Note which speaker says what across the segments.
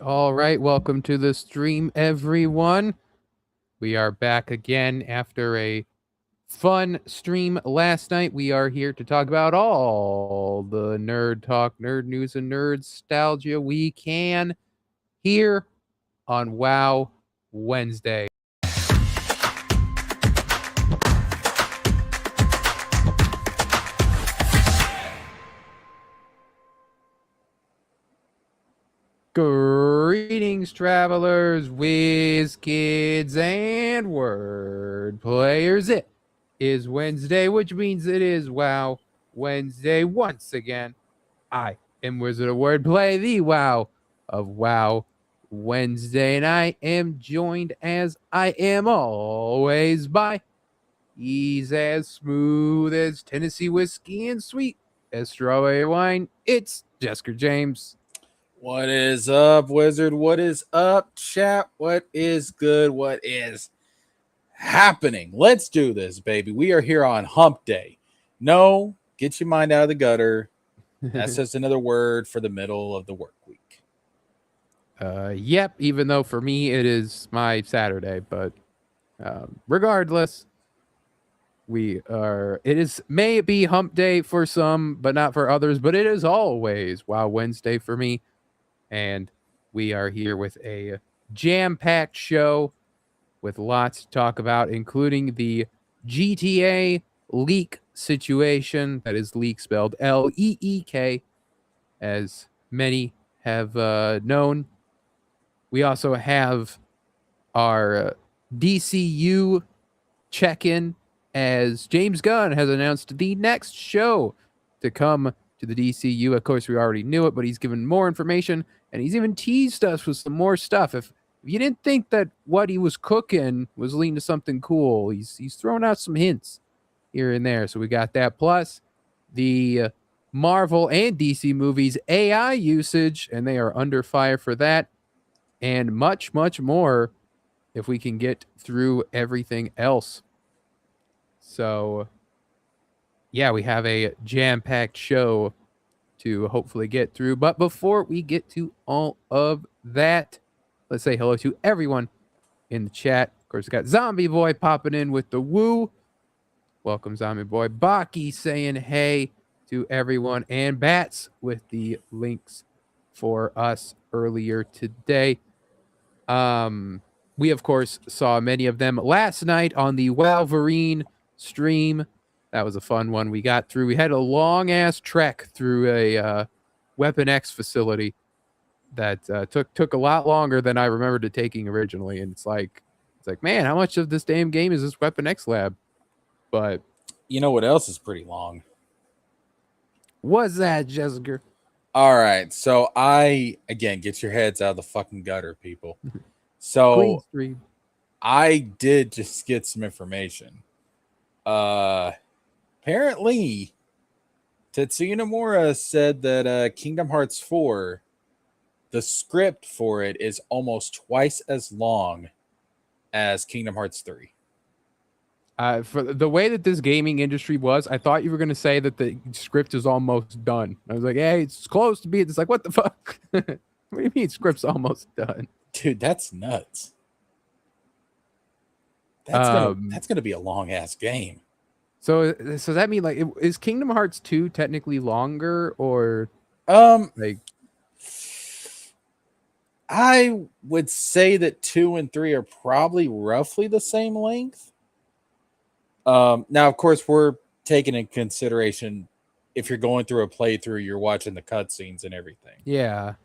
Speaker 1: All right. Welcome to the stream, everyone. We are back again after a fun stream last night. We are here to talk about all the nerd talk, nerd news, and nerd nostalgia we can here on WoW Wednesday. Greetings, travelers, whiz kids, and word players. It is Wednesday, which means it is WoW Wednesday once again. I am Wizard of Wordplay, the WoW of WoW Wednesday, and I am joined, as I am always, by he's as smooth as Tennessee whiskey and sweet as strawberry wine. It's Jessica James.
Speaker 2: What is up, Wizard? What is up, chat? What is good? What is happening? Let's do this, baby. We are here on Hump Day. No, get your mind out of the gutter. That's just another word for the middle of the work week.
Speaker 1: Yep, even though for me it is my Saturday, but regardless, may be hump day for some, but not for others, but it is always Wow Wednesday for me. And we are here with a jam-packed show with lots to talk about, including the GTA leak situation. That is leak spelled Leek, as many have known. We also have our DCU check-in, as James Gunn has announced the next show to come to the DCU. Of course, we already knew it, but he's given more information, and he's even teased us with some more stuff. If you didn't think that what he was cooking was leading to something cool, he's thrown out some hints here and there. So we got that, plus the Marvel and DC movies AI usage, and they are under fire for that, and much, much more if we can get through everything else. So, yeah, we have a jam-packed show to hopefully get through. But before we get to all of that, let's say hello to everyone in the chat. Of course, we got Zombie Boy popping in with the woo. Welcome, Zombie Boy. Baki saying hey to everyone. And Bats with the links for us earlier today. We, of course, saw many of them last night on the Wolverine stream. That was a fun one we got through. We had a long-ass trek through a Weapon X facility that took a lot longer than I remembered it taking originally. And it's like, man, how much of this damn game is this Weapon X lab? But
Speaker 2: You know what else is pretty long?
Speaker 1: what's that, Jessica?
Speaker 2: All right. So again, get your heads out of the fucking gutter, people.
Speaker 1: Queen
Speaker 2: So
Speaker 1: stream.
Speaker 2: I did just get some information. Apparently, Tetsuya Nomura said that Kingdom Hearts 4, the script for it is almost twice as long as Kingdom Hearts 3.
Speaker 1: For the way that this gaming industry was, I thought you were going to say that the script is almost done. I was like, hey, it's close to being. It's like, what the fuck? What do you mean script's almost done?
Speaker 2: Dude, that's nuts. That's gonna be a long ass game.
Speaker 1: So does that mean, like, is Kingdom Hearts 2 technically longer, or like?
Speaker 2: I would say that 2 and 3 are probably roughly the same length. Now, of course, we're taking in consideration if you're going through a playthrough, you're watching the cutscenes and everything.
Speaker 1: Yeah.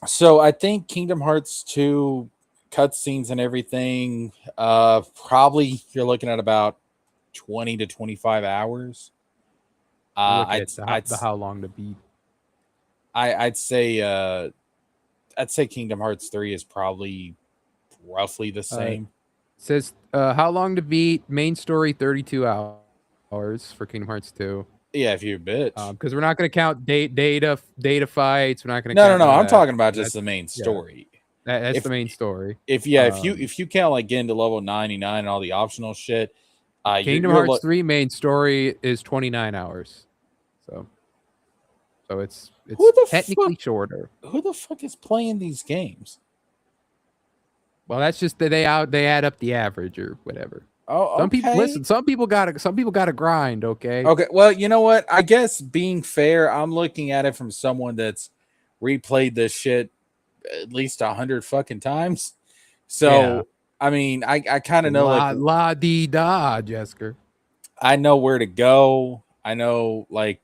Speaker 2: So I think Kingdom Hearts 2 cutscenes and everything, probably you're looking at about 20 to 25 hours.
Speaker 1: I'd how long to beat.
Speaker 2: I'd say Kingdom Hearts 3 is probably roughly the same.
Speaker 1: Says how long to beat, main story 32 hours for Kingdom Hearts 2.
Speaker 2: Yeah, if you bitch.
Speaker 1: Because we're not going to count data fights. We're not going to.
Speaker 2: No. I'm talking about just the main story.
Speaker 1: Yeah, that's the main story.
Speaker 2: If you count like getting to level 99 and all the optional shit,
Speaker 1: Kingdom Hearts 3 main story is 29 hours. So it's technically shorter.
Speaker 2: Who the fuck is playing these games?
Speaker 1: Well, that's just that they add up the average or whatever.
Speaker 2: Oh, okay.
Speaker 1: Some people gotta grind. Okay.
Speaker 2: Okay. Well, you know what? I guess being fair, I'm looking at it from someone that's replayed this shit at least 100 fucking times. So, yeah. I mean, I kind of know
Speaker 1: la dee da, Jessica.
Speaker 2: I know where to go. I know, like,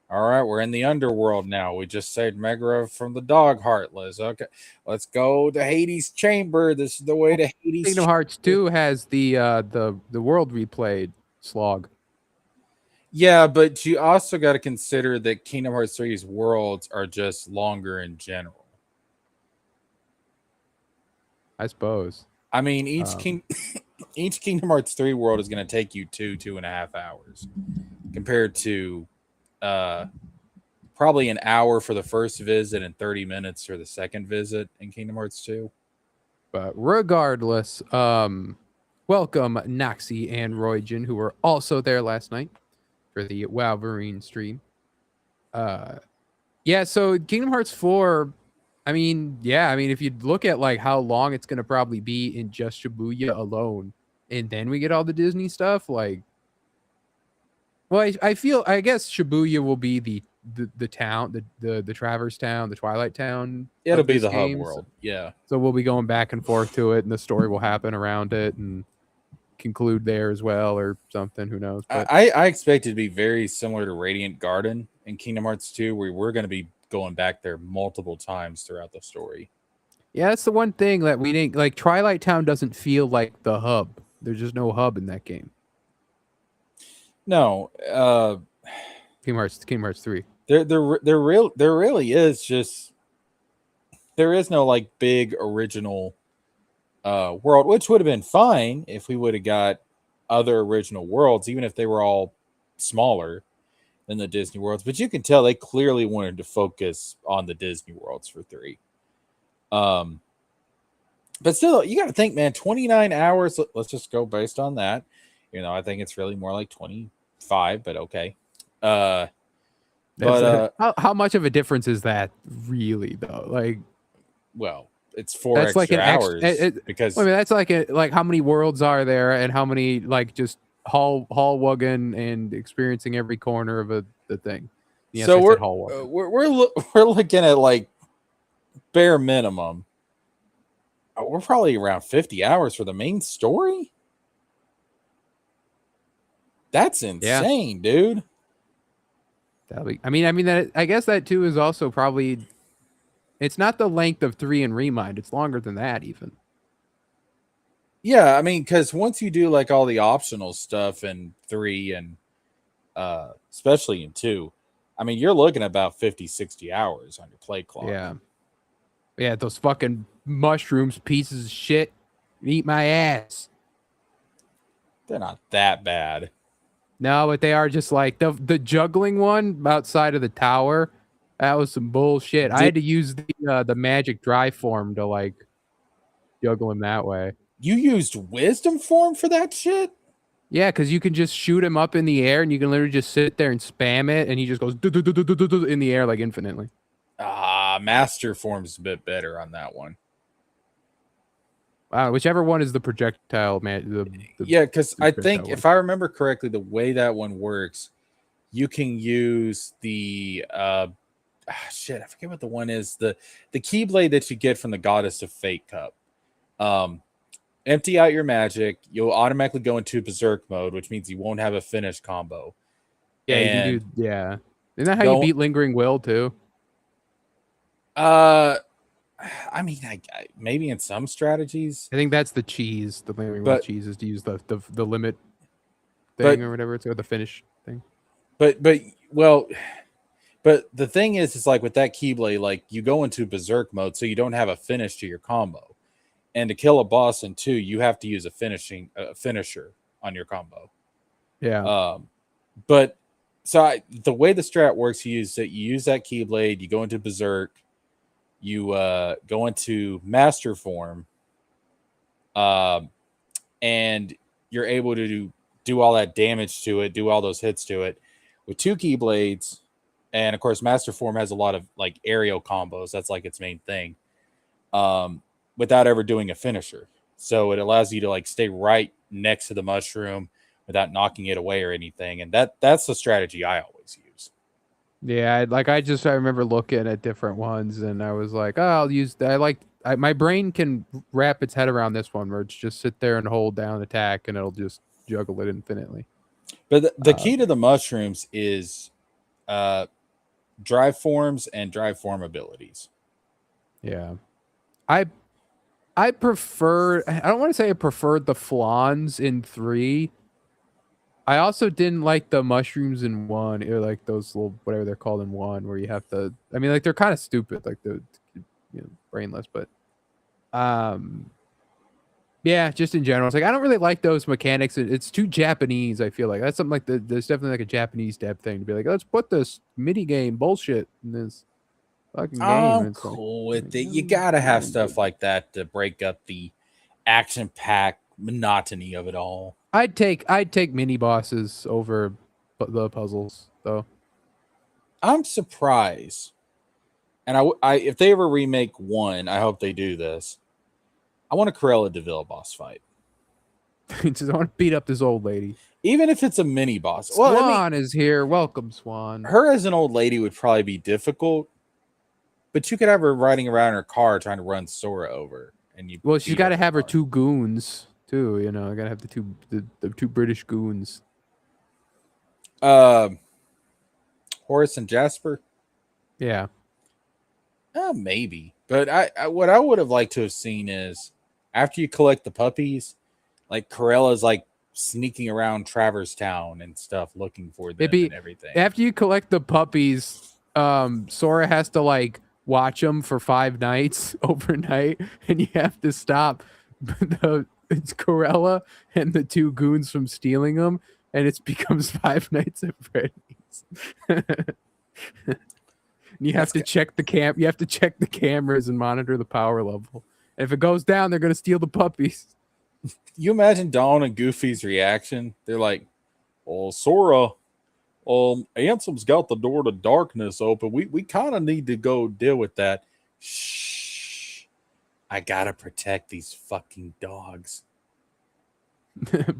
Speaker 2: all right, we're in the underworld now. We just saved Megara from the dog heartless. Okay, let's go to Hades' chamber. This is the way to Hades.
Speaker 1: Kingdom Hearts 2 has the world replayed slog.
Speaker 2: Yeah, but you also got to consider that Kingdom Hearts 3's worlds are just longer in general.
Speaker 1: I suppose.
Speaker 2: I mean, each Kingdom Hearts 3 world is going to take you 2.5 hours, compared to probably an hour for the first visit and 30 minutes for the second visit in Kingdom Hearts 2.
Speaker 1: But regardless, welcome Noxie and Roygen, who were also there last night for the Wolverine stream. Yeah, so Kingdom Hearts 4, I mean, if you look at like how long it's going to probably be in just Shibuya alone, and then we get all the Disney stuff, like, well, I guess Shibuya will be the town, the Traverse Town, the Twilight Town.
Speaker 2: It'll be the hub world. Yeah.
Speaker 1: So we'll be going back and forth to it, and the story will happen around it and conclude there as well, or something. Who knows? But
Speaker 2: I expect it to be very similar to Radiant Garden, in Kingdom Hearts 2 where we're going to be going back there multiple times throughout the story.
Speaker 1: Yeah, that's the one thing that we didn't like. Twilight Town doesn't feel like the hub. There's just no hub in that game.
Speaker 2: No,
Speaker 1: Kingdom Hearts 3.
Speaker 2: there really is just there is no like big original world, which would have been fine if we would have got other original worlds, even if they were all smaller than the Disney worlds. But you can tell they clearly wanted to focus on the Disney worlds for 3. But still, you got to think, man, 29 hours. Let's just go based on that. You know, I think it's really more like 25, but okay.
Speaker 1: How much of a difference is that really though? Like,
Speaker 2: well, it's 4
Speaker 1: that's
Speaker 2: extra
Speaker 1: like an
Speaker 2: hours
Speaker 1: because I mean that's like how many worlds are there and how many like just hall wugging and experiencing every corner of the thing. Yes,
Speaker 2: so we're looking at like bare minimum. We're probably around 50 hours for the main story. That's insane, dude.
Speaker 1: I mean that I guess that too is also probably it's not the length of 3 and Remind. It's longer than that even.
Speaker 2: Yeah, I mean, because once you do like all the optional stuff in 3 and especially in 2, I mean, you're looking at about 50, 60 hours on your play clock.
Speaker 1: Yeah, those fucking mushrooms, pieces of shit, eat my ass.
Speaker 2: They're not that bad.
Speaker 1: No, but they are just like the juggling one outside of the tower. That was some bullshit. I had to use the magic dry form to like juggle him that way.
Speaker 2: You used wisdom form for that shit?
Speaker 1: Yeah, because you can just shoot him up in the air, and you can literally just sit there and spam it, and he just goes in the air like infinitely.
Speaker 2: Master form's a bit better on that one.
Speaker 1: Whichever one is the projectile, man.
Speaker 2: Yeah, because I think if I remember correctly, the way that one works, you can use the shit. I forget what the one is. The Keyblade that you get from the Goddess of Fate cup. Empty out your magic. You'll automatically go into berserk mode, which means you won't have a finish combo.
Speaker 1: Yeah, you can do. Yeah, isn't that how you beat Lingering Will too?
Speaker 2: I mean, I maybe in some strategies.
Speaker 1: I think that's the cheese. The Lingering Will cheese is to use the limit thing or whatever it's or the finish thing.
Speaker 2: But the thing is like with that Keyblade, like you go into berserk mode, so you don't have a finish to your combo. And to kill a boss in 2, you have to use a finisher on your combo.
Speaker 1: Yeah.
Speaker 2: But so the way the strat works, you use that Keyblade, you go into berserk, you go into master form, and you're able to do all that damage to it, do all those hits to it with 2 Keyblades. And of course, master form has a lot of like aerial combos. That's like its main thing. Without ever doing a finisher. So it allows you to like stay right next to the mushroom without knocking it away or anything. And that's the strategy I always use.
Speaker 1: Yeah, I remember looking at different ones and I was like, oh, I'll use my brain can wrap its head around this one where it's just sit there and hold down attack and it'll just juggle it infinitely.
Speaker 2: But the key to the mushrooms is drive forms and drive form abilities.
Speaker 1: Yeah. I don't want to say I preferred the flans in 3. I also didn't like the mushrooms in 1, or like those little whatever they're called in 1, where you have to. I mean, like they're kind of stupid, like brainless. But, yeah, just in general, it's like I don't really like those mechanics. It's too Japanese. I feel like that's something like there's definitely like a Japanese dev thing to be like, let's put this mini game bullshit in this.
Speaker 2: I'm cool with it. You gotta have stuff like that to break up the action-packed monotony of it all.
Speaker 1: I'd take mini bosses over the puzzles, though.
Speaker 2: I'm surprised, and I if they ever remake 1, I hope they do this. I want a Cruella de Vil boss fight.
Speaker 1: Just I want to beat up this old lady,
Speaker 2: even if it's a mini boss.
Speaker 1: Swan is here. Welcome, Swan.
Speaker 2: Her as an old lady would probably be difficult. But you could have her riding around in her car trying to run Sora over, and you.
Speaker 1: Well, she's got to have her 2 goons too. You know, I gotta have the 2 British goons.
Speaker 2: Horace and Jasper?
Speaker 1: Yeah.
Speaker 2: Maybe. But I what I would have liked to have seen is after you collect the puppies, like Corella's like sneaking around Travers Town and stuff looking for them
Speaker 1: Maybe
Speaker 2: and everything.
Speaker 1: after you collect the puppies, Sora has to like watch them for 5 nights overnight, and you have to stop it's Corella and the two goons from stealing them, and it becomes 5 nights at Freddy's. You have
Speaker 2: That's
Speaker 1: to check the You have to check the cameras and monitor the power level. And if it goes down, they're gonna steal the puppies.
Speaker 2: you imagine Dawn and Goofy's reaction? They're like, "Oh, Sora, Ansem's got the door to darkness open. We kind of need to go deal with that. Shh, I gotta protect these fucking dogs."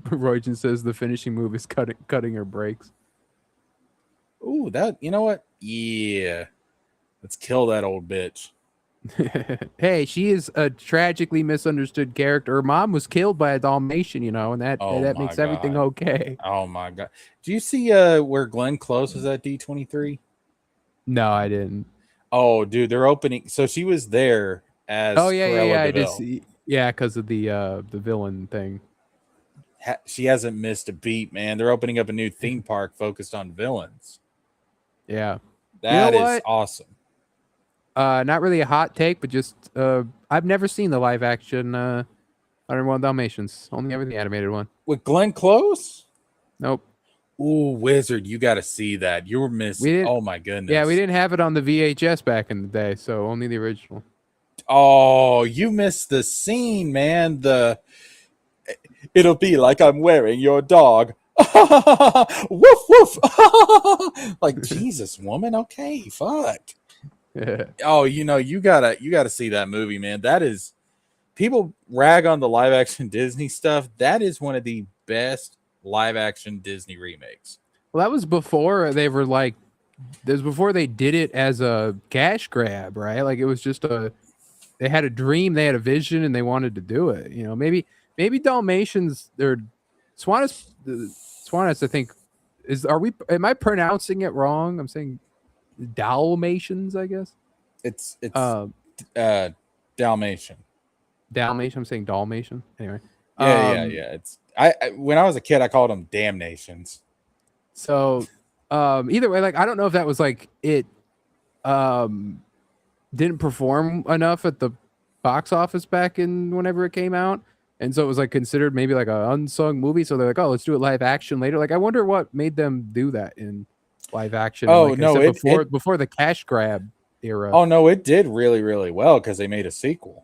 Speaker 1: Roygen says the finishing move is cutting her brakes.
Speaker 2: Ooh, that you know what? Yeah, let's kill that old bitch.
Speaker 1: Hey, she is a tragically misunderstood character. Her mom was killed by a Dalmatian, and that
Speaker 2: Oh
Speaker 1: that
Speaker 2: my
Speaker 1: makes everything
Speaker 2: god.
Speaker 1: okay.
Speaker 2: Oh my god. Do you see where Glenn Close was at D23?
Speaker 1: No, I didn't.
Speaker 2: Oh, dude, they're opening. So she was there
Speaker 1: Oh
Speaker 2: as
Speaker 1: yeah, yeah,
Speaker 2: Corella
Speaker 1: yeah. I did
Speaker 2: Deville.
Speaker 1: see. Yeah, because of the villain thing.
Speaker 2: She hasn't missed a beat, man. They're opening up a new theme park focused on villains.
Speaker 1: Yeah. You know
Speaker 2: That is
Speaker 1: what?
Speaker 2: awesome.
Speaker 1: Not really a hot take, but just I've never seen the live action 101 Dalmatians. Only ever the animated one.
Speaker 2: With Glenn Close?
Speaker 1: Nope.
Speaker 2: Ooh, Wizard, you got to see that. You were missed.
Speaker 1: We didn't.
Speaker 2: Oh my goodness.
Speaker 1: Yeah, we didn't have it on the VHS back in the day, so only the original.
Speaker 2: Oh, you missed the scene, man. It'll be like I'm wearing your dog. Woof woof. Like Jesus, woman. Okay, fuck. Oh, you gotta see that movie, man. That is people rag on the live action Disney stuff. That is one of the best live action Disney remakes.
Speaker 1: Well, that was before they were like, this was before they did it as a cash grab, right? Like it was just they had a dream, they had a vision, and they wanted to do it. Maybe Dalmatians or Swanus, I think am I pronouncing it wrong? I'm saying Dalmatians, I guess.
Speaker 2: It's
Speaker 1: Dalmatian.
Speaker 2: Dalmatian.
Speaker 1: I'm saying Dalmatian. Anyway.
Speaker 2: Yeah. It's I when I was a kid, I called them damnations.
Speaker 1: So either way, like I don't know if that was like it didn't perform enough at the box office back in whenever it came out. And so it was like considered maybe like an unsung movie. So they're like, oh, let's do it live action later. Like I wonder what made them do that in live action.
Speaker 2: Oh,
Speaker 1: like,
Speaker 2: no,
Speaker 1: before the cash grab era.
Speaker 2: Oh no, it did really, really well because they made a sequel.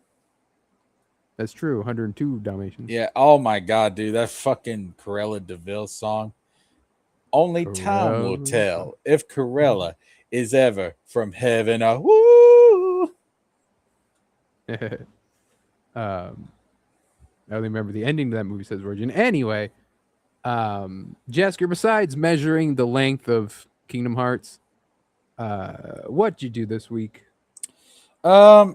Speaker 1: That's true. 102 Dalmatians.
Speaker 2: Yeah. Oh my god, dude, that fucking Corella Deville song. Only time will tell if Corella is ever from heaven. Woo!
Speaker 1: I only remember the ending to that movie, says Virgin. Anyway, Jasker, besides measuring the length of Kingdom Hearts, what'd you do this week?
Speaker 2: I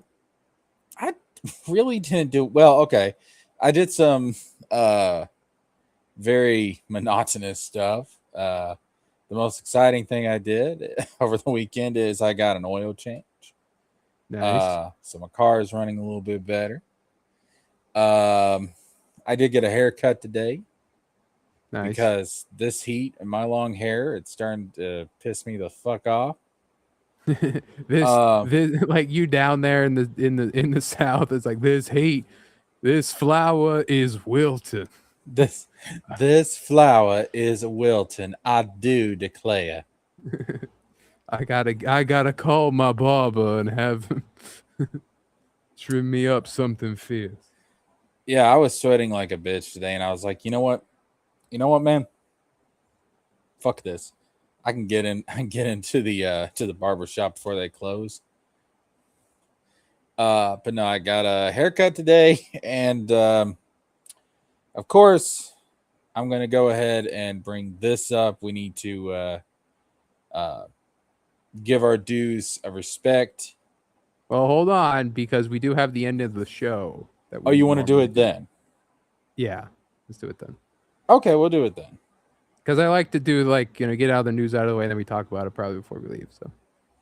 Speaker 2: really didn't do well. Okay, I did some very monotonous stuff. The most exciting thing I did over the weekend is I got an oil change.
Speaker 1: Nice.
Speaker 2: So my car is running a little bit better. I did get a haircut today.
Speaker 1: Nice.
Speaker 2: Because this heat and my long hair, it's starting to piss me the fuck off.
Speaker 1: this like you down there in the south, it's like this heat, this flower is wilted.
Speaker 2: This flower is wilting, I do declare.
Speaker 1: I gotta call my barber and have him trim me up something fierce.
Speaker 2: Yeah, I was sweating like a bitch today, and I was like, you know what, man, fuck this. I can get into the to the barber shop before they close. But no, I got a haircut today, and of course, I'm gonna go ahead and bring this up. We need to give our dues a respect.
Speaker 1: Well, hold on, because we do have the end of the show.
Speaker 2: You want to do it then?
Speaker 1: Yeah, let's do it then.
Speaker 2: Okay, we'll do it then.
Speaker 1: because I like to do like get all the news out of the way, and then we talk about it probably before we leave. So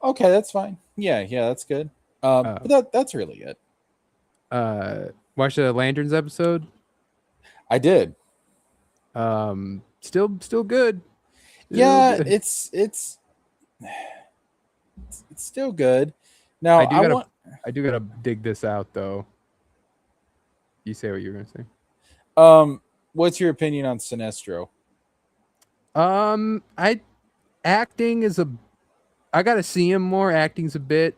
Speaker 2: Okay, that's fine. Yeah, that's good.
Speaker 1: uh
Speaker 2: But that's really it.
Speaker 1: uh watch the Lanterns episode.
Speaker 2: I did.
Speaker 1: Still good. Still
Speaker 2: Yeah,
Speaker 1: good.
Speaker 2: it's still good. Now
Speaker 1: I do
Speaker 2: I
Speaker 1: gotta
Speaker 2: want
Speaker 1: I do gotta dig this out though. You say what you're gonna say.
Speaker 2: what's your opinion on Sinestro?
Speaker 1: I acting is a I gotta see him more. Acting's a bit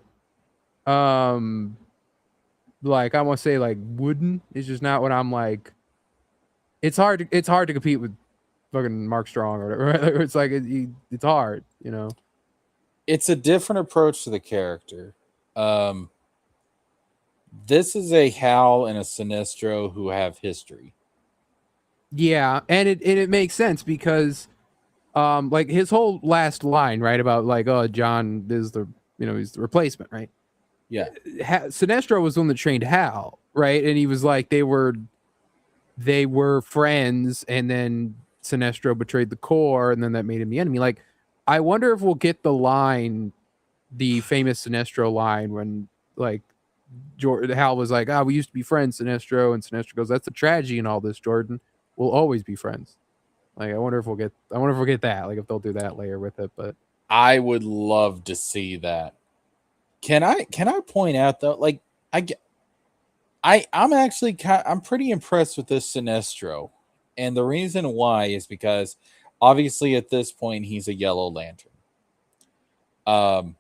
Speaker 1: um like I want to say like wooden. It's just not what I'm like. It's hard to compete with fucking Mark Strong or whatever. Right? It's like it's hard, you know.
Speaker 2: It's a different approach to the character. Um, this is a Hal and a Sinestro who have history.
Speaker 1: Yeah, and it makes sense because like his whole last line, right, about like, oh, John is the he's the replacement, right?
Speaker 2: Yeah,
Speaker 1: Sinestro was the one that trained Hal, right? And he was like they were friends, and then Sinestro betrayed the Corps, and then that made him the enemy. Like, I wonder if we'll get the famous Sinestro line when like Hal was like, "Ah, we used to be friends, Sinestro," and Sinestro goes, "That's the tragedy in all this, Jordan. We'll always be friends." Like, I wonder if we'll get that. Like, if they'll do that layer with it, but
Speaker 2: I would love to see that. Can I point out though? Like, I get, I'm actually I'm pretty impressed with this Sinestro, and the reason why is because obviously at this point he's a Yellow Lantern. Um,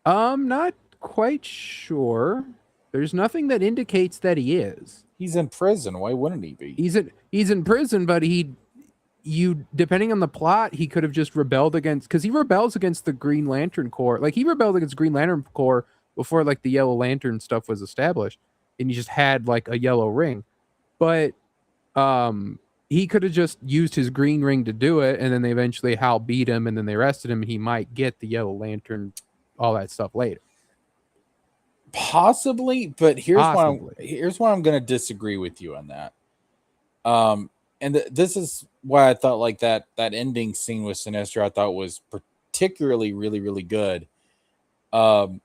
Speaker 1: I'm not quite sure. There's nothing that indicates that he is.
Speaker 2: he's in prison. Why wouldn't he be?
Speaker 1: He's in prison, but you depending on the plot, he could have just rebelled against because he rebels against the Green Lantern Corps. Like he rebelled against Green Lantern Corps before like the Yellow Lantern stuff was established, and he just had like a yellow ring. But he could have just used his green ring to do it, and then they eventually Hal beat him, and then they arrested him, and he might get the Yellow Lantern, all that stuff later.
Speaker 2: Possibly, but
Speaker 1: Possibly.
Speaker 2: here's why I'm going to disagree with you on that. And this is why I thought like that ending scene with Sinestro I thought was particularly really good. Um,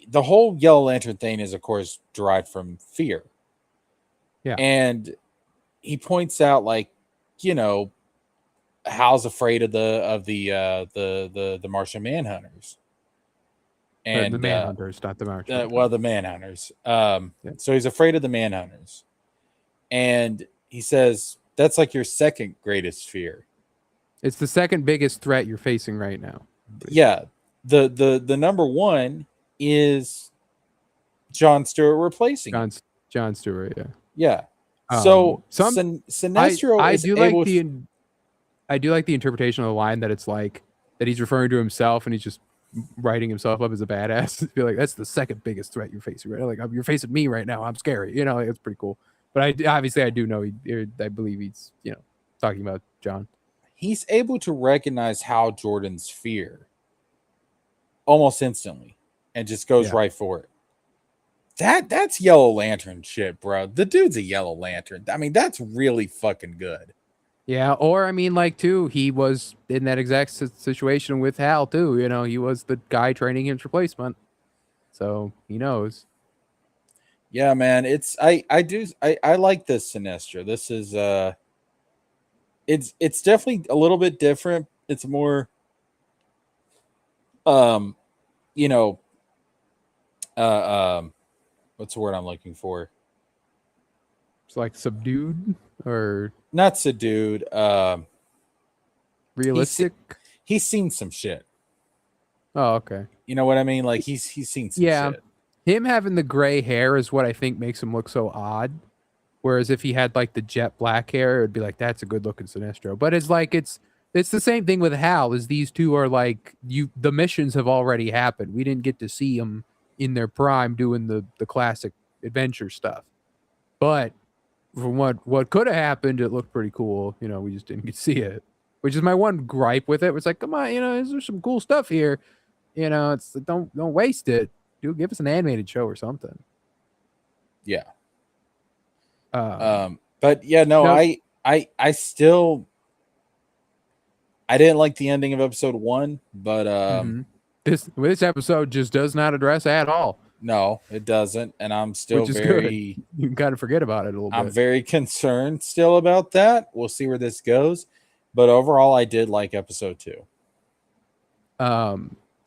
Speaker 2: the whole Yellow Lantern thing is of course derived from fear.
Speaker 1: Yeah.
Speaker 2: And he points out like, you know, Hal's afraid of the Martian Manhunters. And
Speaker 1: The Manhunters, not the March.
Speaker 2: well, the Manhunters.
Speaker 1: Yeah.
Speaker 2: So he's afraid of the Manhunters. And he says that's like your second greatest fear.
Speaker 1: It's the second biggest threat you're facing right now.
Speaker 2: Yeah. The number one is John Stewart replacing him.
Speaker 1: John Stewart, yeah.
Speaker 2: Yeah. So Sinestro
Speaker 1: I
Speaker 2: is
Speaker 1: do
Speaker 2: able
Speaker 1: like I do like the interpretation of the line that it's like that he's referring to himself and he's just writing himself up as a badass. Be like, that's the second biggest threat you're facing right now. Like, you're facing me right now. I'm scary. You know, like, it's pretty cool. But obviously I do know I believe he's talking about John.
Speaker 2: he's able to recognize Hal Jordan's fear almost instantly and just goes right for it. That's Yellow Lantern shit, bro. The dude's a Yellow Lantern. I mean, that's really fucking good.
Speaker 1: Yeah, or I mean, like too, he was in that exact situation with Hal too. You know, he was the guy training his replacement, so he knows.
Speaker 2: Yeah, man. I like this Sinestro. This is it's definitely a little bit different. It's more you know what's the word I'm looking for?
Speaker 1: It's like subdued or
Speaker 2: not subdued.
Speaker 1: Realistic.
Speaker 2: He's seen some shit.
Speaker 1: Oh, okay.
Speaker 2: You know what I mean? Like he's seen some shit.
Speaker 1: Him having the gray hair is what I think makes him look so odd. Whereas if he had like the jet black hair, it'd be like that's a good looking Sinestro. But it's like it's the same thing with Hal. Is these two are like the missions have already happened. We didn't get to see them in their prime doing the classic adventure stuff. But from what could have happened, it looked pretty cool. You know, we just didn't get to see it. Which is my one gripe with it. It's like, come on, there's some cool stuff here. It's don't waste it. Dude, give us an animated show or something.
Speaker 2: Yeah.
Speaker 1: But
Speaker 2: yeah, no, I still I didn't like the ending of episode 1, but
Speaker 1: Mm-hmm. This episode just does not address at all,
Speaker 2: no, it doesn't, and I'm still
Speaker 1: which is good.
Speaker 2: very
Speaker 1: You can kind of forget about it a little
Speaker 2: I'm
Speaker 1: bit.
Speaker 2: very concerned still about that. We'll see where this goes, but overall I did like episode 2.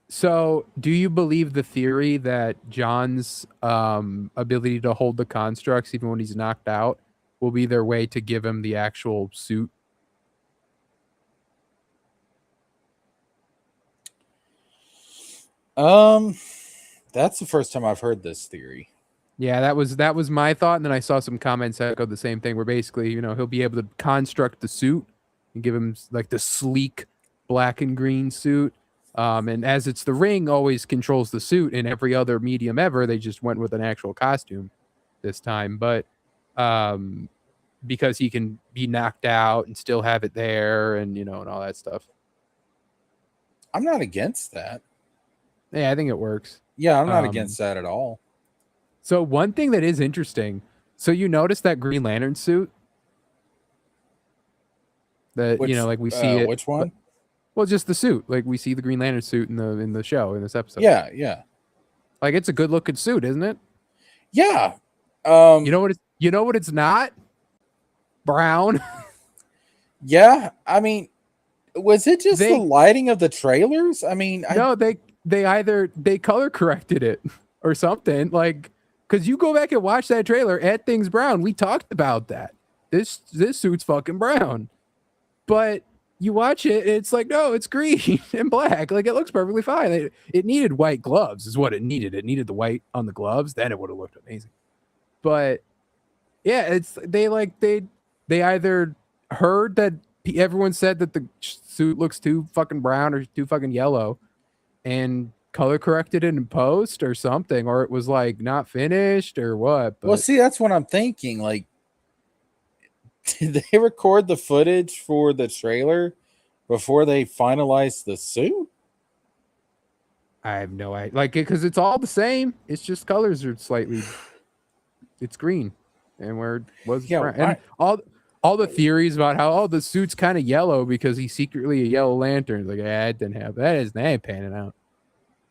Speaker 1: So do you believe the theory that John's ability to hold the constructs even when he's knocked out will be their way to give him the actual suit?
Speaker 2: That's the first time I've heard this theory.
Speaker 1: Yeah, that was my thought, and then I saw some comments that echoed the same thing. Where basically, he'll be able to construct the suit and give him like the sleek black and green suit. And as it's the ring always controls the suit in every other medium ever, they just went with an actual costume this time. But because he can be knocked out and still have it there, and and all that stuff.
Speaker 2: I'm not against that.
Speaker 1: Yeah, I think it works.
Speaker 2: Yeah, I'm not against that at all.
Speaker 1: So one thing that is interesting, so you notice that Green Lantern suit that like we see it.
Speaker 2: Which one?
Speaker 1: Well, just the suit. Like we see the Green Lantern suit in the show in this episode.
Speaker 2: Yeah.
Speaker 1: Like it's a good looking suit, isn't it?
Speaker 2: Yeah.
Speaker 1: You know what it's not? Brown.
Speaker 2: Yeah, I mean, was it just the lighting of the trailers? I mean,
Speaker 1: no, they color corrected it or something. Like, because you go back and watch that trailer, thing's brown. We talked about that. This suit's fucking brown, but you watch it, it's like, no, it's green and black. Like it looks perfectly fine. It needed white gloves, is what it needed. It needed the white on the gloves. Then it would have looked amazing. But yeah, they either heard that everyone said that the suit looks too fucking brown or too fucking yellow and color corrected it in post or something, or it was like not finished or what. But
Speaker 2: well, see, that's what I'm thinking. Like, did they record the footage for the trailer before they finalized the suit?
Speaker 1: I have no idea. Like, because it's all the same. It's just colors are slightly. It's green, and where it was brown. And all the theories about how the suit's kind of yellow because he's secretly a yellow lantern. Like, it didn't have that ain't panning out.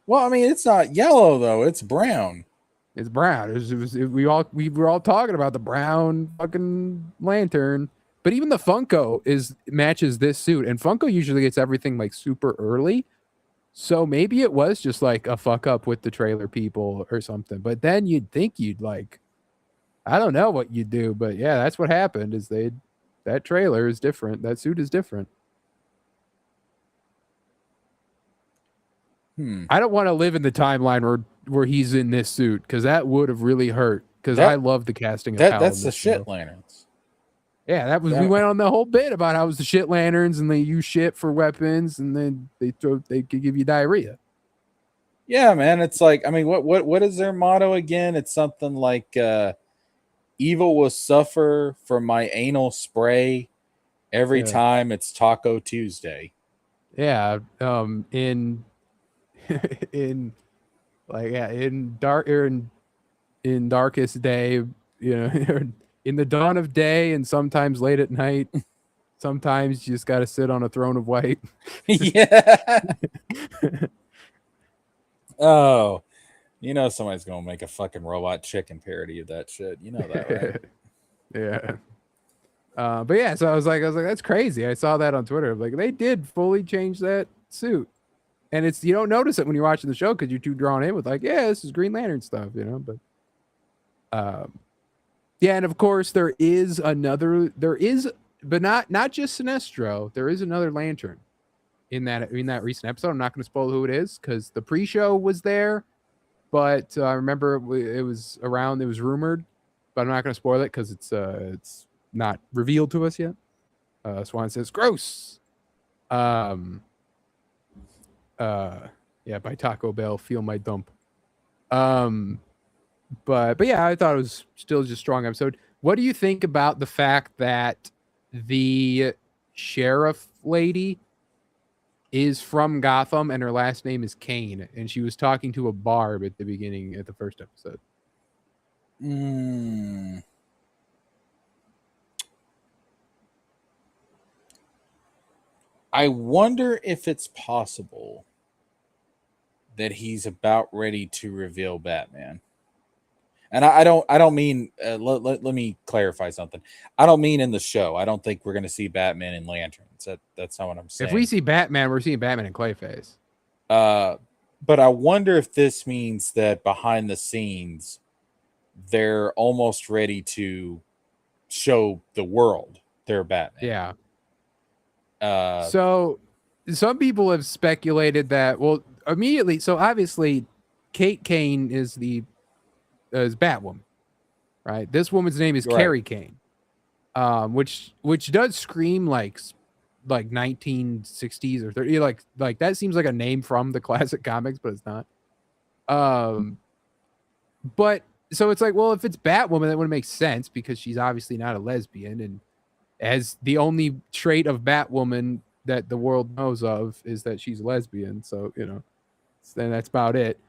Speaker 2: Well, I mean, it's not yellow though; it's brown.
Speaker 1: It's brown. We were all talking about the brown fucking lantern, but even the Funko matches this suit, and Funko usually gets everything like super early, so maybe it was just like a fuck up with the trailer people or something. But then you'd think you'd like, I don't know what you'd do, but yeah, that's what happened. That trailer is different. That suit is different. I don't want to live in the timeline where he's in this suit because that would have really hurt. Because I love the casting of Hal.
Speaker 2: That's the shit lanterns.
Speaker 1: Yeah, that was. We went on the whole bit about how it was the shit lanterns and they use shit for weapons and then they could give you diarrhea.
Speaker 2: Yeah, man. It's like, I mean, what is their motto again? It's something like evil will suffer from my anal spray every time it's Taco Tuesday.
Speaker 1: Yeah. In darkest day, in the dawn of day and sometimes late at night. Sometimes you just got to sit on a throne of white.
Speaker 2: Yeah. Oh, somebody's going to make a fucking Robot Chicken parody of that shit. You know that, right?
Speaker 1: Yeah. But yeah, so I was like, that's crazy. I saw that on Twitter. Like, they did fully change that suit. And you don't notice it when you're watching the show because you're too drawn in with like, yeah, this is Green Lantern stuff, but yeah, and of course but not just Sinestro. There is another Lantern in that recent episode. I'm not going to spoil who it is because the pre-show was there, but I remember it was around. It was rumored, but I'm not going to spoil it because it's not revealed to us yet. Swan says, "Gross." Yeah, by Taco Bell, feel my dump. But yeah, I thought it was still just a strong episode. What do you think about the fact that the sheriff lady is from Gotham and her last name is Kane, and she was talking to a barb at the beginning at the first episode?
Speaker 2: I wonder if it's possible that he's about ready to reveal Batman. And I don't mean let me clarify something. I don't mean in the show. I don't think we're going to see Batman and Lanterns. That's not what I'm
Speaker 1: If we
Speaker 2: saying.
Speaker 1: see Batman, we're seeing Batman and Clayface.
Speaker 2: But I wonder if this means that behind the scenes they're almost ready to show the world they're Batman.
Speaker 1: Yeah.
Speaker 2: Uh,
Speaker 1: So some people have speculated that, well, immediately. So obviously, Kate Kane is is Batwoman, right? This woman's name is
Speaker 2: right.
Speaker 1: Carrie Kane, which does scream like 1960s or 30, like that seems like a name from the classic comics, but it's not. Um, but so it's like, well, if it's Batwoman, that wouldn't make sense because she's obviously not a lesbian, and as the only trait of Batwoman that the world knows of is that she's lesbian. So, then that's about it.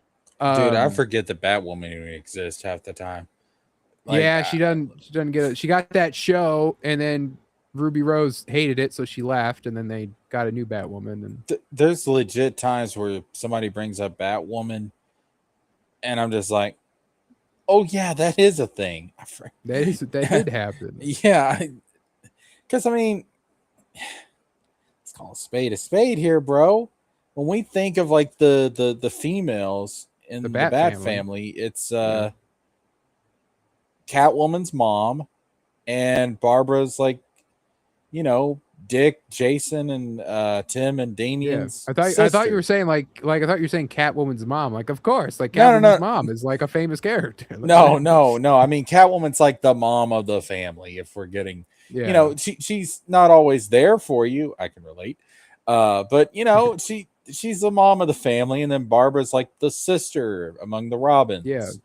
Speaker 2: Dude, I
Speaker 1: Um,
Speaker 2: forget that Batwoman even exists half the time. Like,
Speaker 1: yeah, she doesn't get it. She got that show, and then Ruby Rose hated it, so she left, and then they got a new Batwoman, and
Speaker 2: there's legit times where somebody brings up Batwoman, and I'm just like, oh yeah, that is a thing.
Speaker 1: that did happen.
Speaker 2: Yeah, because I mean, let's call a spade here, bro. When we think of like the females in
Speaker 1: The
Speaker 2: the
Speaker 1: Bat
Speaker 2: Bat
Speaker 1: family.
Speaker 2: family, it's
Speaker 1: Yeah.
Speaker 2: Catwoman's mom, and Barbara's like, Dick, Jason, and Tim and
Speaker 1: Yeah,
Speaker 2: Damien's
Speaker 1: I thought you were
Speaker 2: sister.
Speaker 1: saying I thought you were saying Catwoman's mom. Like, of course, like
Speaker 2: No, no,
Speaker 1: Catwoman's
Speaker 2: no,
Speaker 1: mom is like a famous character.
Speaker 2: no, no, no. I mean, Catwoman's like the mom of the family. If we're getting,
Speaker 1: Yeah,
Speaker 2: she's not always there for you. I can relate. But she's the mom of the family, and then Barbara's like the sister among the
Speaker 1: yeah,
Speaker 2: Robins.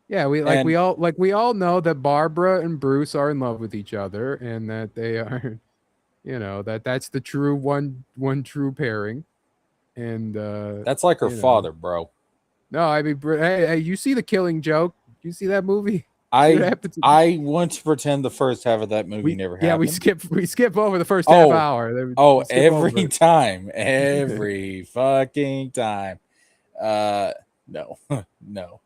Speaker 1: yeah. We like
Speaker 2: And
Speaker 1: we all know that Barbara and Bruce are in love with each other, and that they are, that's the true one true pairing. And
Speaker 2: that's like her
Speaker 1: you know,
Speaker 2: father, bro.
Speaker 1: no, I mean, hey, you see the Killing Joke? You see that movie? See what
Speaker 2: I
Speaker 1: happens?
Speaker 2: I want to pretend the first half of that movie never
Speaker 1: We
Speaker 2: happened.
Speaker 1: skip over the first half
Speaker 2: Oh,
Speaker 1: hour. Then
Speaker 2: oh,
Speaker 1: we skip
Speaker 2: every
Speaker 1: over
Speaker 2: time,
Speaker 1: it.
Speaker 2: every fucking time. No, no.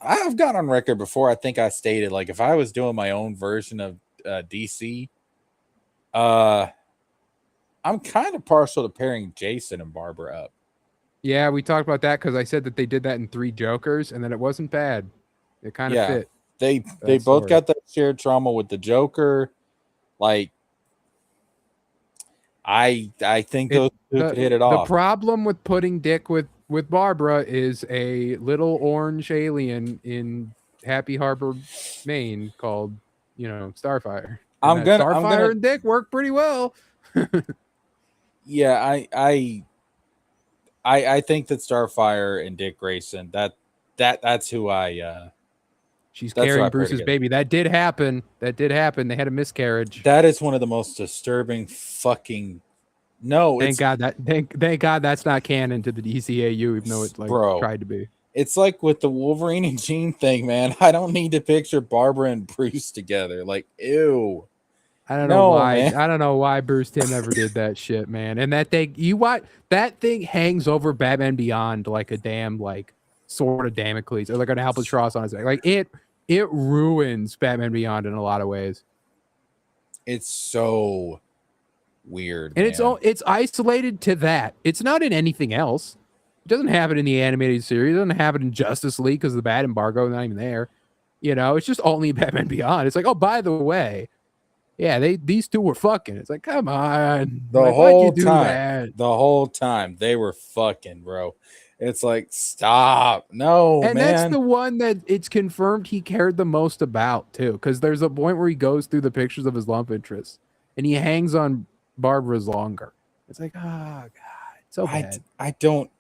Speaker 2: I've gone on record before. I think I stated like if I was doing my own version of DC, uh, I'm kind of partial to pairing Jason and Barbara up.
Speaker 1: Yeah, we talked about that because I said that they did that in Three Jokers, and then it wasn't bad. It kind of
Speaker 2: Yeah,
Speaker 1: fit
Speaker 2: they
Speaker 1: that
Speaker 2: both
Speaker 1: story.
Speaker 2: got that shared trauma with the Joker. Like, I think
Speaker 1: It
Speaker 2: those two could hit it
Speaker 1: the
Speaker 2: off.
Speaker 1: problem with putting Dick with Barbara is a little orange alien in Happy Harbor, Maine called Starfire, and
Speaker 2: I'm
Speaker 1: that
Speaker 2: gonna I'm
Speaker 1: Starfire
Speaker 2: gonna
Speaker 1: and Dick work pretty well.
Speaker 2: yeah I think that Starfire and Dick Grayson that's who
Speaker 1: She's
Speaker 2: that's who
Speaker 1: carrying
Speaker 2: I pair
Speaker 1: Bruce's
Speaker 2: together.
Speaker 1: baby. That did happen. That did happen. They had a miscarriage.
Speaker 2: That is one of the most disturbing fucking no,
Speaker 1: Thank
Speaker 2: it's
Speaker 1: God thank God that's not canon to the DCAU, even though it like
Speaker 2: bro.
Speaker 1: tried to be.
Speaker 2: It's like with the Wolverine and Jean thing, man. I don't need to picture Barbara and Bruce together. Like, ew.
Speaker 1: I don't know
Speaker 2: No,
Speaker 1: why.
Speaker 2: man.
Speaker 1: I don't know why Bruce Timm ever did that shit, man. And that thing, that thing hangs over Batman Beyond like a damn like sword of Damocles, or like an albatross on his back. Like it ruins Batman Beyond in a lot of ways.
Speaker 2: It's so weird,
Speaker 1: And
Speaker 2: man.
Speaker 1: it's isolated to that. It's not in anything else. It doesn't have it in the animated series. It doesn't have it in Justice League because of the bad embargo is not even there. It's just only Batman Beyond. It's like, oh, by the way, yeah, these two were fucking. It's like, come on,
Speaker 2: The
Speaker 1: like, why'd you
Speaker 2: whole
Speaker 1: do
Speaker 2: time,
Speaker 1: that?
Speaker 2: they were fucking, bro. It's like, stop. No,
Speaker 1: And that's
Speaker 2: man.
Speaker 1: the one that it's confirmed he cared the most about too, because there's a point where he goes through the pictures of his love interest, and he hangs on Barbara's longer. It's like, oh god, so bad.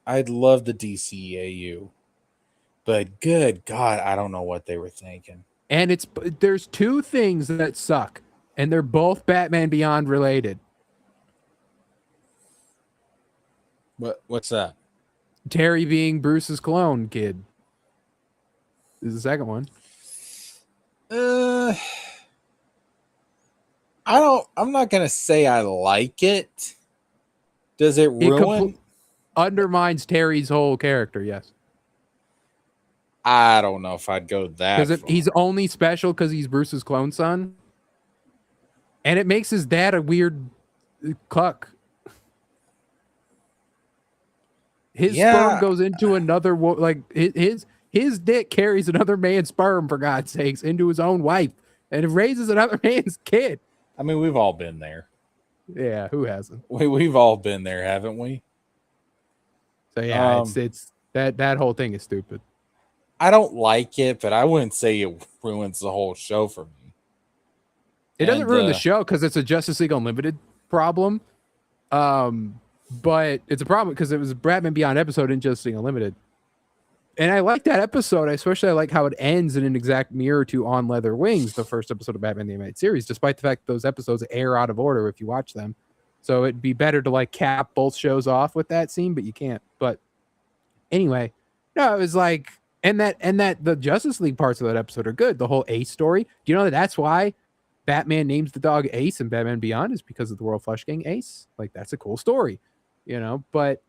Speaker 2: I'd love the DCAU, but good God, I don't know what they were thinking.
Speaker 1: And there's two things that suck, and they're both Batman Beyond related.
Speaker 2: What's that?
Speaker 1: Terry being Bruce's clone kid is the second one.
Speaker 2: I'm not gonna say I like it. Does it
Speaker 1: It
Speaker 2: ruin?
Speaker 1: undermines Terry's whole character. Yes,
Speaker 2: I don't know if I'd go that
Speaker 1: because
Speaker 2: far.
Speaker 1: he's only special because he's Bruce's clone son, and it makes his dad a weird cuck. His sperm
Speaker 2: Yeah,
Speaker 1: goes into another like his dick carries another man's sperm, for God's sakes, into his own wife, and it raises another man's kid.
Speaker 2: I mean, we've all been there.
Speaker 1: Yeah, who hasn't?
Speaker 2: We've all been there, haven't we?
Speaker 1: So yeah, it's that whole thing is stupid.
Speaker 2: I don't like it, but I wouldn't say it ruins the whole show for me.
Speaker 1: It doesn't
Speaker 2: And
Speaker 1: ruin the show because it's a Justice League Unlimited problem. But it's a problem because it was a Batman Beyond episode in Justice League Unlimited. And I like that episode. Especially I like how it ends in an exact mirror to On Leather Wings, the first episode of Batman the Animated Series, despite the fact those episodes air out of order if you watch them. So it'd be better to like cap both shows off with that scene, but you can't. But anyway, no, it was like and that the Justice League parts of that episode are good. The whole Ace story. Do you know that that's why Batman names the dog Ace in Batman Beyond is because of the World Flush Gang Ace? Like that's a cool story, but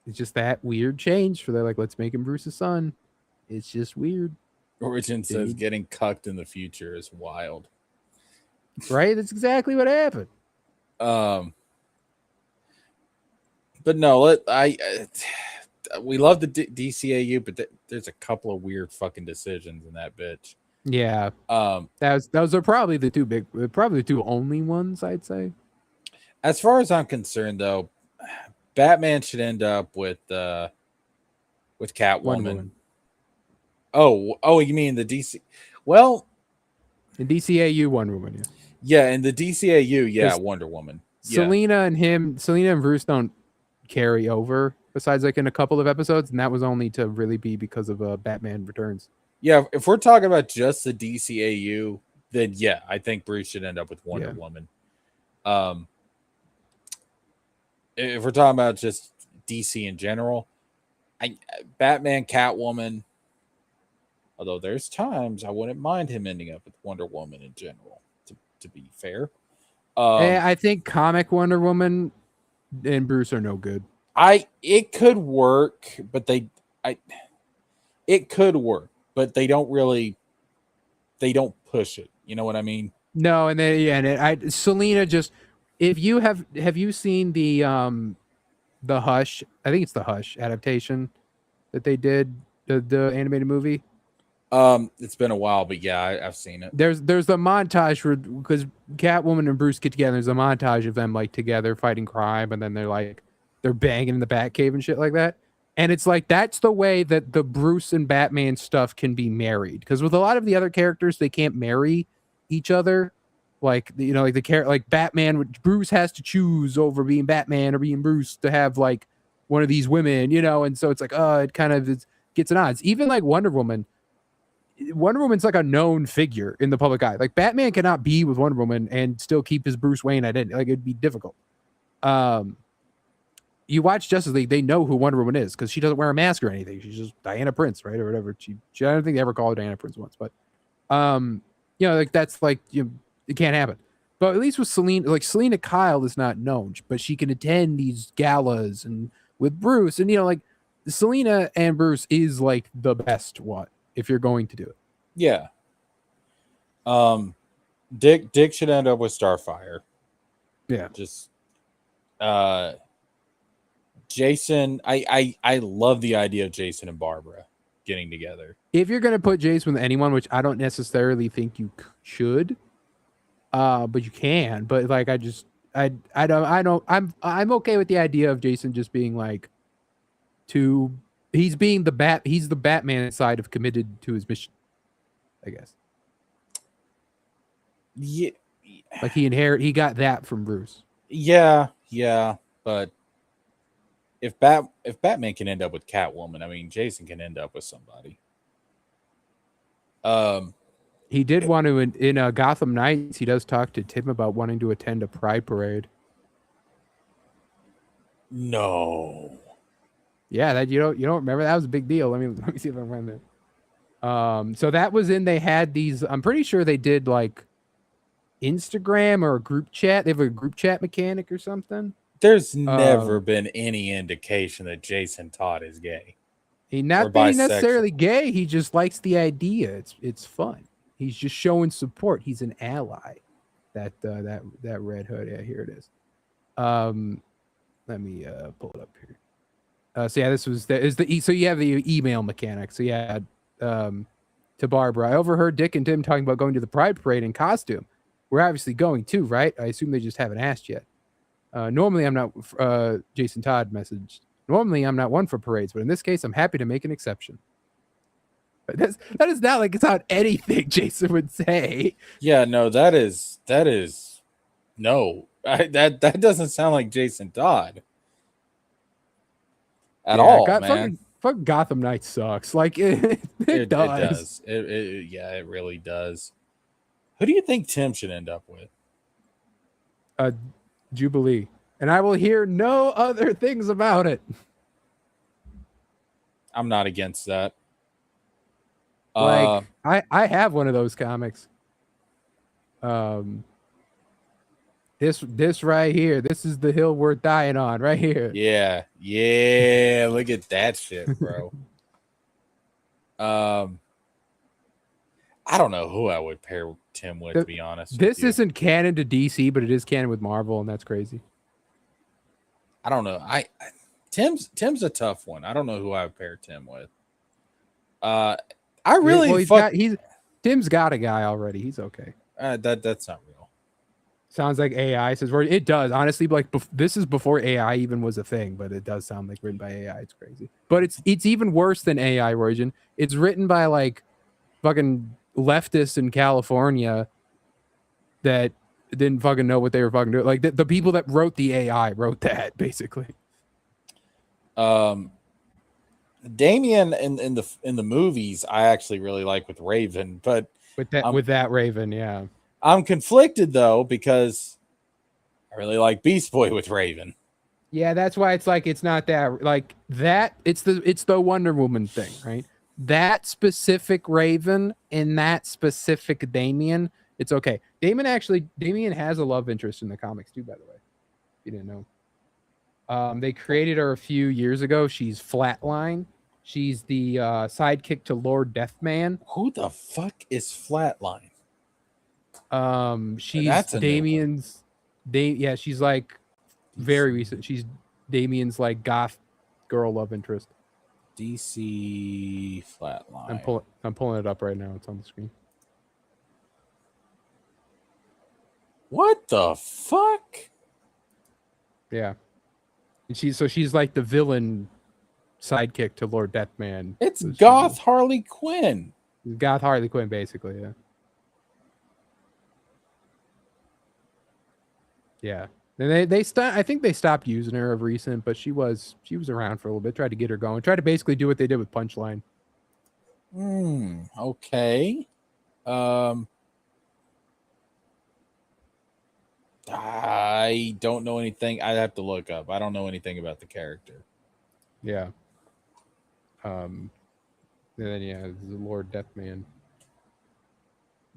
Speaker 1: it's just that weird change for they're like, let's make him Bruce's son. It's just weird.
Speaker 2: Origin says getting cucked in the future is wild.
Speaker 1: Right? That's exactly what happened.
Speaker 2: But no, we love the DCAU, but there's a couple of weird fucking decisions in that bitch.
Speaker 1: Yeah. Those are probably the two only ones, I'd say.
Speaker 2: As far as I'm concerned, though, Batman should end up with Catwoman. Oh, you mean the DC? Well,
Speaker 1: in DCAU, Wonder Woman.
Speaker 2: Yeah, in the DCAU, yeah, Wonder Woman.
Speaker 1: Selena and Bruce don't carry over. Besides, like in a couple of episodes, and that was only to really be because of Batman Returns.
Speaker 2: Yeah, if we're talking about just the DCAU, then yeah, I think Bruce should end up with Wonder Woman. If we're talking about just DC in general, Batman, Catwoman. Although there's times I wouldn't mind him ending up with Wonder Woman in general. To be fair,
Speaker 1: I think comic Wonder Woman and Bruce are no good.
Speaker 2: It could work, but it could work, but they don't push it. You know what I mean?
Speaker 1: No, and then Selena just if you have you seen the Hush? I think it's the Hush adaptation that they did the animated movie.
Speaker 2: It's been a while, but yeah, I've seen it.
Speaker 1: There's the montage where because Catwoman and Bruce get together. There's a montage of them like together fighting crime, and then they're banging in the Batcave and shit like that. And it's like that's the way that the Bruce and Batman stuff can be married. Because with a lot of the other characters, they can't marry each other. Like like Batman, Bruce has to choose over being Batman or being Bruce to have like one of these women, And so it's like, it kind of gets an odds. Even like Wonder Woman's like a known figure in the public eye. Like Batman cannot be with Wonder Woman and still keep his Bruce Wayne identity. Like it'd be difficult. You watch Justice League, they know who Wonder Woman is because she doesn't wear a mask or anything. She's just Diana Prince, right? Or whatever. I don't think they ever called her Diana Prince once, but like that's like it can't happen. But at least with Selena Kyle is not known, but she can attend these galas and with Bruce, and like Selena and Bruce is like the best one if you're going to do it.
Speaker 2: Yeah. Dick should end up with Starfire.
Speaker 1: Yeah.
Speaker 2: Just Jason, I love the idea of Jason and Barbara getting together.
Speaker 1: If you're gonna put Jason with anyone, which I don't necessarily think you should, but you can. But like I'm okay with the idea of Jason just being like he's the Batman side of committed to his mission, I guess.
Speaker 2: Yeah.
Speaker 1: Like he got that from Bruce.
Speaker 2: Yeah, but if Batman can end up with Catwoman, I mean Jason can end up with somebody.
Speaker 1: He did want to in Gotham Knights. He does talk to Tim about wanting to attend a Pride parade.
Speaker 2: No.
Speaker 1: Yeah, that you don't remember? That was a big deal. Let me see if I find it. So that was they had these. I'm pretty sure they did like Instagram or a group chat. They have a group chat mechanic or something.
Speaker 2: There's never been any indication that Jason Todd is gay.
Speaker 1: Not that he's necessarily gay. He just likes the idea. It's fun. He's just showing support. He's an ally. That Red Hood. Yeah, here it is. Let me pull it up here. So yeah, this was so you have the email mechanic. So yeah, to Barbara, I overheard Dick and Tim talking about going to the Pride Parade in costume. We're obviously going too, right? I assume they just haven't asked yet. Normally I'm not. Jason Todd messaged. Normally I'm not one for parades, but in this case I'm happy to make an exception. But that is not like it's not anything Jason would say.
Speaker 2: Yeah, no, that is no. That doesn't sound like Jason Todd at all, man.
Speaker 1: Fucking Gotham Knights sucks. Like it does.
Speaker 2: It really does. Who do you think Tim should end up with?
Speaker 1: Jubilee, and I will hear no other things about it.
Speaker 2: I'm not against that.
Speaker 1: Like I have one of those comics. This right here. This is the hill worth dying on right here.
Speaker 2: Yeah. Look at that shit, bro. I don't know who I would pair Tim with, to be honest.
Speaker 1: This isn't canon to DC, but it is canon with Marvel, and that's crazy.
Speaker 2: I don't know. Tim's a tough one. I don't know who I would pair Tim with.
Speaker 1: Tim's got a guy already. He's okay.
Speaker 2: That's not real.
Speaker 1: Sounds like AI says word. It does, honestly. Like this is before AI even was a thing, but it does sound like written by AI. It's crazy, but it's even worse than AI origin. It's written by like fucking leftists in California that didn't fucking know what they were fucking doing. Like the people that wrote the AI wrote that basically.
Speaker 2: Damien in the movies, I actually really like with Raven, but
Speaker 1: with that Raven, yeah.
Speaker 2: I'm conflicted though because I really like Beast Boy with Raven.
Speaker 1: Yeah, that's why it's like it's not that like that. It's the Wonder Woman thing, right? That specific Raven and that specific Damien, it's okay. Damien has a love interest in the comics too, by the way. You didn't know. They created her a few years ago. She's Flatline. She's the sidekick to Lord Deathman.
Speaker 2: Who the fuck is Flatline?
Speaker 1: She's Damien's. Yeah, she's like very recent. She's Damien's like goth girl love interest.
Speaker 2: DC Flatline.
Speaker 1: I'm pulling it up right now. It's on the screen.
Speaker 2: What the fuck?
Speaker 1: Yeah. And she's like the villain sidekick to Lord Deathman.
Speaker 2: It's goth Harley Quinn.
Speaker 1: Goth Harley Quinn, basically, yeah. Yeah. And I think they stopped using her of recent, but she was around for a little bit. Tried to get her going. Tried to basically do what they did with Punchline.
Speaker 2: Okay. I don't know anything. I have to look up. I don't know anything about the character.
Speaker 1: Yeah. And then this is Lord Deathman.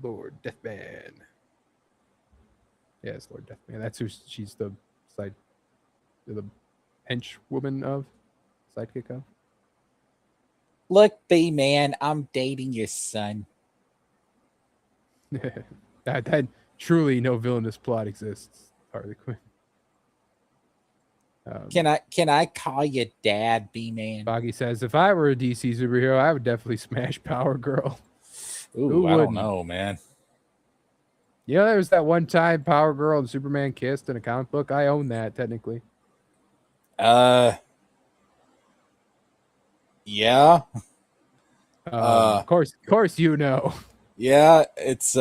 Speaker 1: Lord Deathman. Yeah, it's Lord Deathman. That's who she's the hench woman of, sidekick of.
Speaker 2: Look, B-Man, I'm dating your son.
Speaker 1: that truly no villainous plot exists, Harley Quinn.
Speaker 2: Can I call you Dad, B-Man?
Speaker 1: Boggy says, if I were a DC superhero, I would definitely smash Power Girl.
Speaker 2: Ooh, I don't know, man.
Speaker 1: You know, there was that one time Power Girl and Superman kissed in a comic book. I own that, technically.
Speaker 2: Yeah.
Speaker 1: Of course, you know.
Speaker 2: Yeah, it's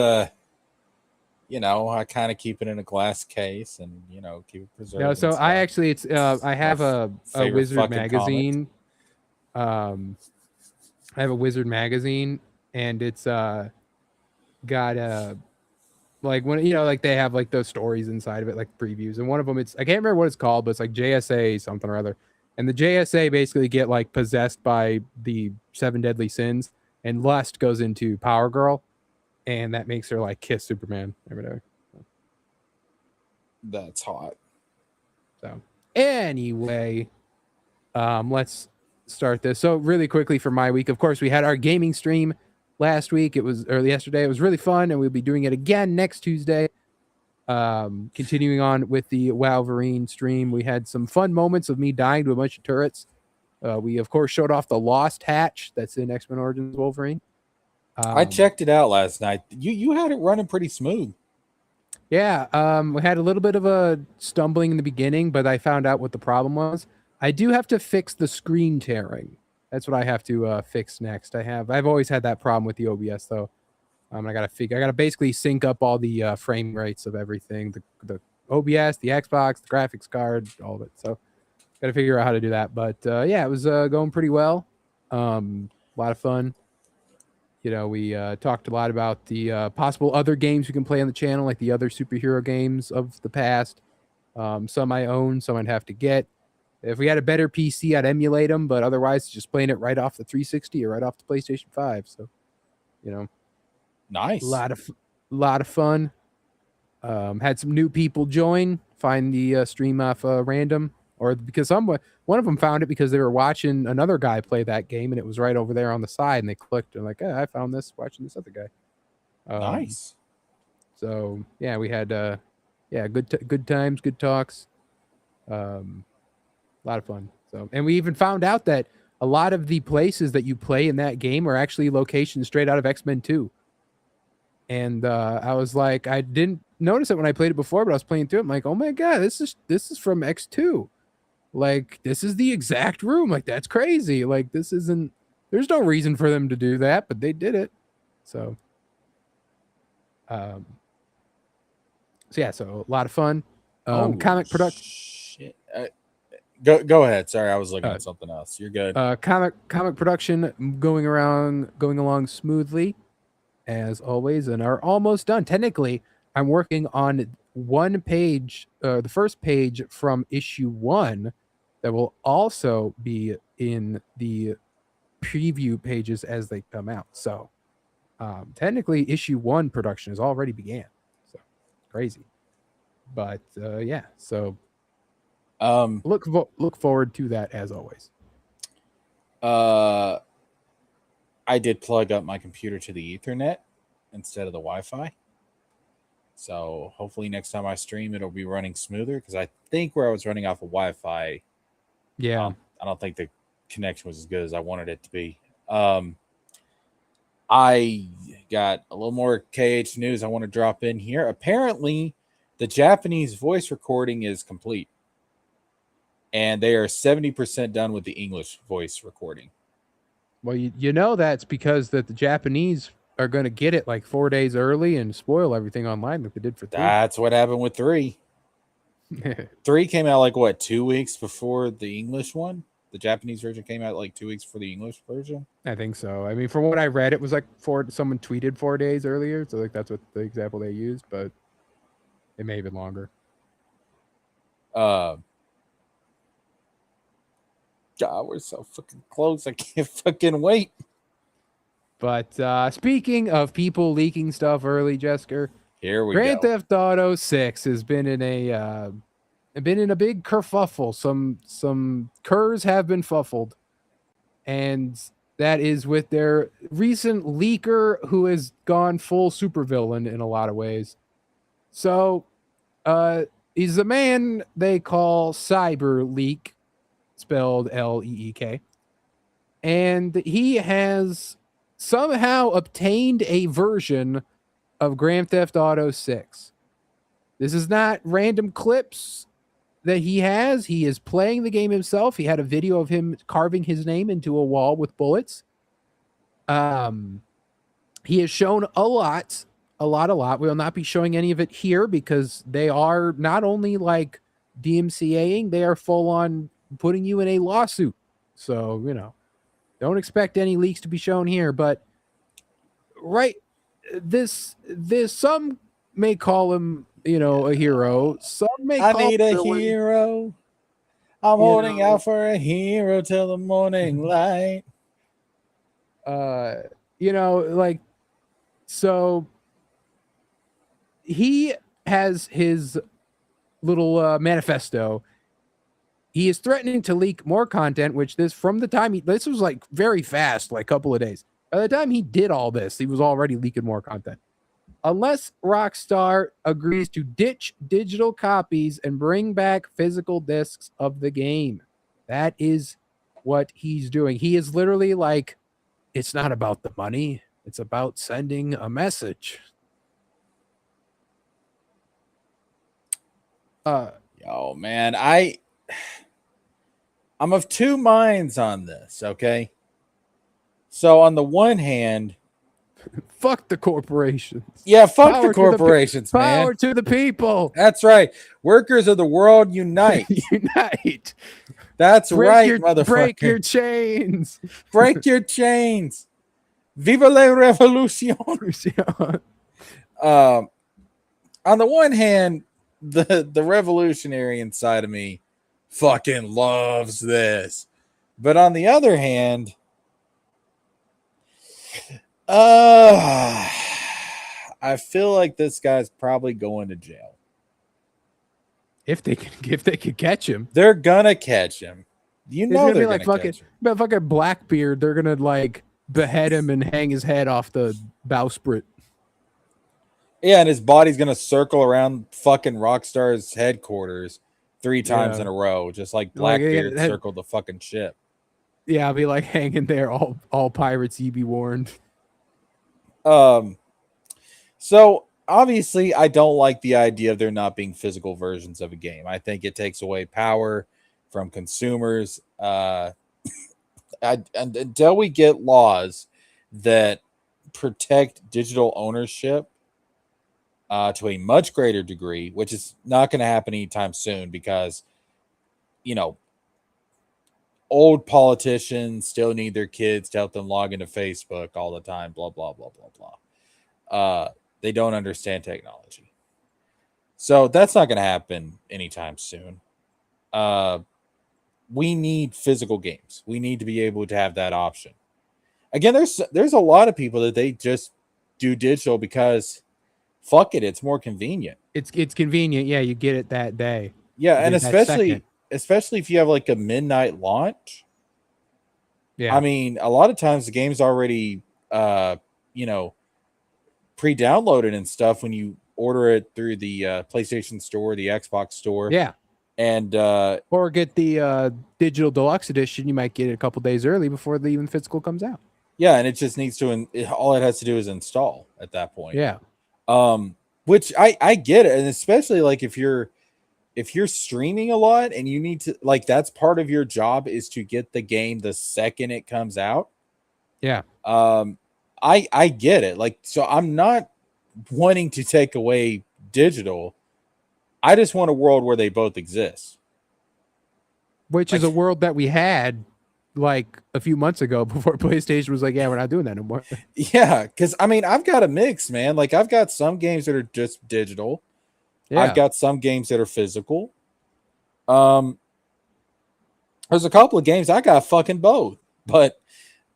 Speaker 2: you know, I kind of keep it in a glass case and keep it preserved.
Speaker 1: No, so I actually I have a Wizard magazine. I have a Wizard magazine, and it's got like when like they have like those stories inside of it, like previews, and one of them I can't remember what it's called, but it's like JSA something or other, and the JSA basically get like possessed by the 7 deadly sins, and lust goes into Power Girl, and that makes her like kiss Superman every day.
Speaker 2: That's hot.
Speaker 1: So Anyway, let's start this. So really quickly for my week, of course, we had our gaming stream last week. It was early yesterday. It was really fun, and we'll be doing it again next Tuesday. Continuing on with the Wolverine stream, we had some fun moments of me dying to a bunch of turrets. We of course showed off the Lost Hatch that's in X-Men Origins Wolverine.
Speaker 2: I checked it out last night. You had it running pretty smooth.
Speaker 1: Yeah, we had a little bit of a stumbling in the beginning, but I found out what the problem was. I do have to fix the screen tearing. That's what I have to fix next. I've always had that problem with the OBS though. I gotta basically sync up all the frame rates of everything, the OBS, the Xbox, the graphics card, all of it. So gotta figure out how to do that. But yeah, it was going pretty well. A lot of fun. You know, we talked a lot about the possible other games we can play on the channel, like the other superhero games of the past. Some I own, some I'd have to get. If we had a better PC, I'd emulate them, but otherwise, just playing it right off the 360 or right off the PlayStation 5. So, you know,
Speaker 2: Nice.
Speaker 1: lot of fun. Had some new people join, find the stream off random, or because one of them found it because they were watching another guy play that game, and it was right over there on the side, and they clicked and like, hey, I found this watching this other guy.
Speaker 2: Nice.
Speaker 1: So yeah, we had good times, good talks, a lot of fun. So, and we even found out that a lot of the places that you play in that game are actually locations straight out of X-Men 2. And I was like, I didn't notice it when I played it before, but I was playing through it. I'm like, oh my god, this is from X2. Like, this is the exact room. Like, that's crazy. Like, this isn't. There's no reason for them to do that, but they did it. So, so a lot of fun. Comic production.
Speaker 2: Shit. Go ahead. Sorry, I was looking at something else. You're good.
Speaker 1: Comic production going along smoothly, as always, and are almost done. Technically, I'm working on one page, the first page from issue 1, that will also be in the preview pages as they come out. So, technically, issue 1 production has already began. So, crazy. But yeah, so look forward to that as always.
Speaker 2: I did plug up my computer to the Ethernet instead of the Wi-Fi. So hopefully next time I stream, it'll be running smoother, because I think where I was running off of Wi-Fi,
Speaker 1: yeah,
Speaker 2: I don't think the connection was as good as I wanted it to be. I got a little more KH news I want to drop in here. Apparently, the Japanese voice recording is complete, and they are 70% done with the English voice recording.
Speaker 1: Well, you know that's because that the Japanese are going to get it like 4 days early and spoil everything online like they did for 3.
Speaker 2: That's what happened with 3. 3 came out like what, 2 weeks before the English one? The Japanese version came out like 2 weeks before the English version.
Speaker 1: I think so. I mean, from what I read, it was like someone tweeted 4 days earlier, so like that's what the example they used, but it may have been longer.
Speaker 2: God, we're so fucking close. I can't fucking wait.
Speaker 1: But speaking of people leaking stuff early, Jesker,
Speaker 2: here we
Speaker 1: Grand
Speaker 2: go.
Speaker 1: Theft Auto 6 has been in a big kerfuffle. Some curs have been fuffled, and that is with their recent leaker who has gone full supervillain in a lot of ways. So, he's a man they call Cyber Leek, spelled Leek, and he has somehow obtained a version of Grand Theft Auto 6. This is not random clips that he has. He is playing the game himself. He had a video of him carving his name into a wall with bullets. He has shown a lot. We will not be showing any of it here because they are not only like DMCAing, they are full on putting you in a lawsuit. So, you know, don't expect any leaks to be shown here, but right, this some may call him, you know, a hero. Some may call
Speaker 2: I need
Speaker 1: him
Speaker 2: a hero. I'm holding out for a hero till the morning light.
Speaker 1: You know, like, so he has his little manifesto, He is threatening to leak more content, which this from the time this was like very fast, like a couple of days. By the time he did all this, he was already leaking more content. Unless Rockstar agrees to ditch digital copies and bring back physical discs of the game. That is what he's doing. He is literally like, it's not about the money, it's about sending a message.
Speaker 2: Yo, man, I'm of two minds on this, okay? So on the one hand,
Speaker 1: fuck the corporations.
Speaker 2: Yeah, fuck the corporations, man.
Speaker 1: Power to the people.
Speaker 2: That's right. Workers of the world unite.
Speaker 1: Unite.
Speaker 2: That's right, motherfucker.
Speaker 1: Break your chains.
Speaker 2: Break your chains. Viva la revolution. On the one hand, the revolutionary inside of me fucking loves this. But on the other hand, I feel like this guy's probably going to jail.
Speaker 1: If they could catch him,
Speaker 2: they're gonna catch him. You know they're
Speaker 1: gonna catch him. But fucking Blackbeard, they're gonna like behead him and hang his head off the bowsprit.
Speaker 2: Yeah, and his body's gonna circle around fucking Rockstar's headquarters 3 times in a row, just like Blackbeard circled the fucking ship.
Speaker 1: Yeah, I'll be like hanging there, all pirates, ye be warned.
Speaker 2: So obviously I don't like the idea of there not being physical versions of a game. I think it takes away power from consumers. Until we get laws that protect digital ownership to a much greater degree, which is not going to happen anytime soon because, you know, old politicians still need their kids to help them log into Facebook all the time, blah, blah, blah, blah, blah. They don't understand technology. So that's not going to happen anytime soon. We need physical games. We need to be able to have that option. Again, there's a lot of people that they just do digital because fuck it, it's more convenient.
Speaker 1: It's convenient. Yeah, you get it that day.
Speaker 2: Yeah, and especially if you have like a midnight launch. Yeah. I mean, a lot of times the game's already pre-downloaded and stuff when you order it through the PlayStation Store, the Xbox Store.
Speaker 1: Yeah.
Speaker 2: And
Speaker 1: or get the digital deluxe edition. You might get it a couple days early before the even physical comes out.
Speaker 2: Yeah, and it just needs to all it has to do is install at that point.
Speaker 1: Yeah.
Speaker 2: Which I get it, and especially like if you're streaming a lot and you need to, like, that's part of your job is to get the game the second it comes out.
Speaker 1: Yeah.
Speaker 2: I get it. Like, so I'm not wanting to take away digital. I just want a world where they both exist.
Speaker 1: Which is a world that we had like a few months ago before PlayStation was like, yeah, we're not doing that anymore.
Speaker 2: Yeah, because I mean, I've got a mix, man. Like, I've got some games that are just digital. Yeah. I've got some games that are physical. There's a couple of games I got fucking both, but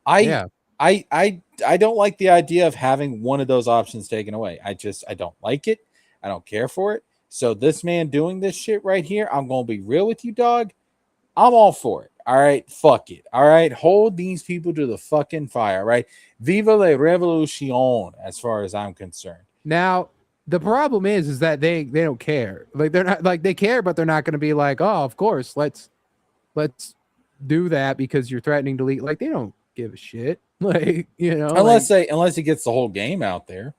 Speaker 2: I don't like the idea of having one of those options taken away. I don't like it. I don't care for it. So this man doing this shit right here, I'm going to be real with you, dog. I'm all for it. All right. Fuck it. All right. Hold these people to the fucking fire. All right. Viva la revolution, as far as I'm concerned.
Speaker 1: Now, the problem is that they don't care. Like, they're not like, they care, but they're not going to be like, oh, of course, let's do that because you're threatening to leak. Like, they don't give a shit. Like, you know,
Speaker 2: unless he gets the whole game out there.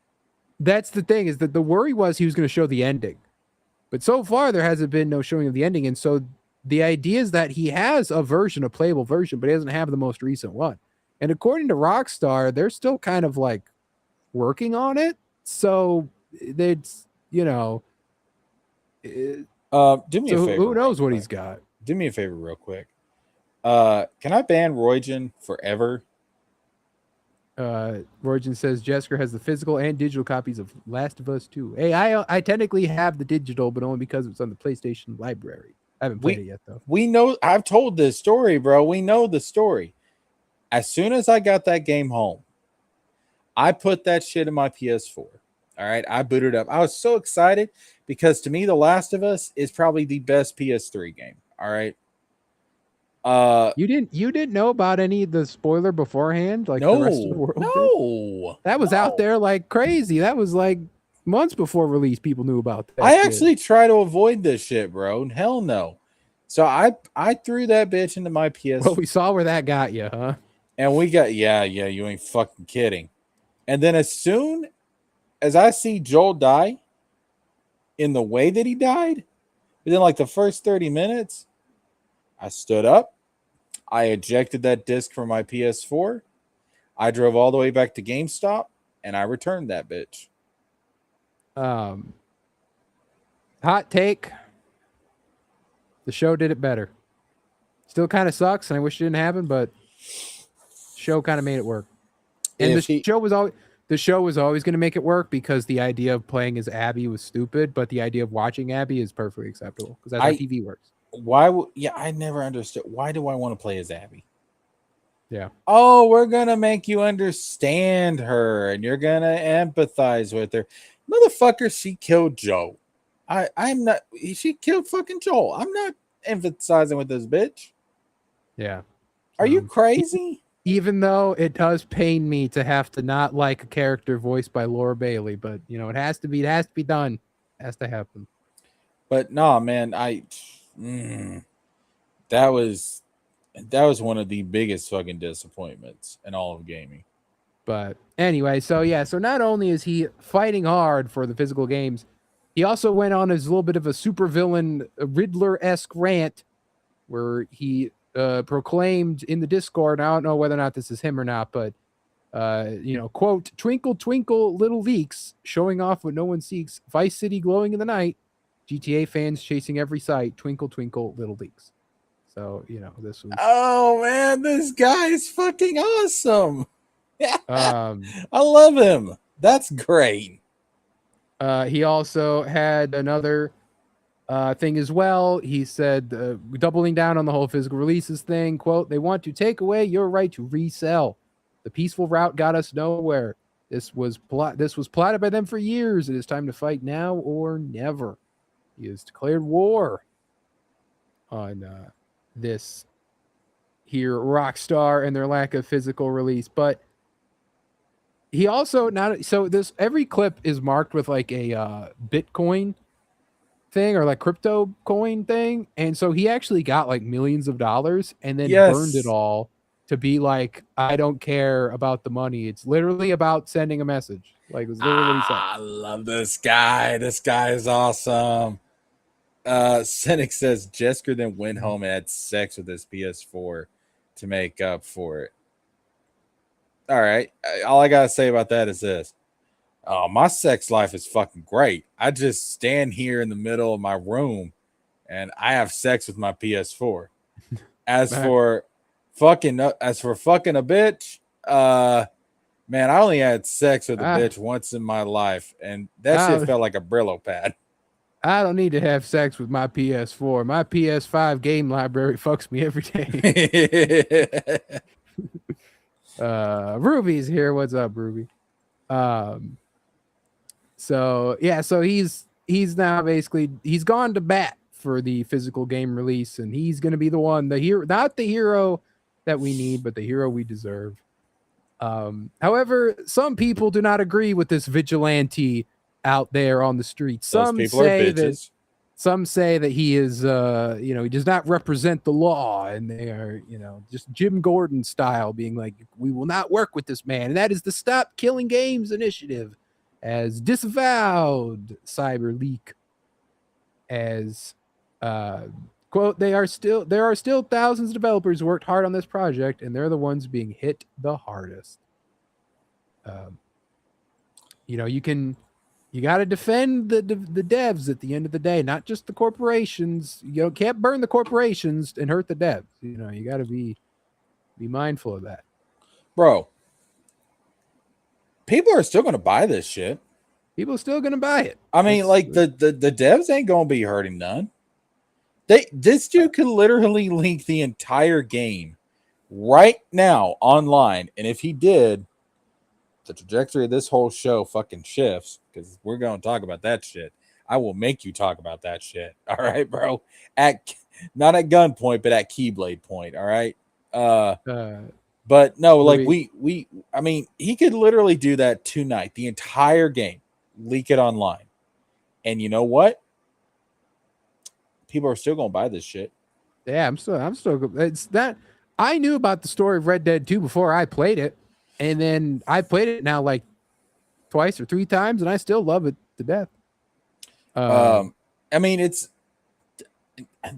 Speaker 1: That's the thing, is that the worry was he was going to show the ending. But so far, there hasn't been no showing of the ending. And so the idea is that he has a playable version, but he doesn't have the most recent one. And according to Rockstar, they're still kind of like working on it. So it's, you know.
Speaker 2: Do me a favor.
Speaker 1: Who knows what he's got?
Speaker 2: Do me a favor real quick. Can I ban Roygen forever?
Speaker 1: Roygen says Jesker has the physical and digital copies of Last of Us 2. Hey, I technically have the digital, but only because it's on the PlayStation library. I haven't played it yet, though.
Speaker 2: We know, I've told this story, bro. We know the story. As soon as I got that game home, I put that shit in my PS4. All right, I booted up. I was so excited because to me, The Last of Us is probably the best PS3 game. All right.
Speaker 1: You didn't know about any of the spoiler beforehand, like the rest of the
Speaker 2: no,
Speaker 1: world did?
Speaker 2: no,
Speaker 1: That was out
Speaker 2: no.
Speaker 1: there like crazy. That was like months before release. People knew about that
Speaker 2: I
Speaker 1: shit.
Speaker 2: actually try to avoid this shit, bro. Hell no. So I threw that bitch into my
Speaker 1: Well,
Speaker 2: PS,
Speaker 1: we saw where that got you, huh?
Speaker 2: and we got yeah, you ain't fucking kidding. And then as soon as I see Joel die in the way that he died, within like the first 30 minutes, I stood up, I ejected that disc from my PS4, I drove all the way back to GameStop, and I returned that bitch.
Speaker 1: Um, hot take: the show did it better. Still kind of sucks, and I wish it didn't happen, but show kind of made it work. And
Speaker 2: If he
Speaker 1: the show was always going to make it work because the idea of playing as Abby was stupid, but the idea of watching Abby is perfectly acceptable because that's how
Speaker 2: I
Speaker 1: TV works.
Speaker 2: why would yeah, I never understood why do I want to play as Abby?
Speaker 1: Yeah.
Speaker 2: Oh, we're gonna make you understand her and you're gonna empathize with her. Motherfucker, she killed Joe. I'm not she killed fucking Joel. I'm not empathizing with this bitch.
Speaker 1: Yeah.
Speaker 2: Are you
Speaker 1: E-
Speaker 2: crazy?
Speaker 1: Even though it does pain me to have to not like a character voiced by Laura Bailey, but you know, it has to be done. It has to happen.
Speaker 2: But no, man, mm, that was that was one of the biggest fucking disappointments in all of gaming.
Speaker 1: But anyway, so yeah, so not only is he fighting hard for the physical games, he also went on his little bit of a supervillain Riddler-esque rant where he proclaimed in the Discord, I don't know whether or not this is him or not, but you know, quote, "Twinkle, twinkle, little leaks, showing off what no one seeks. Vice City glowing in the night. GTA fans chasing every sight. Twinkle, twinkle, little leaks." So, you know, this was
Speaker 2: Oh man, this guy is fucking awesome.
Speaker 1: um
Speaker 2: I love him. That's great.
Speaker 1: he also had another thing as well. He said, doubling down on the whole physical releases thing, quote, "They want to take away your right to resell. The peaceful route got us nowhere. This was plotted by them for years. It is time to fight now or never." He has declared war on this here Rockstar and their lack of physical release. But he also not so this every clip is marked with like a Bitcoin thing or like crypto coin thing. And so he actually got like millions of dollars and then burned it
Speaker 2: Yes.
Speaker 1: all to be like, I don't care about the money. It's literally about sending a message. Like it was literally what he said.
Speaker 2: I love this guy. This guy is awesome. Cynic says Jesker then went home and had sex with his PS4 to make up for it. All right. All I gotta say about that is this. Oh, my sex life is fucking great. I just stand here in the middle of my room and I have sex with my PS4. As for fucking a bitch, man, I only had sex with a
Speaker 1: I,
Speaker 2: bitch once in my life, and that shit
Speaker 1: I,
Speaker 2: felt like a Brillo pad.
Speaker 1: I don't need to have sex with my PS4. My PS5 game library fucks me every day. Ruby's here. What's up, Ruby? Um, so yeah, so he's now basically he's gone to bat for the physical game release, and he's gonna be the one, the hero, not the hero that we need, but the hero we deserve. However, some people do not agree with this vigilante out there on the streets.
Speaker 2: Those people are bitches.
Speaker 1: Some say that he is you know, he does not represent the law, and they are, you know, just Jim Gordon style, being like, we will not work with this man. And that is the Stop Killing Games initiative, as disavowed cyber leak as quote, there are still thousands of developers who worked hard on this project, and they're the ones being hit the hardest. Um, you know, you got to defend the devs at the end of the day, not just the corporations. You know, can't burn the corporations and hurt the devs. You know, you got to be mindful of that.
Speaker 2: Bro, people are still going to buy this shit.
Speaker 1: People are still going to buy it.
Speaker 2: I mean, like the devs ain't going to be hurting none. This dude could literally link the entire game right now online, and if he did, the trajectory of this whole show fucking shifts, because we're going to talk about that shit. I will make you talk about that shit. All right, bro. Not at gunpoint, but at keyblade point. All right. Uh,
Speaker 1: Uh,
Speaker 2: but no, like
Speaker 1: Ruby,
Speaker 2: I mean, he could literally do that tonight, the entire game, leak it online, and you know what? People are still gonna buy this shit.
Speaker 1: yeah, I'm still. It's that I knew about the story of Red Dead 2 before I played it, and then I played it now like twice or three times, and I still love it to death. Um,
Speaker 2: I mean,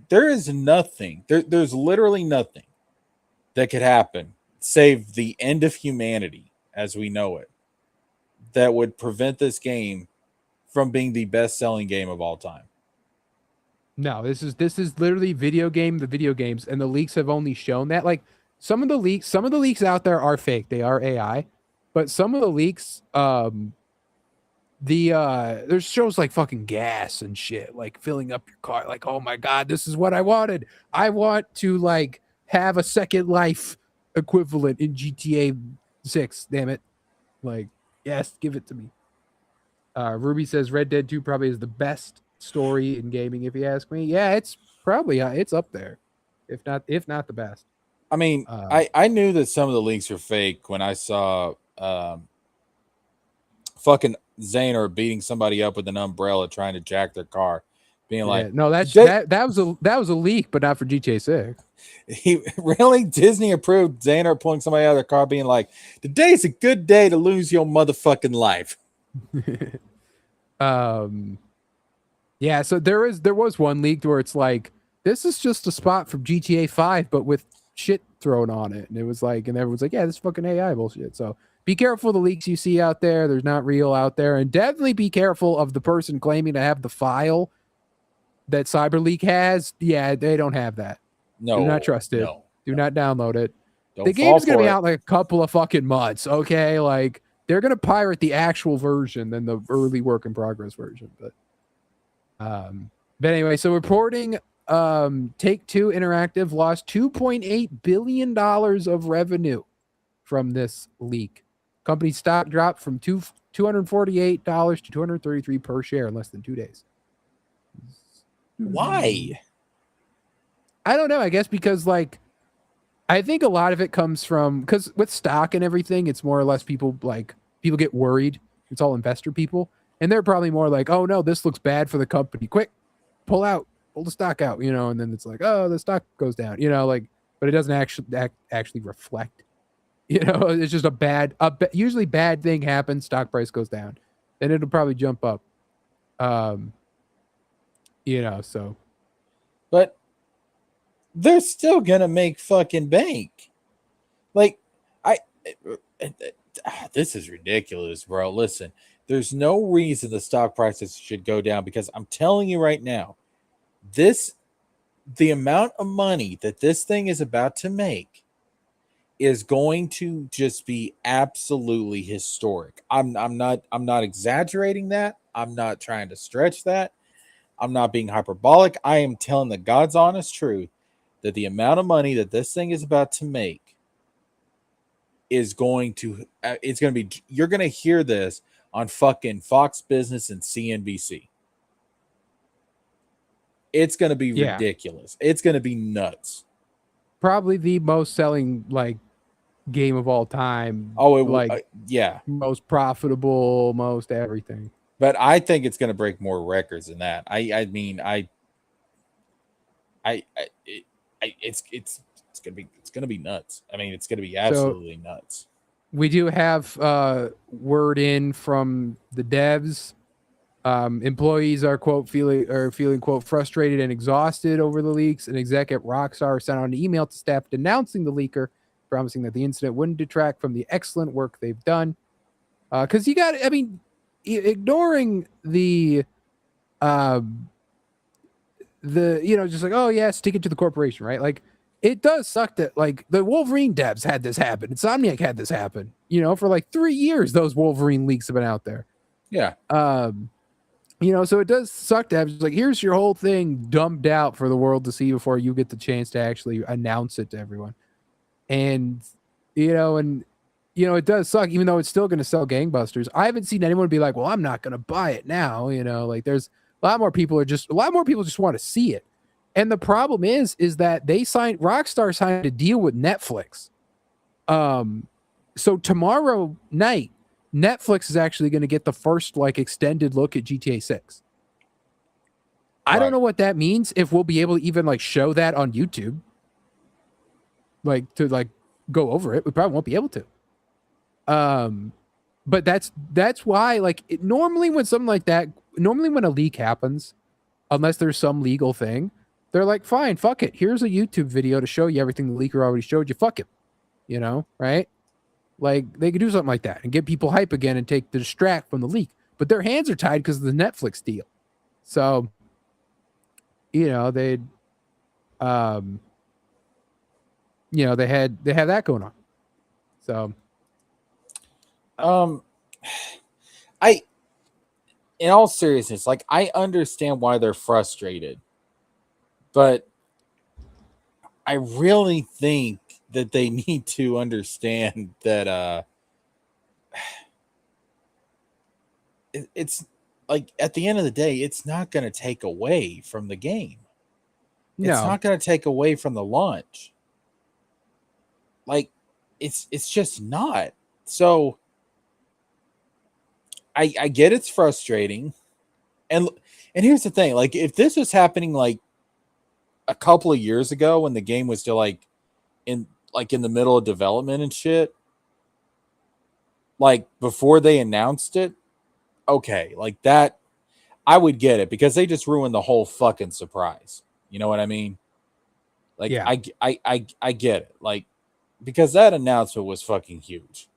Speaker 2: there is nothing. There's literally nothing that could happen save the end of humanity as we know it that would prevent this game from being the best-selling game of all time.
Speaker 1: no, this is literally the video games, and the leaks have only shown that. Like some of the leaks out there are fake. They are AI, but some of the leaks, there's shows like fucking gas and shit, like filling up your car. Like, oh my god, this is what I wanted. I want to like have a Second Life equivalent in GTA 6. Damn it! Like, yes, give it to me. Ruby says Red Dead 2 probably is the best story in gaming, if you ask me. Yeah, it's probably it's up there, if not the best.
Speaker 2: I mean,
Speaker 1: Uh,
Speaker 2: I knew that some of the leaks were fake when I saw fucking Zaner beating somebody up with an umbrella trying to jack their car, being
Speaker 1: yeah,
Speaker 2: like,
Speaker 1: no,
Speaker 2: "Today,
Speaker 1: that was a leak, but not for GTA 6.
Speaker 2: he really Disney approved Zaner pulling somebody out of their car, being like, today's a good day to lose your motherfucking life."
Speaker 1: um, yeah, so there was one leaked where it's like this is just a spot from GTA 5, but with shit thrown on it, and it was like, and everyone's like, yeah, this is fucking AI bullshit. So be careful of the leaks you see out there. There's not real out there, and definitely be careful of the person claiming to have the file that CyberLeak has. Yeah, they don't have that. Do not
Speaker 2: No,
Speaker 1: trust it.
Speaker 2: no,
Speaker 1: Do
Speaker 2: no.
Speaker 1: not download it. The
Speaker 2: Don't fall
Speaker 1: game's gonna be
Speaker 2: for it.
Speaker 1: out like a couple of fucking months. Okay, like they're gonna pirate the actual version than the early work in progress version. But anyway, so reporting Take Two Interactive lost $2.8 billion of revenue from this leak. Company stock dropped from $248 to 233 per share in less than 2 days.
Speaker 2: Why?
Speaker 1: I don't know. I guess because like I think a lot of it comes from because with stock and everything, it's more or less people get worried. It's all investor people, and they're probably more like, "Oh no, this looks bad for the company. Quick, pull the stock out," and then it's like, "Oh, the stock goes down," like, but it doesn't actually reflect. It's just usually bad thing happens. Stock price goes down, then it'll probably jump up. Um, so
Speaker 2: But they're still gonna make fucking bank. Like, I, this is ridiculous, bro. Listen, there's no reason the stock prices should go down because I'm telling you right now, the amount of money that this thing is about to make is going to just be absolutely historic. I'm not exaggerating that. I'm not trying to stretch that. I'm not being hyperbolic. I am telling the God's honest truth that the amount of money that this thing is about to make is going to it's going to be you're going to hear this on fucking Fox Business and CNBC. It's going to be
Speaker 1: yeah,
Speaker 2: ridiculous. It's going to be nuts.
Speaker 1: probably the most selling like game of all time.
Speaker 2: Oh, yeah.
Speaker 1: Most profitable, most everything.
Speaker 2: But I think it's going to break more records than that. I mean, it's going to be nuts. I mean, it's going to be absolutely nuts.
Speaker 1: We do have word in from the devs. Employees are feeling quote frustrated and exhausted over the leaks. An exec at Rockstar sent out an email to staff denouncing the leaker, promising that the incident wouldn't detract from the excellent work they've done. Because ignoring the just like, oh yeah, stick it to the corporation, right? Like it does suck that like the Wolverine devs had this happen. Insomniac had this happen. For like 3 years, those Wolverine leaks have been out there.
Speaker 2: Yeah.
Speaker 1: So it does suck to have just like, here's your whole thing dumped out for the world to see before you get the chance to actually announce it to everyone. And it does suck, even though it's still going to sell gangbusters. I haven't seen anyone be like, well, I'm not going to buy it now. Like there's a lot more people just want to see it. And the problem is that Rockstar signed a deal with Netflix. So tomorrow night, Netflix is actually going to get the first like extended look at GTA 6. I don't know what that means, if we'll be able to even like show that on YouTube. Like to like go over it. We probably won't be able to. But that's why like normally when something like that, normally when a leak happens, unless there's some legal thing, they're like, fine, fuck it. Here's a YouTube video to show you everything the leaker already showed you. Fuck it. You know, right? Like they could do something like that and get people hype again and take the distract from the leak. But their hands are tied because of the Netflix deal. So, you know, they have that going on. So
Speaker 2: I in all seriousness, like I understand why they're frustrated, but I really think that they need to understand that it's like at the end of the day, it's not going to take away from the game.
Speaker 1: no.
Speaker 2: It's not going to take away from the launch. Like it's just not. So I get it's frustrating. And here's the thing, like if this was happening like a couple of years ago when the game was still like in the middle of development and shit, like before they announced it, okay, like that I would get it because they just ruined the whole fucking surprise. You know what I mean? Like
Speaker 1: Yeah.
Speaker 2: I get it. Like because that announcement was fucking huge.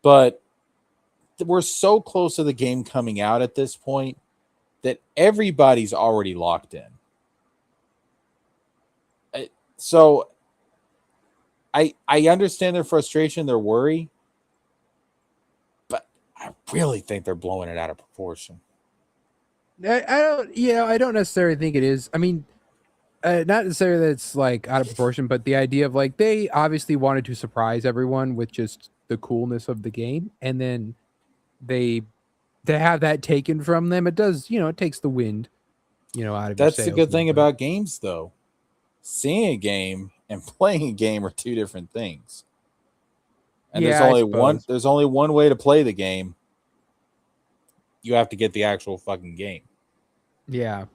Speaker 2: But we're so close to the game coming out at this point that everybody's already locked in. So I understand their frustration, their worry, but I really think they're blowing it out of proportion.
Speaker 1: I don't necessarily think it is. I mean, not necessarily that it's like out of proportion, but the idea of like they obviously wanted to surprise everyone with just the coolness of the game, and then they have that taken from them. It does, it takes the wind, out of your sails.
Speaker 2: That's the good thing about games, though. Seeing a game and playing a game are two different things. And there's only one way to play the game. You have to get the actual fucking game.
Speaker 1: Yeah.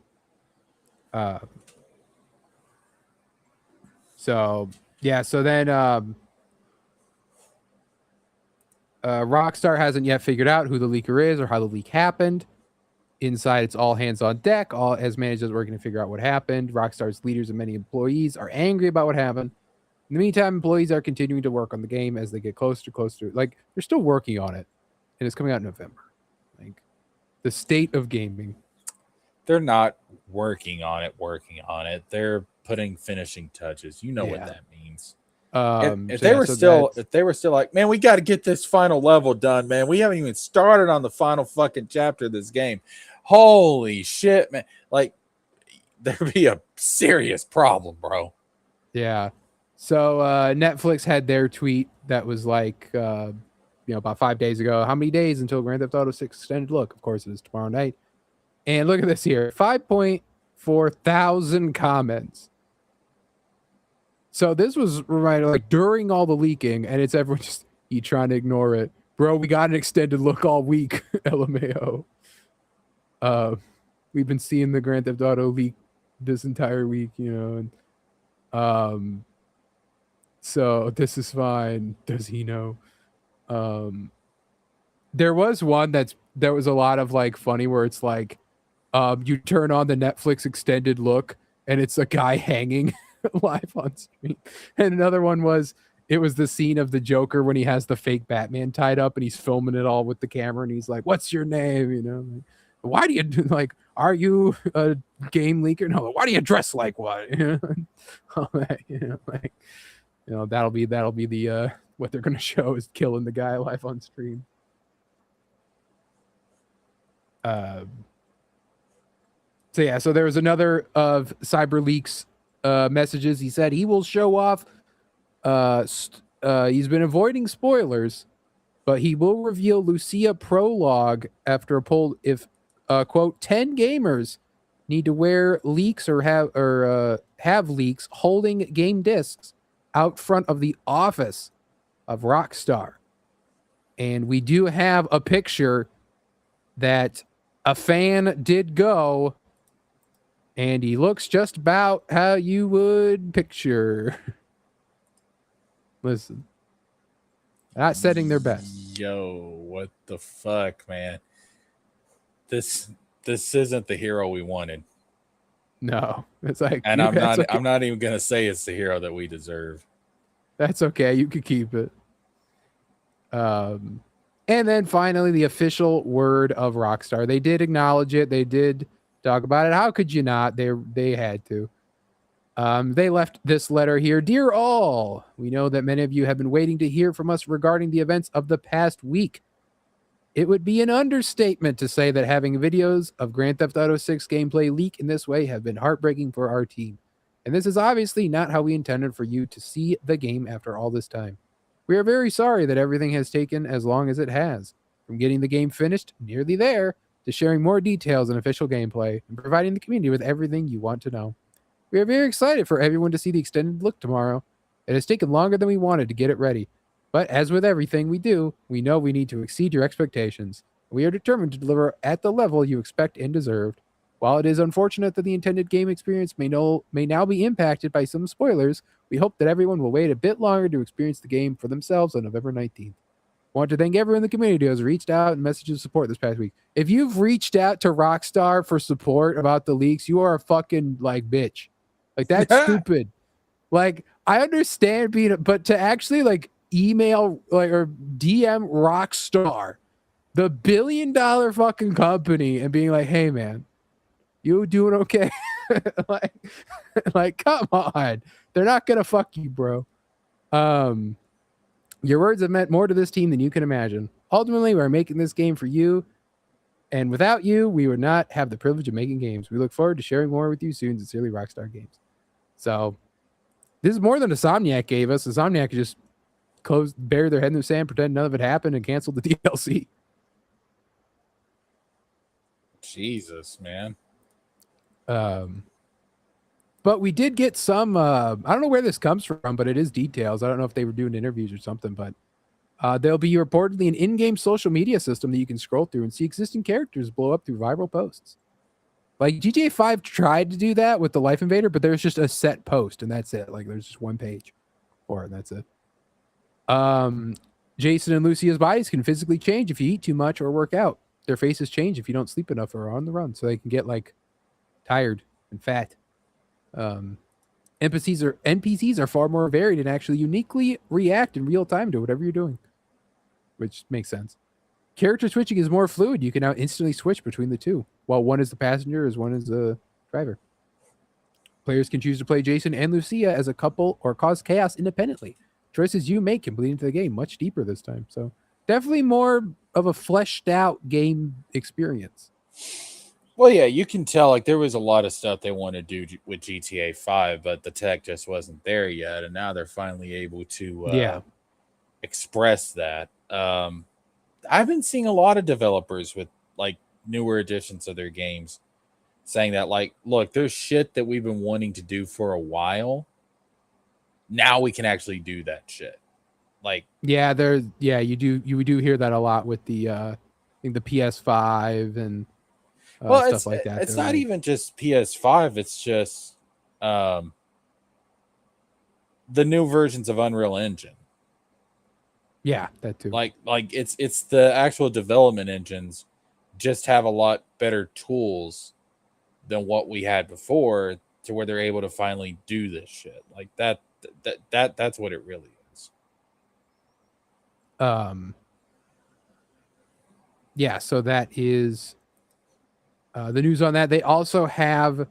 Speaker 1: So then Rockstar hasn't yet figured out who the leaker is or how the leak happened. Inside, it's all hands on deck. All as managers working to figure out what happened. Rockstar's leaders and many employees are angry about what happened. In the meantime, employees are continuing to work on the game as they get closer. Like they're still working on it, and it's coming out in November. Like the state of gaming.
Speaker 2: They're not working on it. They're putting finishing touches. You know what that means. If they were still like, man, we got to get this final level done, man. We haven't even started on the final fucking chapter of this game. Holy shit, man. Like, there'd be a serious problem, bro.
Speaker 1: Yeah. So Netflix had their tweet that was like, about 5 days ago. How many days until Grand Theft Auto 6 extended look? Of course, it is tomorrow night. And look at this here, 5.4 thousand comments. So this was reminded like during all the leaking, and it's everyone just you trying to ignore it, bro. We got an extended look all week, LMAO. We've been seeing the Grand Theft Auto leak this entire week, and so this is fine. Does he know? There was one there was a lot of like funny where it's like, you turn on the Netflix extended look and it's a guy hanging live on stream. And another one was the scene of the Joker when he has the fake Batman tied up and he's filming it all with the camera and he's like, "What's your name?" Like, why do you like? Are you a game leaker? No. Why do you dress like what? All that, that'll be the what they're gonna show is killing the guy live on stream. So there was another of CyberLeaks messages. He said he will show off. He's been avoiding spoilers, but he will reveal Lucia prologue after a poll if, quote, 10 gamers need to wear leaks or have leaks holding game discs out front of the office of Rockstar. And we do have a picture that a fan did go, and he looks just about how you would picture. Listen, not setting their best.
Speaker 2: Yo, what the fuck, man? This isn't the hero we wanted.
Speaker 1: No, it's like,
Speaker 2: And I'm
Speaker 1: that's
Speaker 2: not
Speaker 1: okay.
Speaker 2: I'm not even gonna say it's the hero that we deserve.
Speaker 1: That's okay. You could keep it. And then finally, the official word of Rockstar. They did acknowledge it. They did talk about it. How could you not? They had to. They left this letter here. Dear all, we know that many of you have been waiting to hear from us regarding the events of the past week. It would be an understatement to say that having videos of Grand Theft Auto 6 gameplay leak in this way have been heartbreaking for our team. And this is obviously not how we intended for you to see the game after all this time. We are very sorry that everything has taken as long as it has, from getting the game finished, nearly there, to sharing more details and official gameplay, and providing the community with everything you want to know. We are very excited for everyone to see the extended look tomorrow. It has taken longer than we wanted to get it ready, but as with everything we do, we know we need to exceed your expectations. We are determined to deliver at the level you expect and deserved. While it is unfortunate that the intended game experience may now be impacted by some spoilers, we hope that everyone will wait a bit longer to experience the game for themselves on November 19th. I want to thank everyone in the community who has reached out and messaged of support this past week. If you've reached out to Rockstar for support about the leaks, you are a fucking like bitch. Like that's stupid. Like I understand being, but to actually like email like or DM Rockstar, the $1 billion fucking company, and being like, "Hey man, you doing okay?" like, like come on, they're not gonna fuck you, bro. Your words have meant more to this team than you can imagine. Ultimately, we're making this game for you, and without you, we would not have the privilege of making games. We look forward to sharing more with you soon. Sincerely, Rockstar Games. So, this is more than Insomniac gave us. Insomniac just buried their head in the sand, pretend none of it happened, and canceled the DLC.
Speaker 2: Jesus, man.
Speaker 1: But we did get some. I don't know where this comes from, but it is details. I don't know if they were doing interviews or something, but there'll be reportedly an in-game social media system that you can scroll through and see existing characters blow up through viral posts. Like GTA 5 tried to do that with the Life Invader, but there's just a set post and that's it. Like there's just one page for it. And that's it. Jason and Lucia's bodies can physically change if you eat too much or work out. Their faces change if you don't sleep enough or are on the run, so they can get like tired and fat. NPCs are far more varied and actually uniquely react in real time to whatever you're doing, which makes sense. Character switching is more fluid. You can now instantly switch between the two, while one is the passenger as one is the driver. Players can choose to play Jason and Lucia as a couple or cause chaos independently. Choices you make can bleed into the game much deeper this time. So definitely more of a fleshed out game experience.
Speaker 2: Well, yeah, you can tell like there was a lot of stuff they wanted to do with GTA 5, but the tech just wasn't there yet, and now they're finally able to express that. I've been seeing a lot of developers with like newer editions of their games saying that like, look, there's shit that we've been wanting to do for a while. Now we can actually do that shit. Like,
Speaker 1: you do hear that a lot with the I think the PS5 and stuff like that.
Speaker 2: It's not even just PS5. It's just the new versions of Unreal Engine.
Speaker 1: Yeah, that too.
Speaker 2: Like it's the actual development engines just have a lot better tools than what we had before, to where they're able to finally do this shit. Like that's what it really is.
Speaker 1: Yeah, so that is the news on that. They also have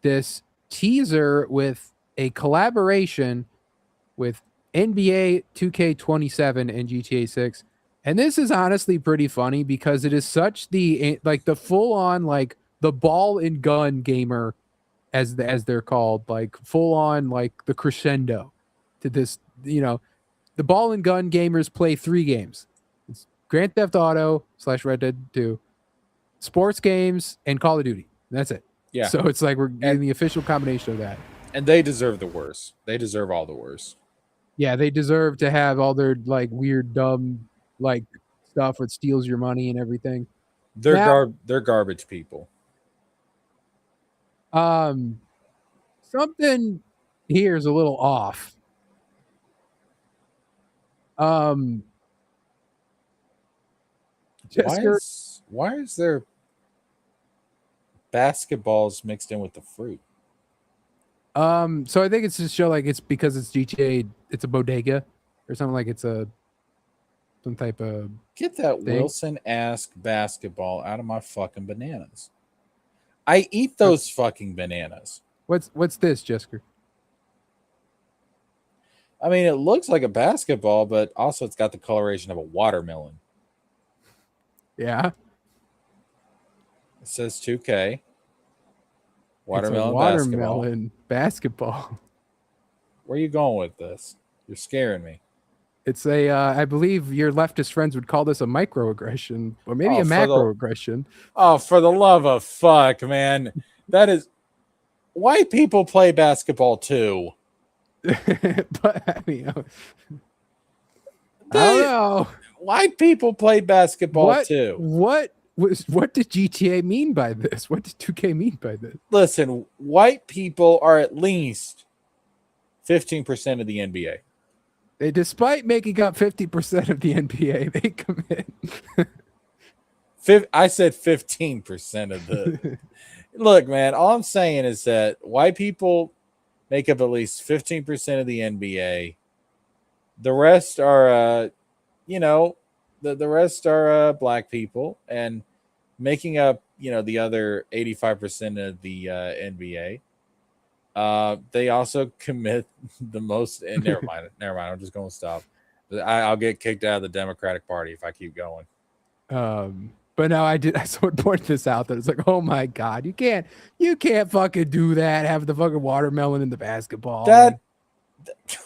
Speaker 1: this teaser with a collaboration with NBA 2K27 and GTA 6. And this is honestly pretty funny because it is such the full on like the ball and gun gamer as they're called, like full on like the crescendo to this, the ball and gun gamers play 3 games. It's Grand Theft Auto / Red Dead 2, sports games, and Call of Duty. That's it.
Speaker 2: Yeah,
Speaker 1: So it's like we're getting
Speaker 2: and
Speaker 1: the official combination of that.
Speaker 2: they deserve the worst. They deserve all the worst.
Speaker 1: Yeah, they deserve to have all their like weird, dumb, like stuff that steals your money and everything. Now,
Speaker 2: They're garbage people.
Speaker 1: um, something here is a little off. Um, Jessica,
Speaker 2: Why is there basketballs mixed in with the fruit?
Speaker 1: so I think it's to show like it's because it's GTA, it's a bodega or something like it's a some type of
Speaker 2: Get that
Speaker 1: thing.
Speaker 2: Wilson ass basketball out of my fucking bananas. I eat
Speaker 1: Uh,
Speaker 2: those fucking bananas.
Speaker 1: What's this, Jessica?
Speaker 2: I mean, it looks like a basketball, but also it's got the coloration of a watermelon.
Speaker 1: Yeah,
Speaker 2: It says 2K.
Speaker 1: it's a
Speaker 2: Watermelon basketball.
Speaker 1: watermelon basketball.
Speaker 2: Where are you going with this? You're scaring me.
Speaker 1: It's a, I believe your leftist friends would call this a microaggression or maybe
Speaker 2: Oh,
Speaker 1: a macroaggression.
Speaker 2: for the love of fuck, man. That is white people play basketball too.
Speaker 1: But I mean, I
Speaker 2: They,
Speaker 1: don't know.
Speaker 2: white people play basketball too.
Speaker 1: What did GTA mean by this? What did 2K mean by this?
Speaker 2: Listen, white people are at least 15% of the NBA.
Speaker 1: Despite making up 50% of the NBA, they commit.
Speaker 2: I said 15% of the. Look, man, all I'm saying is that white people make up at least 15% of the NBA. The rest are, the rest are black people, and making up, the other 85% of the NBA. They also commit the most. And never mind. I'm just going to stop. I'll get kicked out of the Democratic Party if I keep going.
Speaker 1: But no, I sort of point this out that it's like, oh my god, you can't fucking do that. Have the fucking watermelon in the basketball.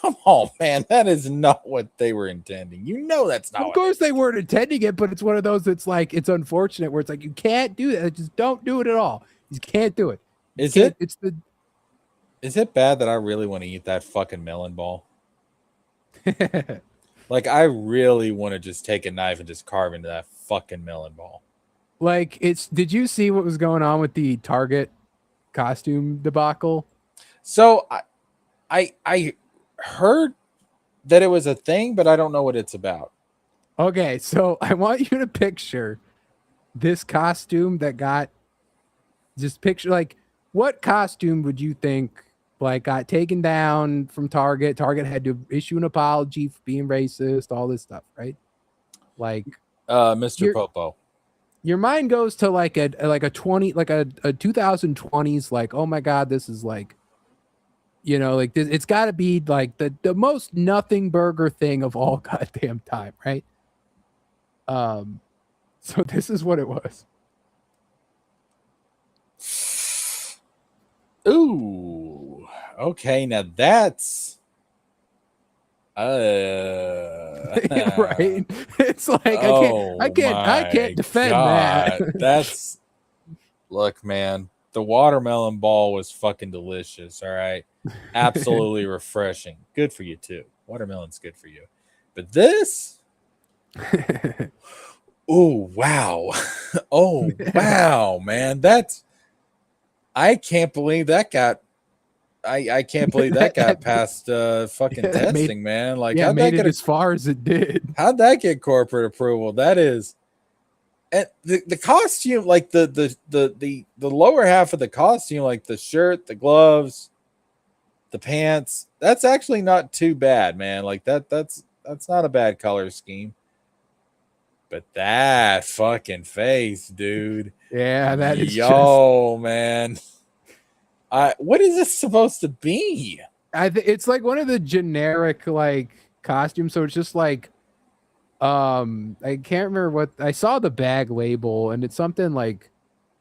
Speaker 2: Come on, man, that is not what they were intending. That's not.
Speaker 1: Of course they weren't intending it, but it's one of those that's like it's unfortunate where it's like you can't do that. Just don't do it at all. You can't do it.
Speaker 2: Is it bad that I really want to eat that fucking melon ball? Like, I really want to just take a knife and just carve into that fucking melon ball.
Speaker 1: Like, did you see what was going on with the Target costume debacle?
Speaker 2: So I heard that it was a thing, but I don't know what it's about.
Speaker 1: Okay, so I want you to picture this costume that got like what costume would you think like got taken down from Target? Target had to issue an apology for being racist, all this stuff, right? Like
Speaker 2: Mr. Popo.
Speaker 1: Your mind goes to like a 2020s, like, oh my god, this is like, like this, it's got to be like the most nothing burger thing of all goddamn time, right? So this is what it was.
Speaker 2: Ooh, okay, now that's
Speaker 1: right. It's like I can't defend that.
Speaker 2: That's look, man. The watermelon ball was fucking delicious. All right, absolutely refreshing. Good for you too. Watermelon's good for you. But this, oh wow, oh wow, man. I can't believe that got. I can't believe that got past fucking testing, man. Like,
Speaker 1: how'd that get as far as it did?
Speaker 2: How'd that get corporate approval? That is, and the costume, like the lower half of the costume, like the shirt, the gloves, the pants. That's actually not too bad, man. Like that's not a bad color scheme. But that fucking face, dude.
Speaker 1: Yeah, that is
Speaker 2: man. What is this supposed to be?
Speaker 1: It's like one of the generic like costumes. So it's just like, I can't remember what I saw the bag label, and it's something like,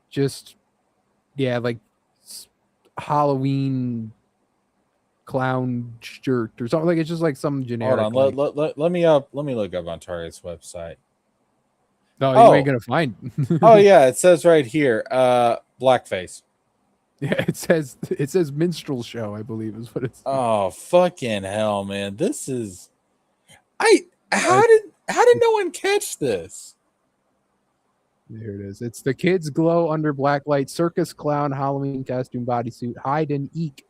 Speaker 1: just, yeah, like Halloween clown shirt or something. Like it's just like some generic.
Speaker 2: Hold on, let me look up on Target's website.
Speaker 1: No, you ain't gonna find.
Speaker 2: Oh yeah, it says right here, blackface.
Speaker 1: Yeah, it says minstrel show, I believe is what it's.
Speaker 2: Oh fucking hell, man! This is I.
Speaker 1: Uh,
Speaker 2: How did no one catch this?
Speaker 1: There it is. It's the kids glow under black light, circus clown, Halloween costume, bodysuit, hide and eek.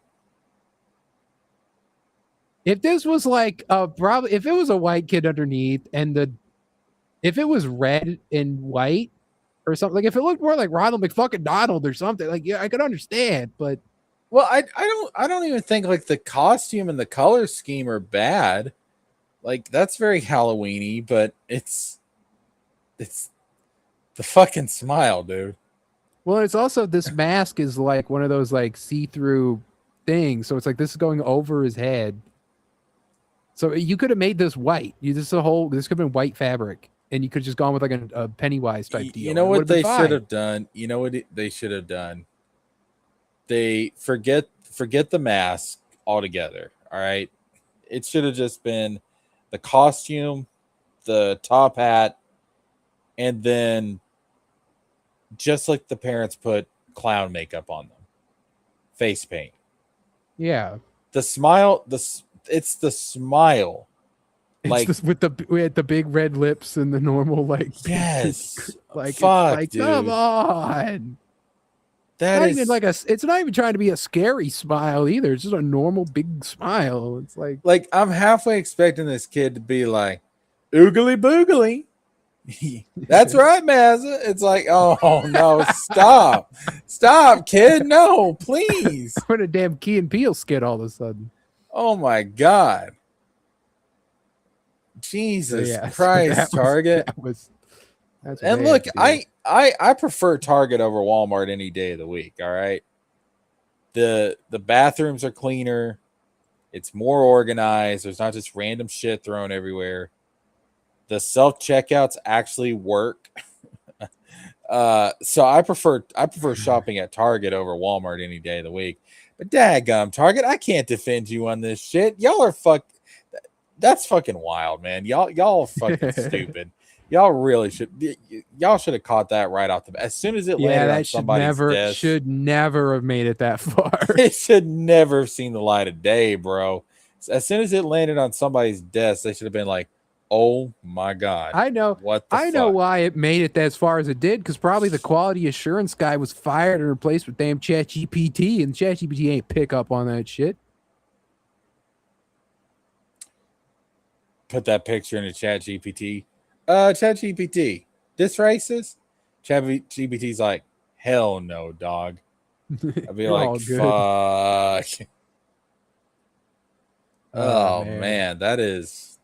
Speaker 1: If this was like probably if it was a white kid underneath and if it was red and white or something, like if it looked more like Ronald McFucking Donald or something, like yeah, I could understand, but
Speaker 2: Well, I don't even think like the costume and the color scheme are bad. Like that's very Halloweeny, but it's the fucking smile, dude.
Speaker 1: well, it's also this mask is like one of those like see-through things, so it's like this is going over his head. So you could have made this white. This could have been white fabric, and you could have just gone with like a Pennywise type
Speaker 2: You
Speaker 1: deal.
Speaker 2: know
Speaker 1: And it would
Speaker 2: what
Speaker 1: have been
Speaker 2: they should
Speaker 1: fine.
Speaker 2: have done? You know what they should have done? They forget the mask altogether. All right, it should have just been the costume, the top hat, and then just like the parents put clown makeup on them, face paint.
Speaker 1: Yeah,
Speaker 2: The smile, it's the smile.
Speaker 1: it's
Speaker 2: Like
Speaker 1: this with the big red lips and the normal like
Speaker 2: yes,
Speaker 1: like it's
Speaker 2: fuck,
Speaker 1: like come
Speaker 2: dude,
Speaker 1: on. It's
Speaker 2: that
Speaker 1: not even
Speaker 2: is
Speaker 1: like it's not even trying to be a scary smile either. It's just a normal big smile. It's like
Speaker 2: like I'm halfway expecting this kid to be like oogly boogly. That's right, Mazza. It's like, oh no, stop, kid, no, please.
Speaker 1: what a damn Key and Peele skit all of a sudden.
Speaker 2: Oh my god,
Speaker 1: So
Speaker 2: Jesus
Speaker 1: yeah, so
Speaker 2: Christ, Target.
Speaker 1: that's what
Speaker 2: And
Speaker 1: they had
Speaker 2: look,
Speaker 1: to do.
Speaker 2: I prefer Target over Walmart any day of the week. All right, the bathrooms are cleaner. It's more organized. There's not just random shit thrown everywhere. The self checkouts actually work. So I prefer shopping at Target over Walmart any day of the week. But daggum, Target, I can't defend you on this shit. Y'all are that's fucking wild, man. Y'all are fucking stupid. Y'all really y'all should have caught that right off the bat. As soon as it
Speaker 1: Yeah,
Speaker 2: landed on
Speaker 1: that
Speaker 2: somebody's desk,
Speaker 1: should never have made it that far.
Speaker 2: it should never have seen the light of day, bro. As soon as it landed on somebody's desk, they should have been like, "Oh my god,
Speaker 1: I know.
Speaker 2: what the
Speaker 1: I know
Speaker 2: fuck?"
Speaker 1: why it made it as far as it did, because probably the quality assurance guy was fired and replaced with damn ChatGPT, and ChatGPT ain't pick up on that shit.
Speaker 2: Put that picture in the Chat GPT. Chat GPT, this racist? Chat GPT's like, hell no, dog. I'd be
Speaker 1: You're
Speaker 2: like,
Speaker 1: all good.
Speaker 2: fuck.
Speaker 1: Oh
Speaker 2: Oh
Speaker 1: man.
Speaker 2: man, that is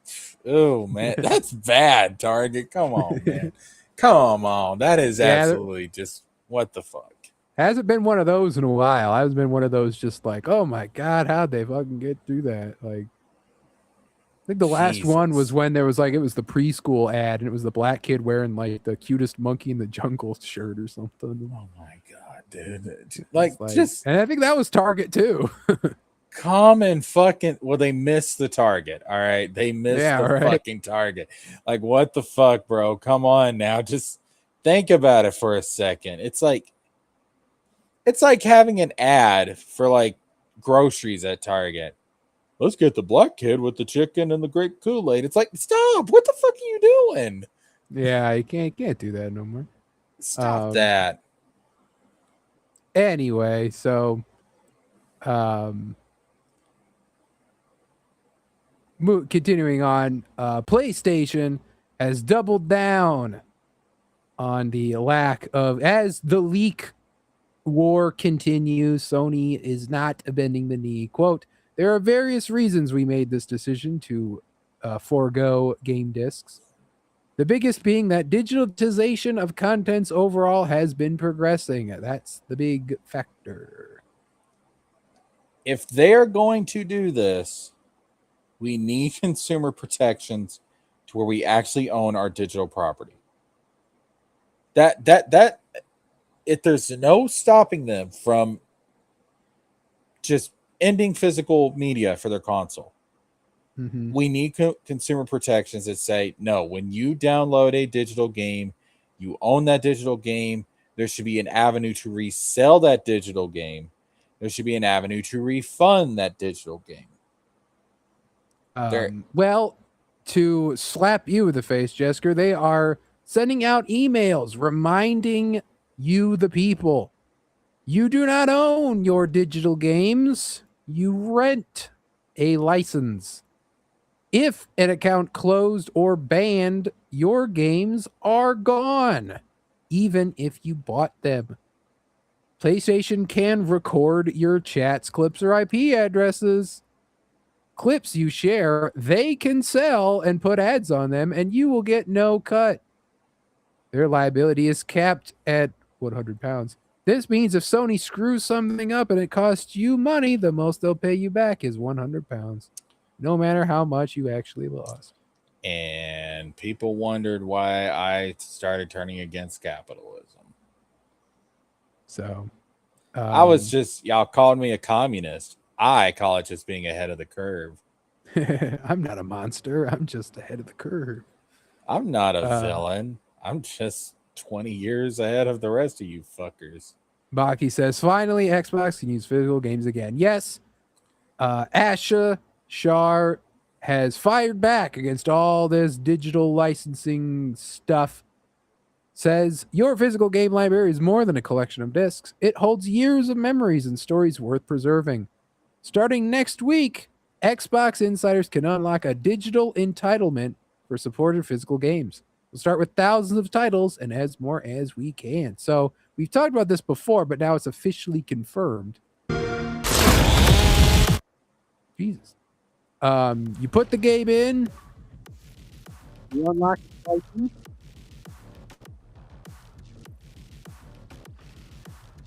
Speaker 2: oh man, that's bad, Target. Come on, man. Come on. That is
Speaker 1: Yeah,
Speaker 2: absolutely just what the fuck.
Speaker 1: hasn't been one of those in a while. I've been one of those just like, oh my god, how'd they fucking get through that? Like, I think the last one was
Speaker 2: Jesus.
Speaker 1: when there was like it was the preschool ad and it was the black kid wearing like the cutest monkey in the jungle shirt or something.
Speaker 2: Oh my god, dude.
Speaker 1: It's
Speaker 2: Like
Speaker 1: like,
Speaker 2: just
Speaker 1: and I think that was Target too.
Speaker 2: common fucking well, they missed the target. All right. They missed
Speaker 1: Yeah,
Speaker 2: the
Speaker 1: right.
Speaker 2: fucking target. Like, what the fuck, bro? Come on now. Just think about it for a second. It's like having an ad for like groceries at Target. Let's get the black kid with the chicken and the grape Kool-Aid. It's like, stop. What the fuck are you doing?
Speaker 1: Yeah, you can't do that no more.
Speaker 2: Stop
Speaker 1: Um
Speaker 2: that.
Speaker 1: anyway, so um continuing on, PlayStation has doubled down on the lack of as the leak war continues. Sony is not bending the knee. Quote, there are various reasons we made this decision to forego game discs. The biggest being that digitalization of contents overall has been progressing. That's the big factor.
Speaker 2: If they're going to do this, we need consumer protections to where we actually own our digital property. That if there's no stopping them from just ending physical media for their console,
Speaker 1: Mm-hmm.
Speaker 2: we need consumer protections that say no, when you download a digital game, you own that digital game. There should be an avenue to resell that digital game There should be an avenue to refund that digital game.
Speaker 1: Well, to slap you in the face, Jesker, they are sending out emails reminding you, the people, you do not own your digital games. You rent a license. If an account closed or banned, your games are gone, even if you bought them. PlayStation can record your chats, clips, or IP addresses. Clips you share, they can sell and put ads on them, and you will get no cut. Their liability is capped at 100 pounds. This means if Sony screws something up and it costs you money, the most they'll pay you back is 100 pounds, no matter how much you actually lost.
Speaker 2: And people wondered why I started turning against capitalism.
Speaker 1: So,
Speaker 2: I was just, y'all called me a communist. I call it just being ahead of the curve.
Speaker 1: I'm not a monster. I'm just ahead of the curve.
Speaker 2: I'm not a villain. I'm just 20 years ahead of the rest of you fuckers.
Speaker 1: Baki says, finally, Xbox can use physical games again. Yes, Asha Shar has fired back against all this digital licensing stuff. Says, your physical game library is more than a collection of discs. It holds years of memories and stories worth preserving. Starting next week, Xbox insiders can unlock a digital entitlement for supported physical games. We'll start with thousands of titles and as more as we can. So we've talked about this before, but now it's officially confirmed. Jesus. You put the game in, you unlock the license,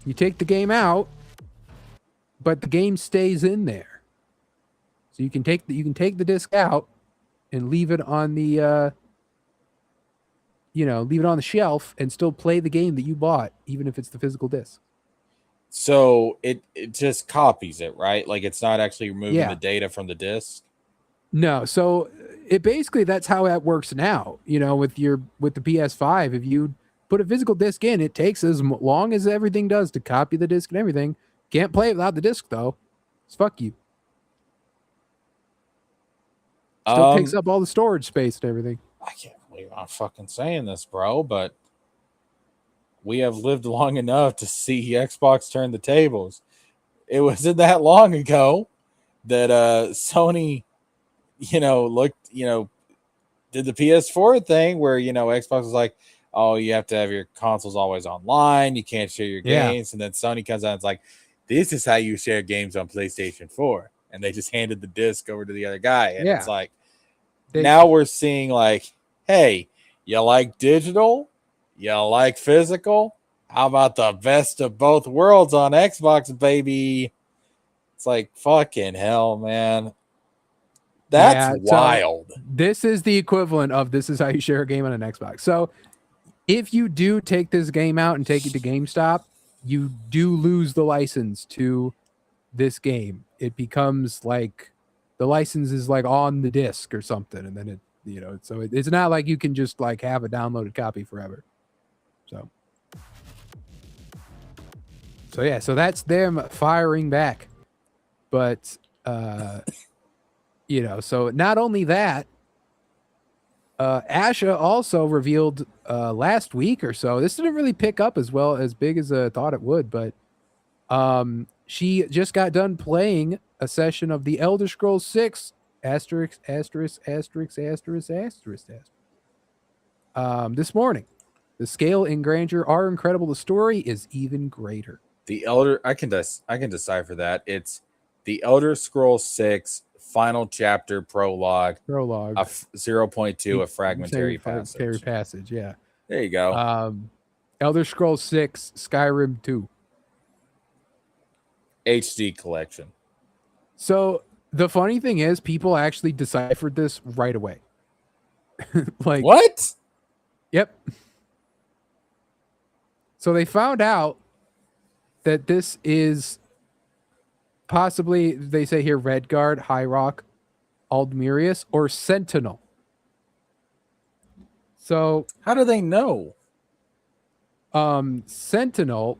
Speaker 1: you take the game out, but the game stays in there. So you can take the disc out and leave it on the leave it on the shelf and still play the game that you bought, even if it's the physical disc.
Speaker 2: So it just copies it, right? Like it's not actually removing the data from the disc.
Speaker 1: No, so it basically, that's how that works now. With the PS5, if you put a physical disc in, it takes as long as everything does to copy the disc and everything. Can't play it without the disc though. It's fuck you. Still takes up all the storage space and everything.
Speaker 2: I can't believe I'm fucking saying this, bro, but we have lived long enough to see Xbox turn the tables. It wasn't that long ago that Sony, looked, did the PS4 thing where, Xbox was like, oh, you have to have your consoles always online. You can't share your games. And then Sony comes out and it's like, this is how you share games on PlayStation 4. And they just handed the disc over to the other guy. And it's like, now we're seeing like, hey, you like digital? You like physical? How about the best of both worlds on Xbox, baby? It's like, fucking hell, man. That's wild.
Speaker 1: So this is the equivalent of this is how you share a game on an Xbox. So if you do take this game out and take it to GameStop, you do lose the license to this game. It becomes like the license is like on the disc or something, and then it, so it's not like you can just like have a downloaded copy forever. So yeah, so that's them firing back. But so not only that, Asha also revealed last week or so. This didn't really pick up as big as I thought it would, but she just got done playing a session of the Elder Scrolls 6 this morning. The scale and grandeur are incredible. The story is even greater.
Speaker 2: I can decipher that. It's the Elder Scrolls 6 final chapter prologue. A 0.2, a fragmentary passage.
Speaker 1: Yeah.
Speaker 2: There you go.
Speaker 1: Elder Scrolls 6, Skyrim 2.
Speaker 2: HD collection.
Speaker 1: So the funny thing is, people actually deciphered this right away. Like
Speaker 2: what?
Speaker 1: Yep. So they found out that this is possibly, they say here, Redguard, High Rock, Aldmerius, or Sentinel. So
Speaker 2: how do they know?
Speaker 1: Sentinel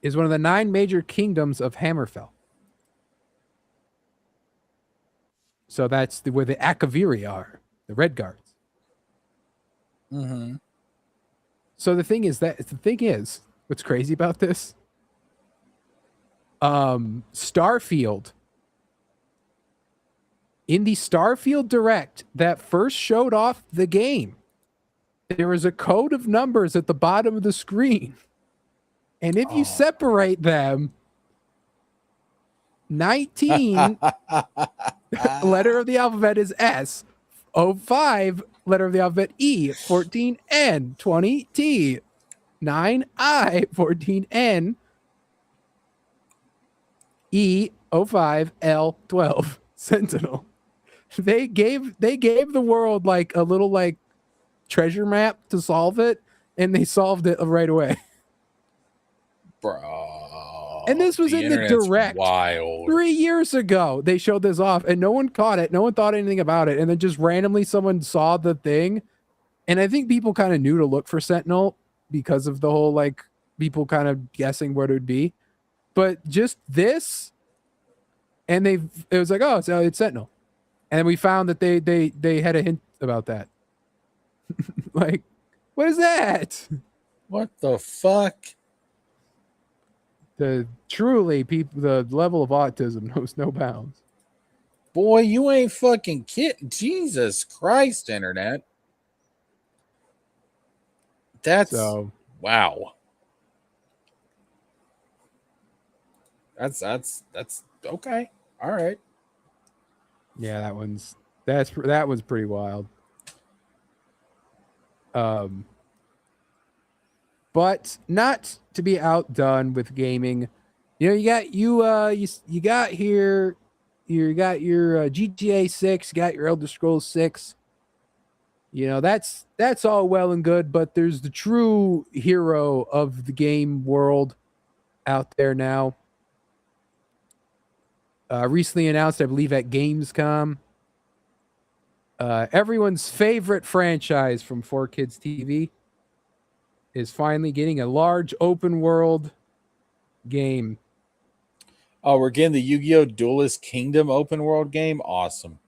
Speaker 1: is one of the 9 major kingdoms of Hammerfell. So that's where the Akaviri are, the Red Guards.
Speaker 2: Mm-hmm.
Speaker 1: So the thing is, what's crazy about this? Starfield. In the Starfield Direct that first showed off the game, there was a code of numbers at the bottom of the screen. And if you separate them, 19 letter of the alphabet is S, 05 letter of the alphabet E, 14 N, 20 T, 9 I, 14 N, E, 05 L, 12 Sentinel. They gave the world like a little like treasure map to solve it, and they solved it right away.
Speaker 2: Bro.
Speaker 1: And this was in the Direct.
Speaker 2: Wild.
Speaker 1: 3 years ago, they showed this off, and no one caught it. No one thought anything about it. And then just randomly someone saw the thing. And I think people kind of knew to look for Sentinel because of the whole like people kind of guessing where it would be. But just this, and it was like, oh, so it's Sentinel. And we found that they had a hint about that. Like, what is that?
Speaker 2: What the fuck?
Speaker 1: The level of autism knows no bounds.
Speaker 2: Boy, you ain't fucking kidding. Jesus Christ, internet. That's wow. That's okay. All right.
Speaker 1: Yeah, that was pretty wild. But not to be outdone with gaming. You know, you got your GTA 6, you got your Elder Scrolls 6. You know, that's all well and good, but there's the true hero of the game world out there now. Recently announced, I believe, at Gamescom. Everyone's favorite franchise from 4Kids TV is finally getting a large open world game.
Speaker 2: Oh, we're getting the Yu-Gi-Oh! Duelist Kingdom open world game. Awesome.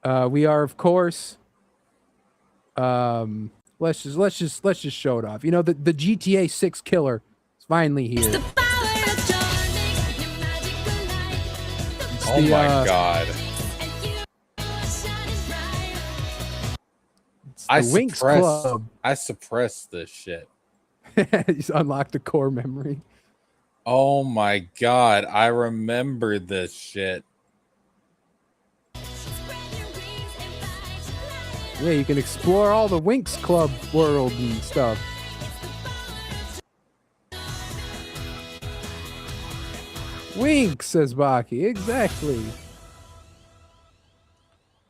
Speaker 1: We are, of course. Let's just show it off. You know, the GTA 6 killer is finally here.
Speaker 2: Oh my god. I suppressed this shit.
Speaker 1: Just unlocked the core memory.
Speaker 2: Oh my god, I remember this shit.
Speaker 1: Yeah, you can explore all the Winx Club world and stuff. Winx, says Baki. Exactly.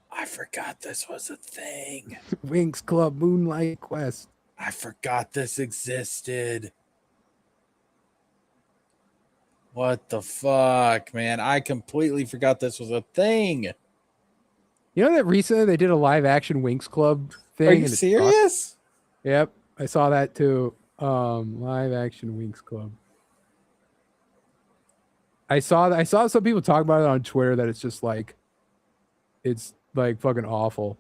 Speaker 2: I forgot this was a thing.
Speaker 1: Winx Club Moonlight Quest.
Speaker 2: I forgot this existed. What the fuck, man? I completely forgot this was a thing.
Speaker 1: You know that recently they did a live action Winx Club thing?
Speaker 2: Are you serious?
Speaker 1: Yep, I saw that too. Live action Winx Club. I saw some people talk about it on Twitter that it's like fucking awful.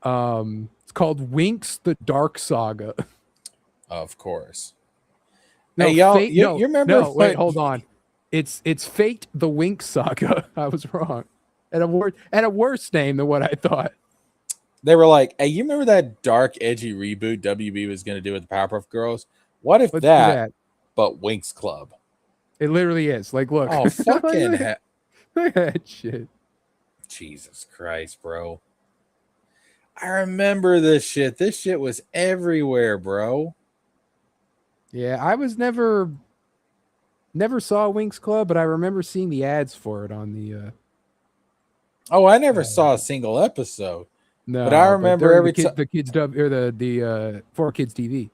Speaker 1: It's called Winx the Dark Saga.
Speaker 2: Of course.
Speaker 1: No,
Speaker 2: hey, y'all, you remember?
Speaker 1: No, wait, hold on. It's Fate the Winx Saga. I was wrong. And a worse name than what I thought.
Speaker 2: They were like, hey, you remember that dark, edgy reboot WB was going to do with the Powerpuff Girls? What if
Speaker 1: Let's
Speaker 2: that, but Winx Club?
Speaker 1: It literally is. Like, look.
Speaker 2: Oh, fucking
Speaker 1: look at that shit.
Speaker 2: Jesus Christ, bro. I remember this shit. This shit was everywhere, bro.
Speaker 1: Yeah, I was never saw Winx Club, but I remember seeing the ads for it on the
Speaker 2: Oh, I never saw a single episode.
Speaker 1: No,
Speaker 2: but I remember every time
Speaker 1: the kids dub or the 4Kids TV.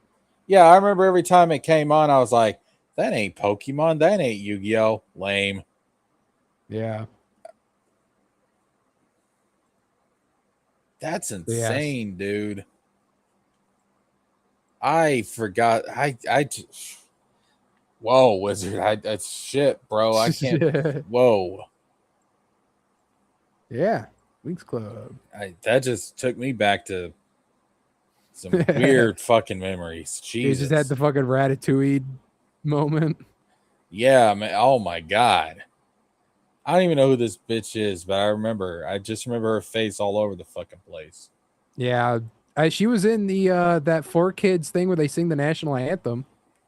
Speaker 2: Yeah, I remember every time it came on, I was like, that ain't Pokemon, that ain't Yu-Gi-Oh! Lame.
Speaker 1: Yeah.
Speaker 2: That's insane, dude. I forgot. Whoa, Wizard. That's shit, bro. I can't. Whoa.
Speaker 1: Yeah, Leeks Club.
Speaker 2: That just took me back to some weird fucking memories.
Speaker 1: They just had
Speaker 2: Jesus.
Speaker 1: the fucking Ratatouille moment.
Speaker 2: Yeah, man. Oh my god. I don't even know who this bitch is, but I just remember her face all over the fucking place.
Speaker 1: Yeah, she was in the that Four Kids thing where they sing the national anthem.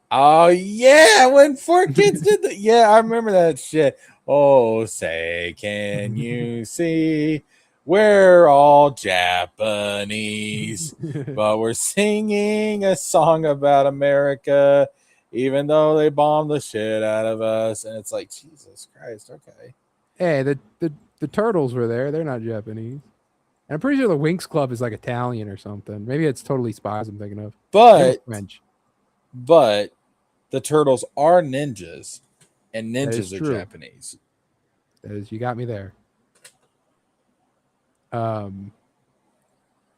Speaker 2: Oh yeah, when Four Kids did that. Yeah, I remember that shit. Oh, say, can you see? We're all Japanese, but we're singing a song about America, even though they bombed the shit out of us. And it's like, Jesus Christ, okay.
Speaker 1: Hey, the turtles were there. They're not Japanese. And I'm pretty sure the Winx Club is like Italian or something. Maybe it's totally spies I'm thinking of. Maybe it's
Speaker 2: But
Speaker 1: French.
Speaker 2: but the turtles are ninjas, and
Speaker 1: That is
Speaker 2: ninjas are
Speaker 1: true.
Speaker 2: Japanese.
Speaker 1: That is, you got me there. Um,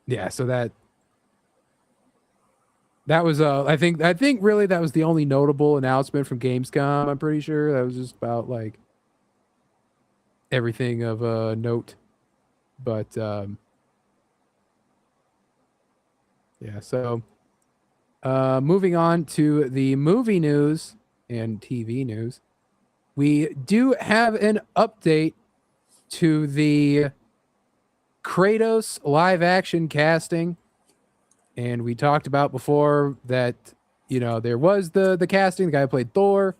Speaker 1: yeah. So that was I think really that was the only notable announcement from Gamescom. I'm pretty sure that was just about like everything of note. But yeah. So moving on to the movie news and TV news, we do have an update to the Kratos live action casting. And we talked about before that, there was the casting, the guy who played Thor,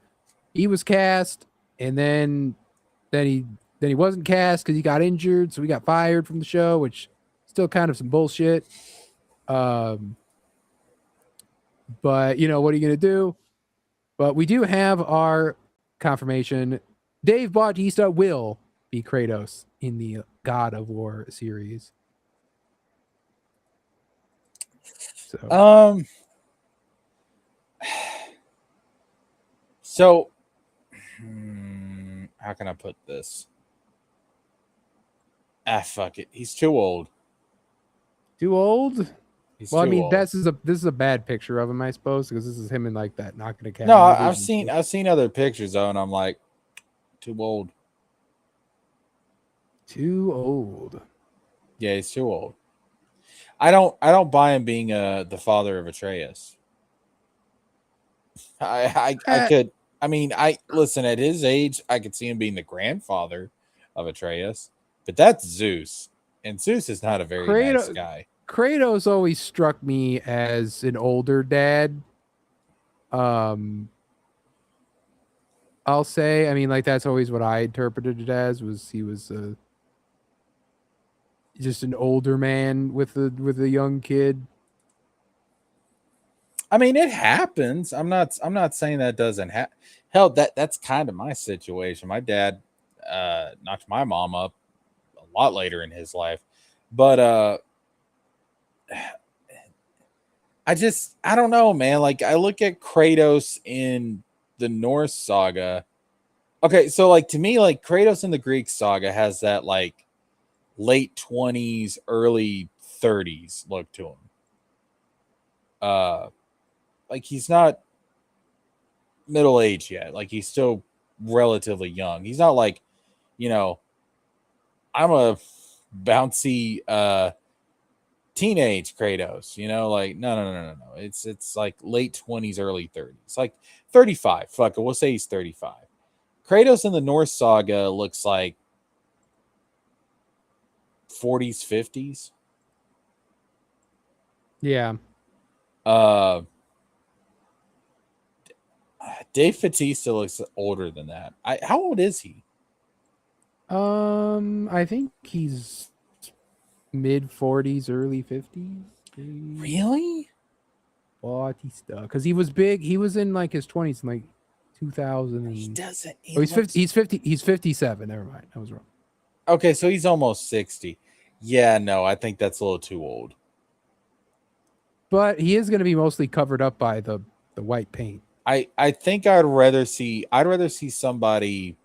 Speaker 1: he was cast, and then he wasn't cast because he got injured, so he got fired from the show, which still kind of some bullshit. Um, but what are you gonna do? But we do have our confirmation. Dave Bautista will be Kratos in the God of War series. So
Speaker 2: Um. So, how can I put this? Ah, fuck it. He's too old.
Speaker 1: too old?
Speaker 2: He's
Speaker 1: Well, I
Speaker 2: too
Speaker 1: mean,
Speaker 2: old.
Speaker 1: this is a bad picture of him, I suppose, because this is him in like that Knock at
Speaker 2: No,
Speaker 1: Cabin movie.
Speaker 2: I've seen other pictures though, and I'm like, too old.
Speaker 1: Too old.
Speaker 2: Yeah, he's too old. I don't buy him being the father of Atreus. I
Speaker 1: Uh,
Speaker 2: could. I mean, I listen at his age, I could see him being the grandfather of Atreus, but that's Zeus, and Zeus is not a very nice
Speaker 1: Kratos,
Speaker 2: guy.
Speaker 1: Kratos always struck me as an older dad. Um, I'll say, I mean, like that's always what I interpreted it as. Was he was just an older man with a young kid?
Speaker 2: I mean, it happens. I'm not saying that doesn't happen. Hell, that's kind of my situation. My dad knocked my mom up a lot later in his life, but I don't know, man. Like I look at Kratos in the Norse saga. Okay, so like to me, like Kratos in the Greek saga has that like late 20s, early 30s look to him. Uh, like he's not middle age yet. Like he's still relatively young. He's not like, you know, I'm a bouncy teenage Kratos, like no. It's like late 20s, early 30s. Like 35. Fuck it, we'll say he's 35. Kratos in the Norse saga looks like 40s, 50s.
Speaker 1: Yeah.
Speaker 2: Uh Dave Bautista looks older than that. How old is he?
Speaker 1: I think he's mid 40s, early 50s.
Speaker 2: Really?
Speaker 1: Bautista, because he was big. He was in like his 20s in like 2000.
Speaker 2: He doesn't. He
Speaker 1: Oh, he's 50.
Speaker 2: looks
Speaker 1: He's 50. He's 57. Never mind. I was wrong.
Speaker 2: okay. So he's almost 60. Yeah, no, I think that's a little too old.
Speaker 1: But he is going to be mostly covered up by the white paint.
Speaker 2: I think I'd rather see somebody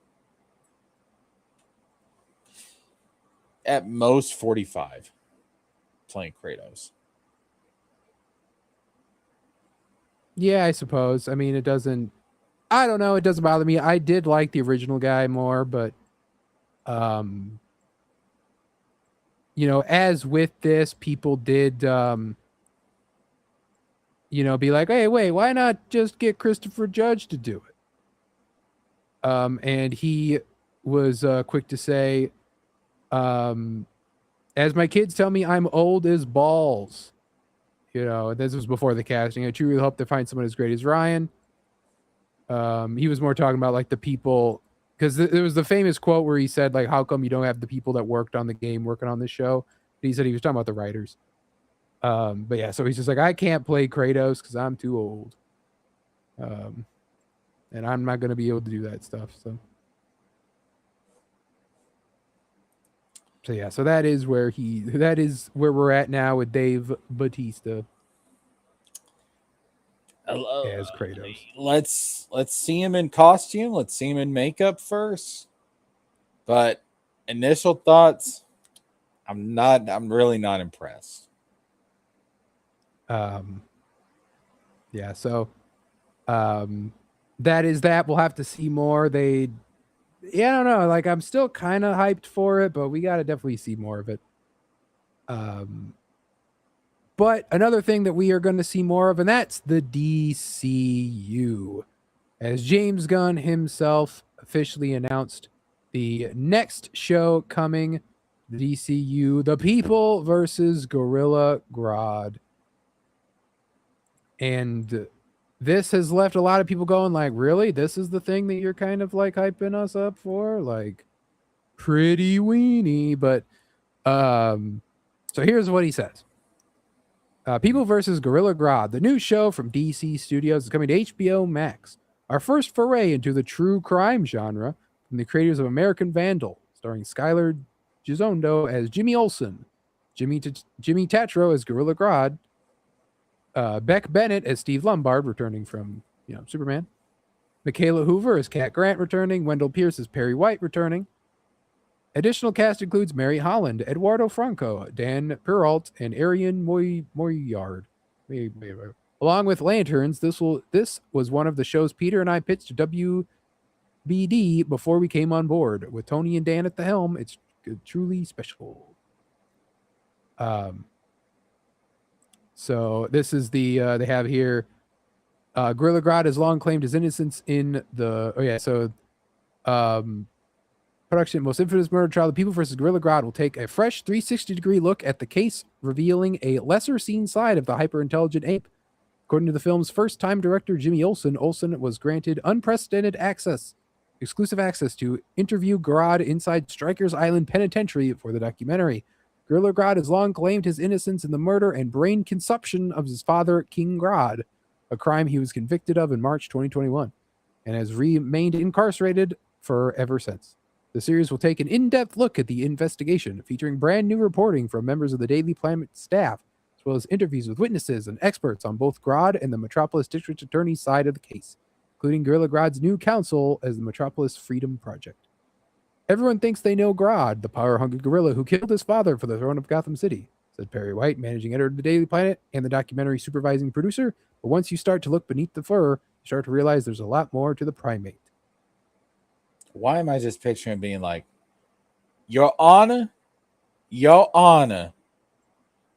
Speaker 2: at most 45 playing Kratos.
Speaker 1: Yeah, I suppose. I mean, it doesn't. I don't know. It doesn't bother me. I did like the original guy more, but um, as with this, people did be like, hey, wait, why not just get Christopher Judge to do it? And he was quick to say, um, as my kids tell me, I'm old as balls. This was before the casting. I truly hope they find someone as great as Ryan. He was more talking about like the people, because there was the famous quote where he said like, how come you don't have the people that worked on the game working on this show? He said he was talking about the writers. But yeah, so he's just like, I can't play Kratos because I'm too old. And I'm not going to be able to do that stuff. So yeah, so that is where we're at now with Dave Bautista as Kratos.
Speaker 2: Let's see him in costume. Let's see him in makeup first. But initial thoughts, I'm really not impressed.
Speaker 1: Yeah, so that is that. We'll have to see more. I don't know. Like, I'm still kind of hyped for it, but we got to definitely see more of it. But another thing that we are going to see more of, and that's the DCU. As James Gunn himself officially announced the next show coming, the DCU, The People versus Gorilla Grodd. And this has left a lot of people going like, really? This is the thing that you're kind of like hyping us up for? Like, pretty weenie. But so here's what he says. People versus Gorilla Grodd, the new show from DC Studios, is coming to HBO Max. Our first foray into the true crime genre from the creators of American Vandal, starring Skylar Gisondo as Jimmy Olsen, Jimmy Tatro as Gorilla Grodd, Beck Bennett as Steve Lombard, returning from Superman, Michaela Hoover as Cat Grant, returning, Wendell Pierce as Perry White, returning. Additional cast includes Mary Holland, Eduardo Franco, Dan Peralt, and Arian Moyard. Along with Lanterns, this was one of the shows Peter and I pitched to WBD before we came on board. With Tony and Dan at the helm, it's truly special. So this is the they have here. Gorilla Grodd has long claimed his innocence in the production most infamous murder trial. The People versus Gorilla Grodd will take a fresh 360-degree look at the case, revealing a lesser-seen side of the hyper-intelligent ape. According to the film's first-time director, Jimmy Olsen was granted unprecedented exclusive access to interview Grodd inside Strikers Island Penitentiary for the documentary. Gorilla Grodd has long claimed his innocence in the murder and brain consumption of his father, King Grodd, a crime he was convicted of in March 2021, and has remained incarcerated ever since. The series will take an in-depth look at the investigation, featuring brand new reporting from members of the Daily Planet staff, as well as interviews with witnesses and experts on both Grodd and the Metropolis District Attorney's side of the case, including Gorilla Grodd's new counsel as the Metropolis Freedom Project. Everyone thinks they know Grodd, the power-hungry gorilla who killed his father for the throne of Gotham City, said Perry White, managing editor of the Daily Planet and the documentary supervising producer. But once you start to look beneath the fur, you start to realize there's a lot more to the primate.
Speaker 2: Why am I just picturing being like, Your Honor,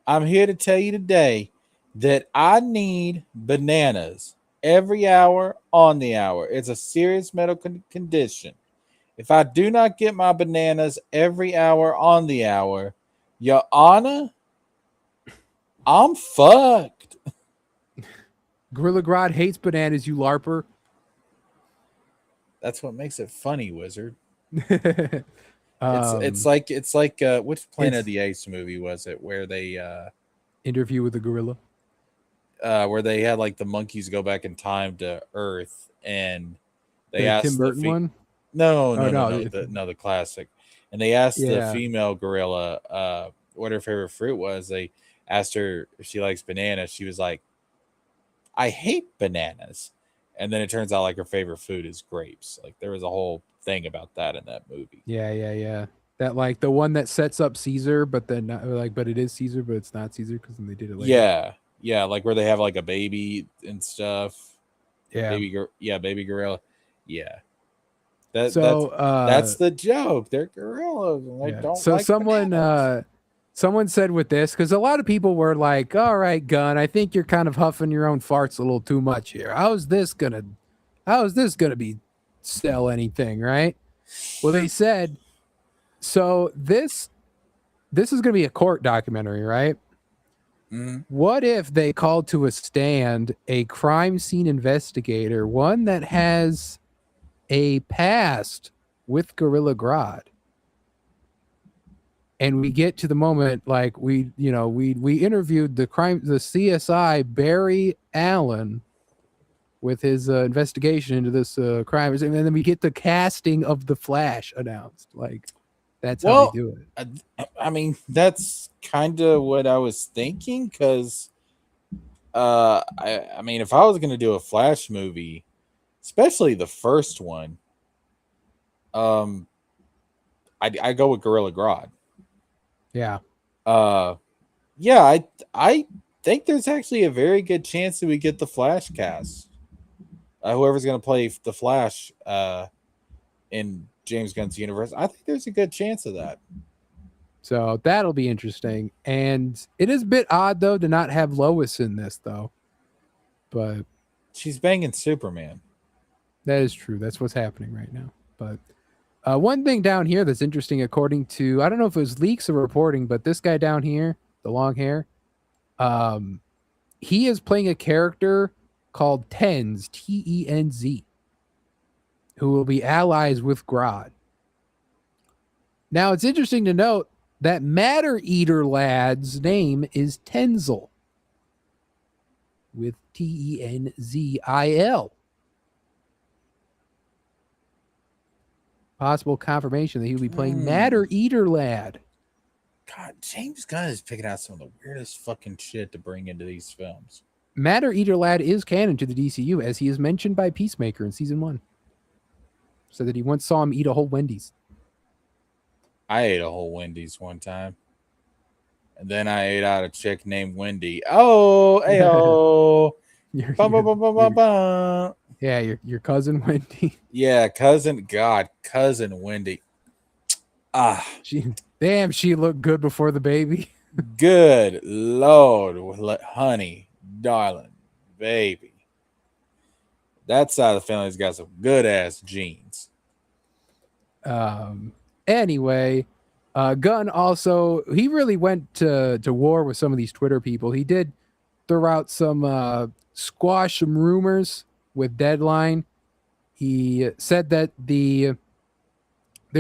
Speaker 2: I'm here to tell you today that I need bananas every hour on the hour. It's a serious medical condition. If I do not get my bananas every hour on the hour, Your Honor, I'm fucked.
Speaker 1: Gorilla Grodd hates bananas, you larper.
Speaker 2: That's what makes it funny, Wizard. It's like which Planet of the Apes movie was it where they
Speaker 1: Interview with the Gorilla?
Speaker 2: Where they had like the monkeys go back in time to Earth and they asked
Speaker 1: Tim Burton one?
Speaker 2: No, the classic. And they asked the female gorilla what her favorite fruit was. They asked her if she likes bananas. She was like, I hate bananas. And then it turns out like her favorite food is grapes. Like there was a whole thing about that in that movie.
Speaker 1: Yeah. That like the one that sets up Caesar, but then not, like, but it is Caesar, but it's not Caesar because then they did it later.
Speaker 2: Yeah, like where they have like a baby and stuff.
Speaker 1: Yeah.
Speaker 2: Baby gorilla. Yeah, that that's
Speaker 1: So
Speaker 2: that's the joke. They're gorillas and they
Speaker 1: yeah.
Speaker 2: don't
Speaker 1: So
Speaker 2: like bananas.
Speaker 1: someone said with this, because a lot of people were like, all right, Gunn, I think you're kind of huffing your own farts a little too much here. How is this gonna be sell anything, right? Well, they said, so this is gonna be a court documentary, right?
Speaker 2: Mm-hmm.
Speaker 1: What if they called to a stand a crime scene investigator, one that has a past with Gorilla Grodd? And we get to the moment like we interviewed the CSI Barry Allen with his investigation into this crime, and then we get the casting of the Flash announced. Like that's how they
Speaker 2: Well,
Speaker 1: do it.
Speaker 2: I mean, that's kind of what I was thinking because, I mean, if I was going to do a Flash movie, especially the first one, um, I go with Gorilla Grodd.
Speaker 1: Yeah.
Speaker 2: Uh, yeah, I think there's actually a very good chance that we get the Flash cast. Whoever's going to play the Flash, in James Gunn's universe, I think there's a good chance of that.
Speaker 1: So that'll be interesting. And it is a bit odd though to not have Lois in this though. But
Speaker 2: She's banging Superman.
Speaker 1: that is true. That's what's happening right now. But one thing down here that's interesting, according to, I don't know if it was leaks or reporting, but this guy down here, the long hair, he is playing a character called Tenz, Tenz, who will be allies with Grodd. Now, it's interesting to note that Matter Eater lad's name is Tenzel with Tenzil. Possible confirmation that he'll be playing Matter Eater lad.
Speaker 2: God, James Gunn is picking out some of the weirdest fucking shit to bring into these films.
Speaker 1: Matter Eater lad is canon to the DCU, as he is mentioned by Peacemaker in season 1. So that he once saw him eat a whole Wendy's.
Speaker 2: I ate a whole Wendy's one time. And then I ate out a chick named Wendy. Oh, ayo.
Speaker 1: Yeah, your cousin Wendy.
Speaker 2: Yeah, cousin Wendy. Ah,
Speaker 1: She looked good before the baby.
Speaker 2: good Lord, honey, darling, baby. That side of the family's got some good ass genes.
Speaker 1: Anyway, Gunn also, he really went to war with some of these Twitter people. He did throw out some squash some rumors with Deadline. He said that there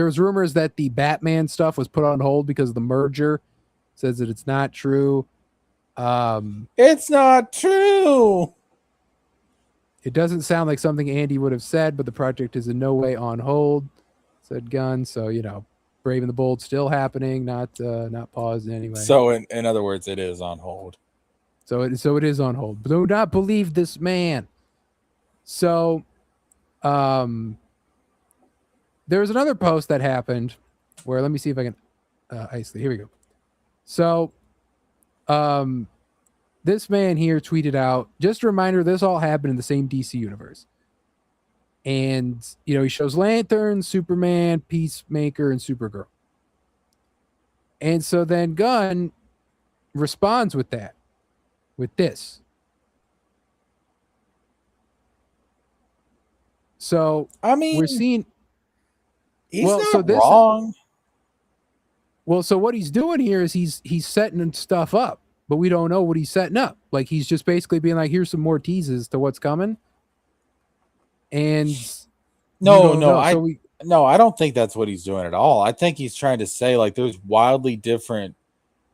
Speaker 1: was rumors that the Batman stuff was put on hold because of the merger. Says that it's not true.
Speaker 2: It's not true.
Speaker 1: It doesn't sound like something Andy would have said, but the project is in no way on hold, said Gunn. So, Brave and the Bold still happening, not paused anyway.
Speaker 2: So in other words, it is on hold.
Speaker 1: So it is on hold. Do not believe this man. So there was another post that happened where, let me see if I can isolate. Here we go. So this man here tweeted out, just a reminder, this all happened in the same DC universe. And, he shows Lantern, Superman, Peacemaker, and Supergirl. And so then Gunn responds with this. So,
Speaker 2: I mean,
Speaker 1: we're seeing...
Speaker 2: He's not wrong.
Speaker 1: Well, so what he's doing here is he's setting stuff up, but we don't know what he's setting up. Like, he's just basically being like, here's some more teases to what's coming. And
Speaker 2: I don't think that's what he's doing at all. I think he's trying to say, like, there's wildly different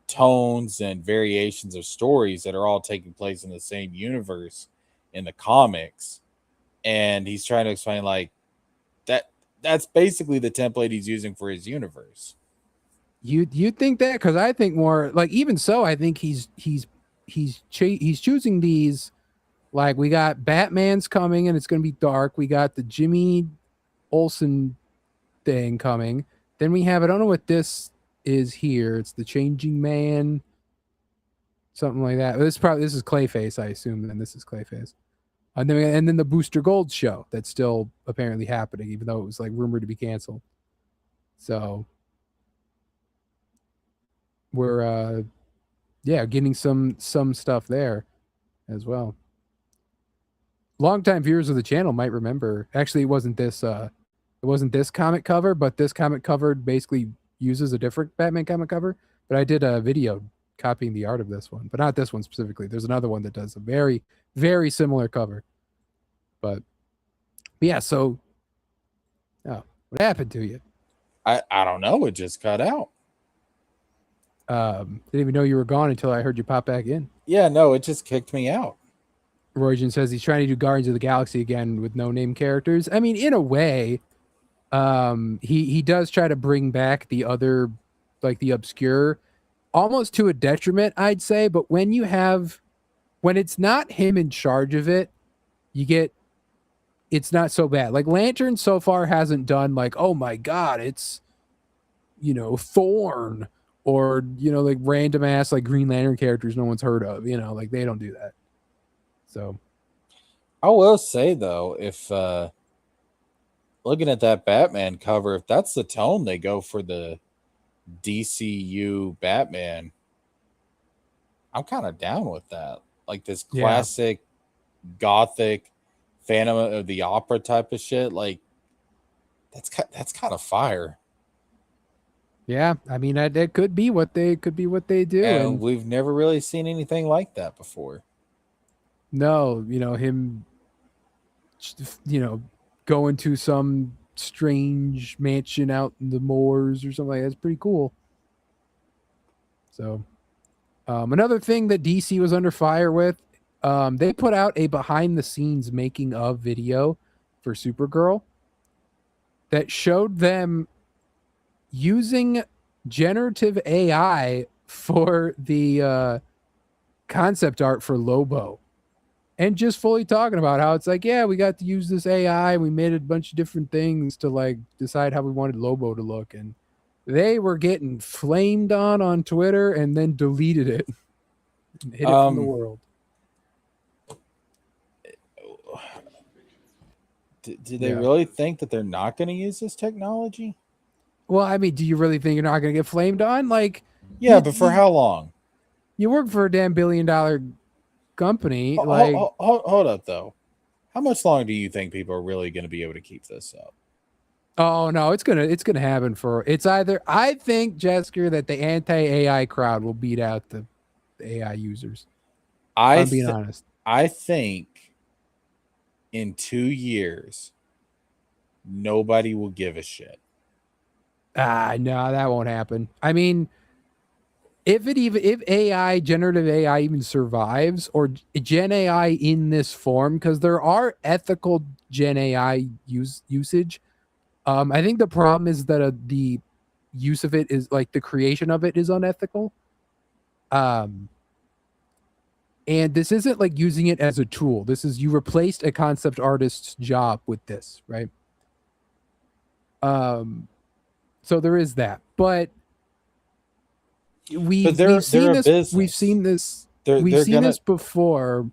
Speaker 2: tones and variations of stories that are all taking place in the same universe in the comics. And he's trying to explain, like, that's basically the template he's using for his universe.
Speaker 1: You think that? Because I think more like, even so, I think he's choosing these, like, we got Batman's coming and it's going to be dark. We got the Jimmy Olsen thing coming. Then we have, I don't know what this is here. It's the Changing Man, something like that. This is Clayface, I assume. Then this is Clayface. And then the Booster Gold show that's still apparently happening, even though it was like rumored to be canceled. So we're yeah, getting some stuff there as well. Longtime viewers of the channel might remember. Actually, it wasn't this comic cover, but this comic cover basically uses a different Batman comic cover. But I did a video copying the art of this one, but not this one specifically. There's another one that does a very, very similar cover. But yeah, so oh, what happened to you?
Speaker 2: I don't know. It just cut out.
Speaker 1: Didn't even know you were gone until I heard you pop back in.
Speaker 2: Yeah, no, it just kicked me out.
Speaker 1: Roygen says he's trying to do Guardians of the Galaxy again with no name characters. I mean, in a way, he does try to bring back the other, like the obscure, almost to a detriment, I'd say. But when it's not him in charge of it, it's not so bad. Like Lantern so far hasn't done like, oh my god, it's Thorn, or like random ass like Green Lantern characters no one's heard of. Like they don't do that. So
Speaker 2: I will say though, if looking at that Batman cover, if that's the tone they go for the DCU Batman, I'm kind of down with that. Like this classic gothic Phantom of the Opera type of shit. Like that's kind of fire.
Speaker 1: yeah, I mean that could be what they do,
Speaker 2: And we've never really seen anything like that before.
Speaker 1: No, him, going to some strange mansion out in the moors or something like that. That's pretty cool. So, another thing that DC was under fire with, they put out a behind the scenes making of video for Supergirl that showed them using generative AI for the concept art for Lobo. And just fully talking about how it's like, yeah, we got to use this AI. We made a bunch of different things to like decide how we wanted Lobo to look. And they were getting flamed on Twitter and then deleted it and hid it from the world.
Speaker 2: Do they really think that they're not going to use this technology?
Speaker 1: Well, I mean, do you really think you're not going to get flamed on? Like,
Speaker 2: yeah, but for how long?
Speaker 1: You work for a damn $1 billion company.
Speaker 2: Hold up, though. How much longer do you think people are really going to be able to keep this up?
Speaker 1: Oh no, it's gonna happen it's either I think, Jesker, that the anti-AI crowd will beat out the AI users. I'm being honest.
Speaker 2: I think in 2 years nobody will give a shit.
Speaker 1: No, that won't happen. I mean, if generative AI even survives, or Gen AI in this form, because there are ethical Gen AI usage. I think the problem is that the use of it is like the creation of it is unethical. And this isn't like using it as a tool. This is, you replaced a concept artist's job with this, right? So there is that, but we've seen this before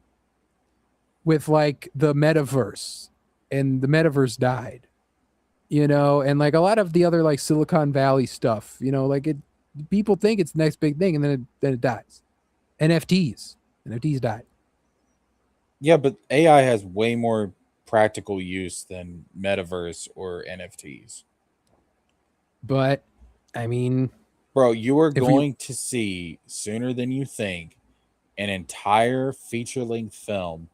Speaker 1: with like the metaverse, and the metaverse died. And like a lot of the other like Silicon Valley stuff, like people think it's the next big thing, and then it dies. NFTs died.
Speaker 2: Yeah, but AI has way more practical use than metaverse or NFTs.
Speaker 1: But I mean,
Speaker 2: bro, you are going to see sooner than you think an entire feature-length film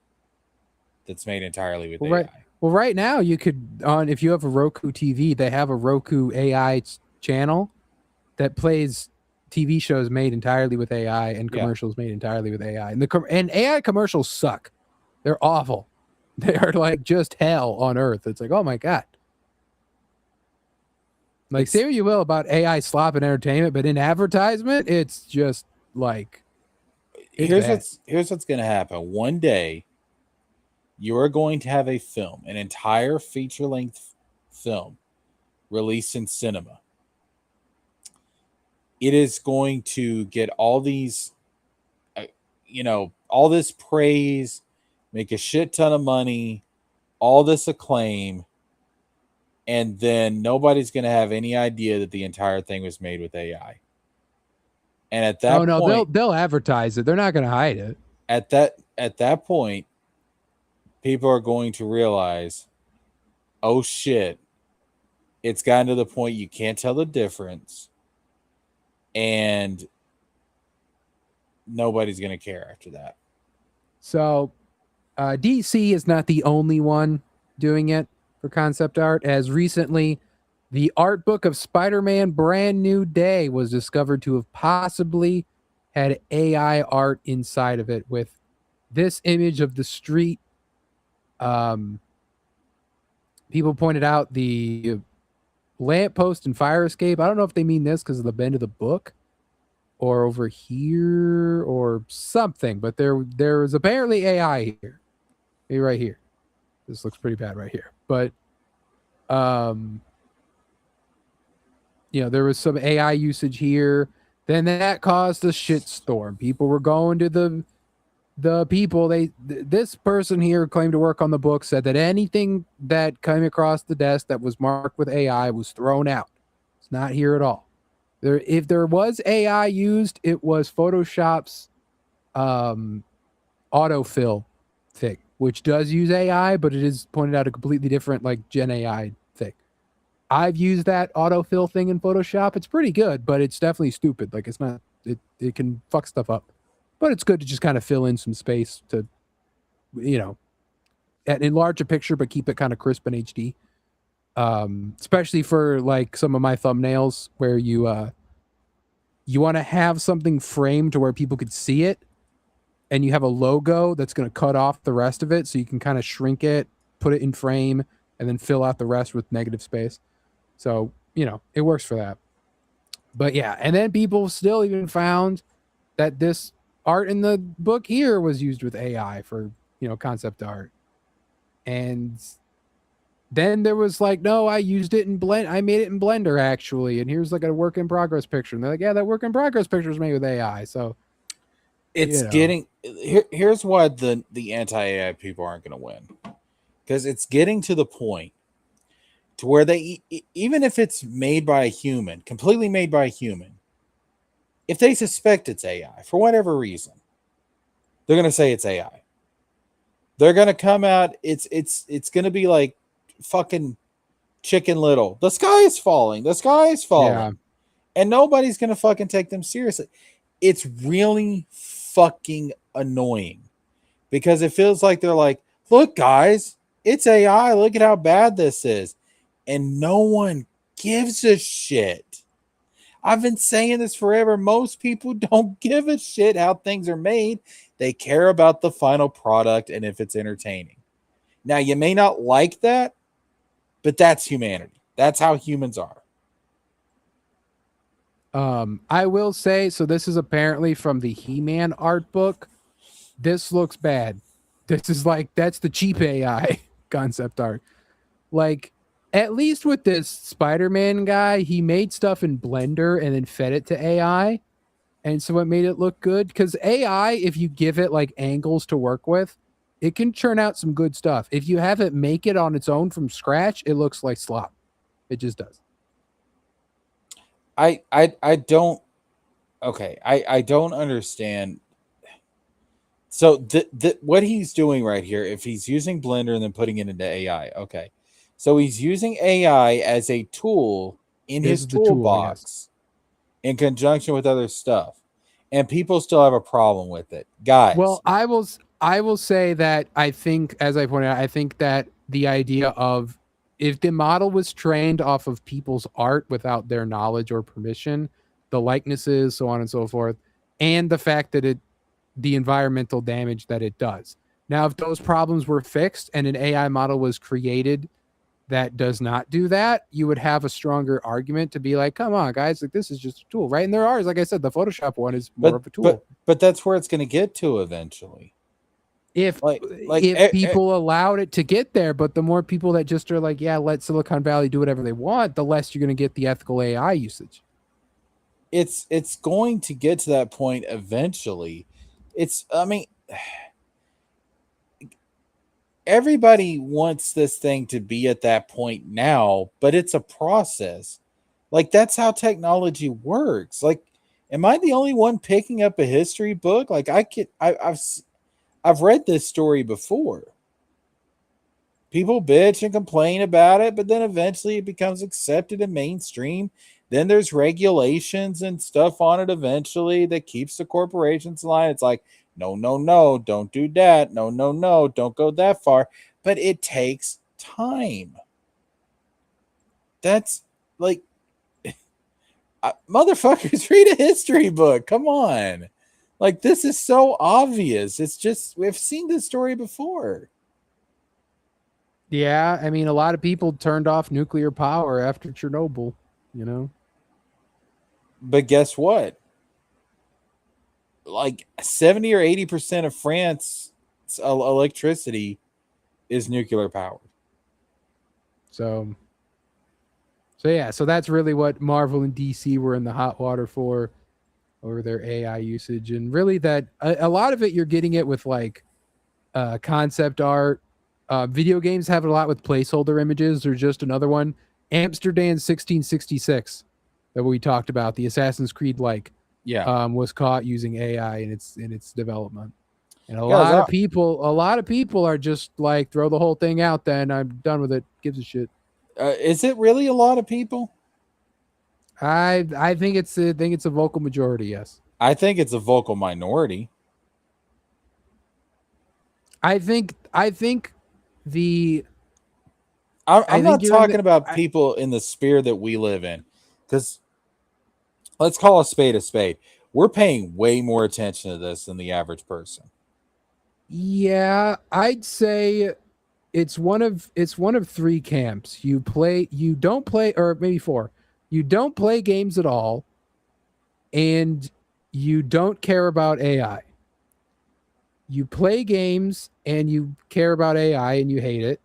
Speaker 2: that's made entirely with AI.
Speaker 1: Well, right now you could, if you have a Roku TV, they have a Roku AI channel that plays TV shows made entirely with AI and commercials made entirely with AI. And AI commercials suck. They're awful. They are like just hell on earth. It's like, oh my God. Like, say what you will about AI slop and entertainment, but in advertisement, it's just like,
Speaker 2: here's what's going to happen. One day, you are going to have a film, an entire feature-length film released in cinema. It is going to get all these, all this praise make a shit ton of money, all this acclaim, and then nobody's going to have any idea that the entire thing was made with AI. And at
Speaker 1: Oh
Speaker 2: that
Speaker 1: no,
Speaker 2: point,
Speaker 1: they'll advertise it. They're not going to hide it.
Speaker 2: at that point, people are going to realize, oh shit, it's gotten to the point you can't tell the difference, and nobody's going to care after that.
Speaker 1: So DC is not the only one doing it for concept art. As recently, the art book of Spider-Man Brand New Day was discovered to have possibly had AI art inside of it with this image of the street. Um, People pointed out the lamppost and fire escape. I don't know if they mean this because of the bend of the book or over here or something, but there is apparently AI here. Maybe right here. This looks pretty bad right here. But um there was some AI usage here. Then that caused a shitstorm. People were going to the people. This person here claimed to work on the book, said that anything that came across the desk that was marked with AI was thrown out. It's not here at all. If there was AI used, it was Photoshop's autofill thing, which does use AI, but it is pointed out a completely different like Gen AI thing. I've used that autofill thing in Photoshop. It's pretty good, but it's definitely stupid. Like it's not it can fuck stuff up. But it's good to just kind of fill in some space to enlarge a picture but keep it kind of crisp and HD. Especially for like some of my thumbnails where you want to have something framed to where people could see it, and you have a logo that's going to cut off the rest of it, so you can kind of shrink it, put it in frame, and then fill out the rest with negative space. So, it works for that. But yeah, and then people still even found that this art in the book here was used with AI for, concept art. And then there was like, no, I used it in I made it in Blender actually, and here's like a work in progress picture. And they're like, yeah, that work in progress picture is made with AI. So
Speaker 2: It's getting here's why the anti-AI people aren't going to win, because it's getting to the point to where they, even if it's made by a human, completely made by a human, if they suspect it's AI for whatever reason, they're going to say it's AI. They're going to come out. It's going to be like fucking Chicken Little. The sky is falling. The sky is falling.
Speaker 1: Yeah.
Speaker 2: And nobody's going to fucking take them seriously. It's really fucking annoying because it feels like they're like, look, guys, it's AI. Look at how bad this is. And no one gives a shit. I've been saying this forever. Most people don't give a shit how things are made. They care about the final product and if it's entertaining. Now, you may not like that, but that's humanity. That's how humans are.
Speaker 1: I will say, so this is apparently from the He-Man art book. This looks bad. This is like, that's the cheap AI concept art. Like, at least with this Spider-Man guy, he made stuff in Blender and then fed it to AI. And so it made it look good. Because AI, if you give it like angles to work with, it can churn out some good stuff. If you have it make it on its own from scratch, it looks like slop. It just does.
Speaker 2: I don't okay. I don't understand. So what he's doing right here, if he's using Blender and then putting it into AI, okay. So he's using AI as a tool in his toolbox in conjunction with other stuff. And people still have a problem with it. Guys.
Speaker 1: Well, I will say that I think, as I pointed out, I think that the idea of if the model was trained off of people's art without their knowledge or permission, the likenesses, so on and so forth, and the fact that the environmental damage that it does. Now, if those problems were fixed and an AI model was created that does not do that, you would have a stronger argument to be like, come on, guys, like this is just a tool, right? And there are, like I said, the Photoshop one is more of a tool.
Speaker 2: But that's where it's going to get to eventually.
Speaker 1: If people allowed it to get there, but the more people that just are like, yeah, let Silicon Valley do whatever they want, the less you're going to get the ethical AI usage.
Speaker 2: It's going to get to that point eventually. I mean, everybody wants this thing to be at that point now, but it's a process. Like that's how technology works. Like, am I the only one picking up a history book? Like I've read this story before. People bitch and complain about it, but then eventually it becomes accepted and mainstream. Then there's regulations and stuff on it eventually that keeps the corporations in line. It's like, no, no, no, don't do that. No, no, no, don't go that far. But it takes time. That's like, motherfuckers, read a history book. Come on. Like, this is so obvious. It's just, we've seen this story before.
Speaker 1: Yeah, I mean, a lot of people turned off nuclear power after Chernobyl. You know.
Speaker 2: But guess what? Like 70 or 80% of France's electricity is nuclear powered.
Speaker 1: So yeah, so that's really what Marvel and DC were in the hot water for over their AI usage, and really that a lot of it you're getting it with like concept art. Video games have it a lot with placeholder images. There's just another one, Amsterdam 1666, that we talked about. The Assassin's Creed
Speaker 2: Yeah.
Speaker 1: was caught using AI in its development. And
Speaker 2: Guys,
Speaker 1: a lot of people are just like, throw the whole thing out. Then I'm done with it. Gives a shit.
Speaker 2: is it really a lot of people?
Speaker 1: I think it's a vocal majority. Yes.
Speaker 2: I think it's a vocal minority.
Speaker 1: I think the
Speaker 2: I'm
Speaker 1: I think
Speaker 2: not
Speaker 1: you're in
Speaker 2: talking
Speaker 1: the
Speaker 2: about people in the sphere that we live in, because let's call a spade a spade. We're paying way more attention to this than the average person.
Speaker 1: yeah, I'd say it's one of three camps. You don't play, or maybe four. You don't play games at all, and you don't care about AI. You play games and you care about AI and you hate it,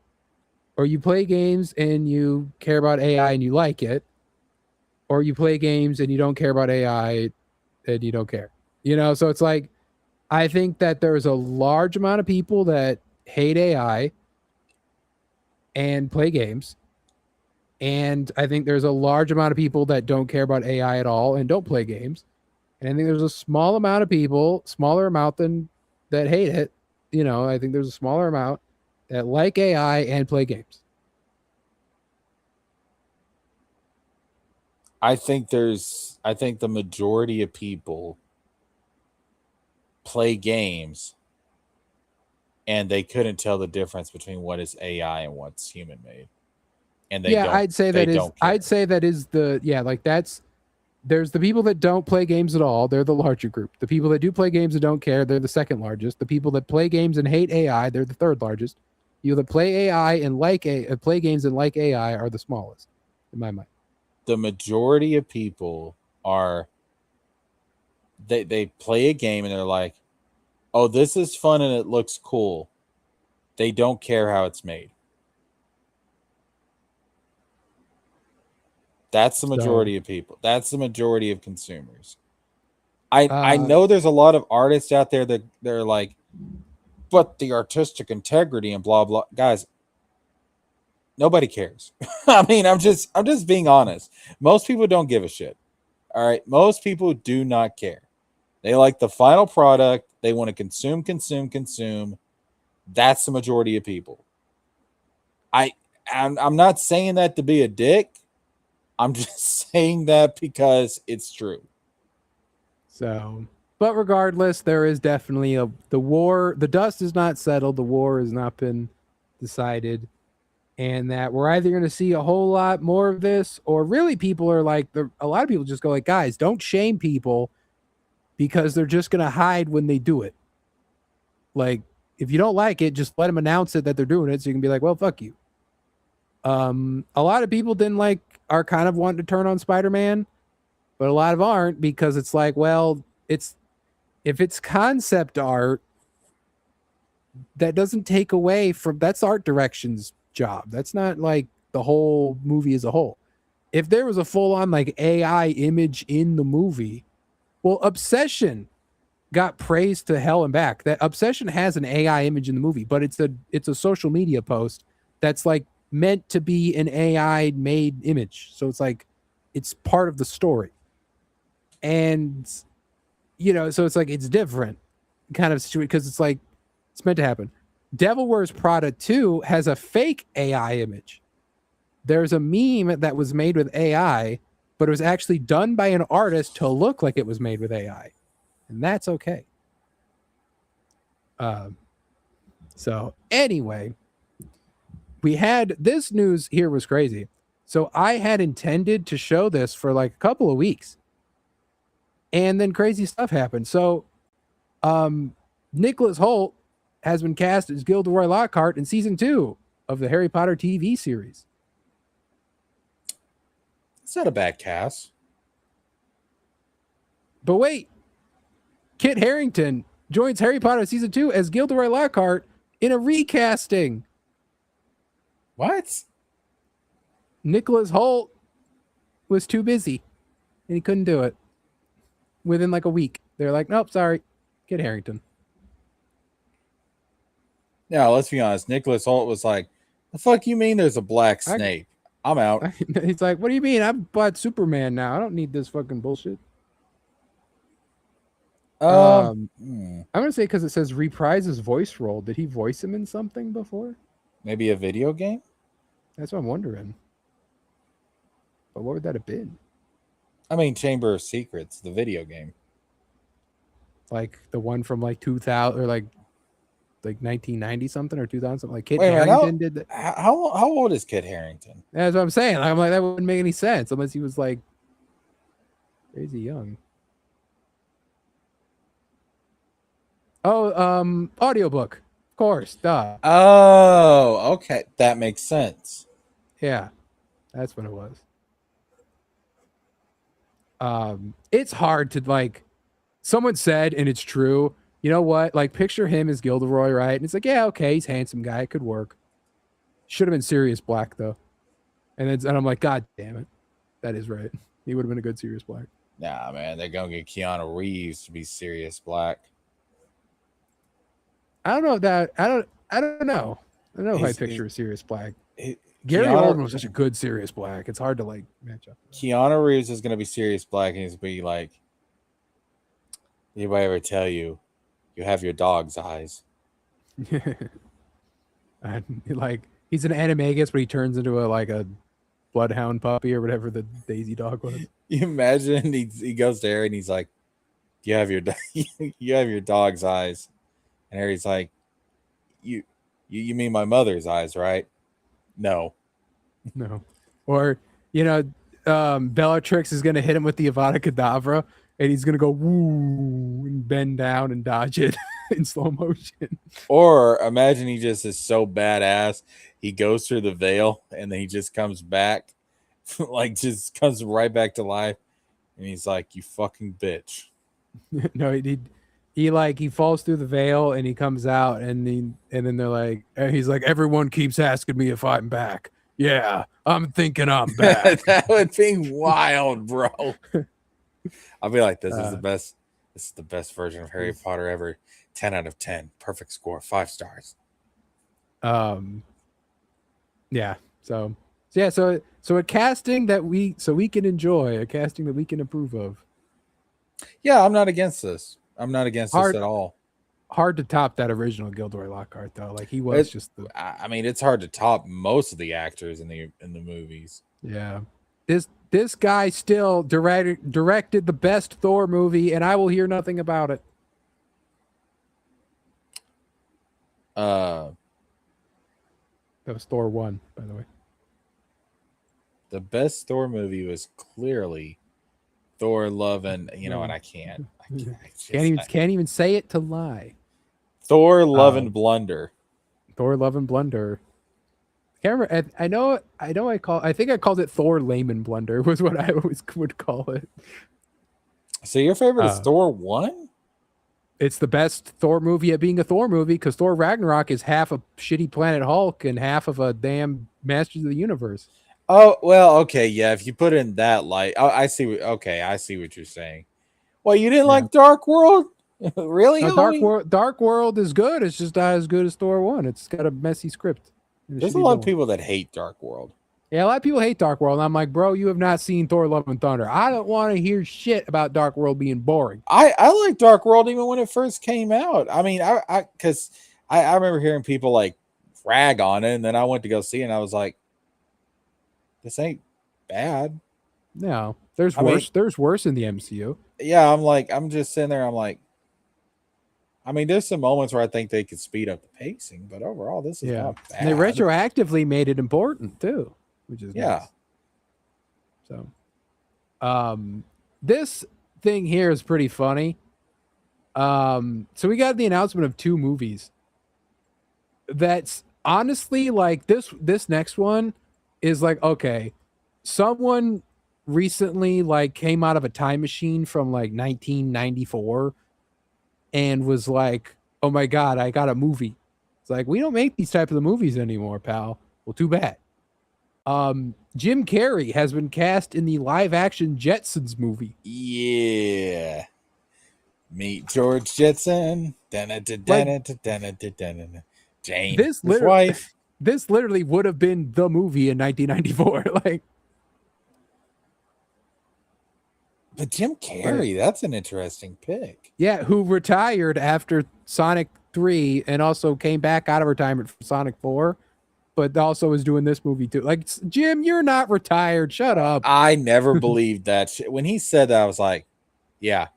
Speaker 1: or you play games and you care about AI and you like it, or you play games and you don't care about AI and you don't care. So it's like, I think that there's a large amount of people that hate AI and play games. And I think there's a large amount of people that don't care about AI at all and don't play games. And I think there's a small amount of people, smaller amount than that hate it. I think there's a smaller amount that like AI and play games.
Speaker 2: I think the majority of people play games and they couldn't tell the difference between what is AI and what's human made. And
Speaker 1: Yeah,
Speaker 2: they don't
Speaker 1: I'd
Speaker 2: care.
Speaker 1: say that is the yeah, like that's there's the people that don't play games at all, they're the larger group. The people that do play games and don't care, they're the second largest. The people that play games and hate AI, they're the third largest. You that play AI and play games and like AI are the smallest in my mind.
Speaker 2: The majority of people are they play a game and they're like, "Oh, this is fun and it looks cool." They don't care how it's made. That's the
Speaker 1: So,
Speaker 2: majority of people. That's the majority of consumers. I
Speaker 1: uh
Speaker 2: know there's a lot of artists out there that they're like, but the artistic integrity and blah blah. Guys, nobody cares. I mean, I'm just being honest. Most people don't give a shit. All right, most people do not care. They like the final product. They want to consume, consume, consume. That's the majority of people. I I'm not saying that to be a dick. I'm just saying that because it's true.
Speaker 1: so but regardless, there is definitely the war, the dust is not settled, the war has not been decided, and that we're either going to see a whole lot more of this, or really people are like, a lot of people just go like, guys, don't shame people because they're just going to hide when they do it. Like, if you don't like it, just let them announce it that they're doing it, so you can be like, well, fuck you. A lot of people didn't like are kind of wanting to turn on Spider-Man, but a lot of aren't, because it's like, well, it's if it's concept art, that doesn't take away from that's art direction's job. That's not like the whole movie as a whole. If there was a full on like AI image in the movie, well, Obsession got praised to hell and back. That Obsession has an AI image in the movie, but it's a social media post that's like meant to be an AI made image. So it's like it's part of the story. And so it's like it's different kind of situation because it's like it's meant to happen. Devil Wears Prada 2 has a fake AI image. There's a meme that was made with AI, but it was actually done by an artist to look like it was made with AI. And that's okay. So anyway, we had this news here was crazy. So I had intended to show this for like a couple of weeks. And then crazy stuff happened. So Nicholas Hoult has been cast as Gilderoy Lockhart in season 2 of the Harry Potter TV series.
Speaker 2: It's not a bad cast.
Speaker 1: But wait, Kit Harington joins Harry Potter season 2 as Gilderoy Lockhart in a recasting.
Speaker 2: What?
Speaker 1: Nicholas Hoult was too busy and he couldn't do it. Within like a week, they're like, nope, sorry, Kit Harington.
Speaker 2: Yeah, let's be honest. Nicholas Hoult was like, the fuck you mean there's a black Snape? I'm out.
Speaker 1: He's like, what do you mean? I've bought Superman now. I don't need this fucking bullshit. I'm gonna say because it says reprise his voice role. Did he voice him in something before?
Speaker 2: Maybe a video game?
Speaker 1: That's what I'm wondering. But what would that have been?
Speaker 2: I mean, Chamber of Secrets, the video game.
Speaker 1: Like the one from like 2000 or like 1990 something or 2000 something. Like Kit Harington did that.
Speaker 2: How old is Kit Harington?
Speaker 1: That's what I'm saying. I'm like that wouldn't make any sense unless he was like crazy young. Oh, audiobook. Of course, duh.
Speaker 2: Oh, okay. That makes sense.
Speaker 1: Yeah. That's what it was. It's hard to like someone said, and it's true, you know what? Like picture him as Gilderoy, right? And it's like, yeah, okay, he's a handsome guy, it could work. Should have been Sirius Black though. And I'm like, God damn it. That is right. He would have been a good Sirius Black.
Speaker 2: Nah, man, they're gonna get Keanu Reeves to be Sirius Black.
Speaker 1: I don't know if that I don't know. I don't know if I picture a Sirius Black. Gary Oldman was such a good Sirius Black. It's hard to like match up.
Speaker 2: Keanu Reeves is gonna be Sirius Black, and he's gonna be like, anybody ever tell you have your dog's eyes?
Speaker 1: Like he's an animagus, but he turns into a bloodhound puppy or whatever the Daisy dog was.
Speaker 2: You imagine he goes there and he's like, you have your dog's eyes, and Harry's like, you mean my mother's eyes, right? No.
Speaker 1: Or Bellatrix is gonna hit him with the Avada Kedavra, and he's gonna go woo and bend down and dodge it in slow motion.
Speaker 2: Or imagine he just is so badass, he goes through the veil and then he just comes back, like just comes right back to life, and he's like, "You fucking bitch."
Speaker 1: No, he falls through the veil and he comes out, and then they're like, and he's like, everyone keeps asking me if I'm back. Yeah, I'm thinking I'm back.
Speaker 2: That would be wild, bro. I'll be like, this is the best. This is the best version of Harry Potter ever. 10 out of 10. Perfect score. 5 stars.
Speaker 1: Yeah. So a casting that we can enjoy, a casting that we can approve of.
Speaker 2: Yeah, I'm not against this. I'm not against this at all.
Speaker 1: Hard to top that original Gilderoy Lockhart though. Like he was
Speaker 2: I mean, it's hard to top most of the actors in the movies.
Speaker 1: Yeah. This guy still directed the best Thor movie, and I will hear nothing about it.
Speaker 2: That
Speaker 1: was Thor 1, by the way.
Speaker 2: The best Thor movie was clearly Thor: Love and and I can't
Speaker 1: even say it to lie.
Speaker 2: Thor: Love and Blunder.
Speaker 1: Thor: Love and Blunder. I can't remember. I think I called it Thor: Lame and Blunder was what I always would call it.
Speaker 2: So your favorite is Thor 1?
Speaker 1: It's the best Thor movie at being a Thor movie because Thor Ragnarok is half a shitty Planet Hulk and half of a damn Masters of the Universe.
Speaker 2: Oh, well, okay, yeah, if you put it in that light, I see. I see what you're saying. Well, you didn't like Dark World? Really,
Speaker 1: No,
Speaker 2: homie?
Speaker 1: Dark World is good. It's just not as good as Thor 1. It's got a messy script and a
Speaker 2: There's a
Speaker 1: shitty
Speaker 2: lot of
Speaker 1: villain.
Speaker 2: people that hate Dark World.
Speaker 1: Yeah, a lot of people hate Dark World. And I'm like, bro, you have not seen Thor Love and Thunder. I don't want to hear shit about Dark World being boring.
Speaker 2: I like Dark World even when it first came out. I mean, because I remember hearing people like rag on it, and then I went to go see it, and I was like, this ain't bad.
Speaker 1: No, there's
Speaker 2: I mean,
Speaker 1: worse. There's worse in the MCU.
Speaker 2: yeah, I'm like, I'm just sitting there, I'm like, I mean, there's some moments where I think they could speed up the pacing, but overall, this is
Speaker 1: Yeah.
Speaker 2: not
Speaker 1: And they
Speaker 2: bad.
Speaker 1: retroactively made it important too, which is
Speaker 2: Yeah.
Speaker 1: nice. So, this thing here is pretty funny. So we got the announcement of 2 movies. That's honestly like this next one is like, okay, someone recently like came out of a time machine from like 1994 and was like, "Oh my god, I got a movie." It's like, "We don't make these type of movies anymore, pal." Well, too bad. Jim Carrey has been cast in the live action Jetsons movie.
Speaker 2: Yeah. Meet George Jetson.
Speaker 1: Like
Speaker 2: Jane,
Speaker 1: this
Speaker 2: his
Speaker 1: literally
Speaker 2: wife.
Speaker 1: this literally would have been the movie in 1994. Like,
Speaker 2: But Jim
Speaker 1: but
Speaker 2: Carrey, that's an interesting pick.
Speaker 1: yeah, who retired after Sonic 3 and also came back out of retirement for Sonic 4, but also is doing this movie too. Like, Jim, you're not retired. Shut up.
Speaker 2: I never believed that shit. When he said that, I was like, yeah,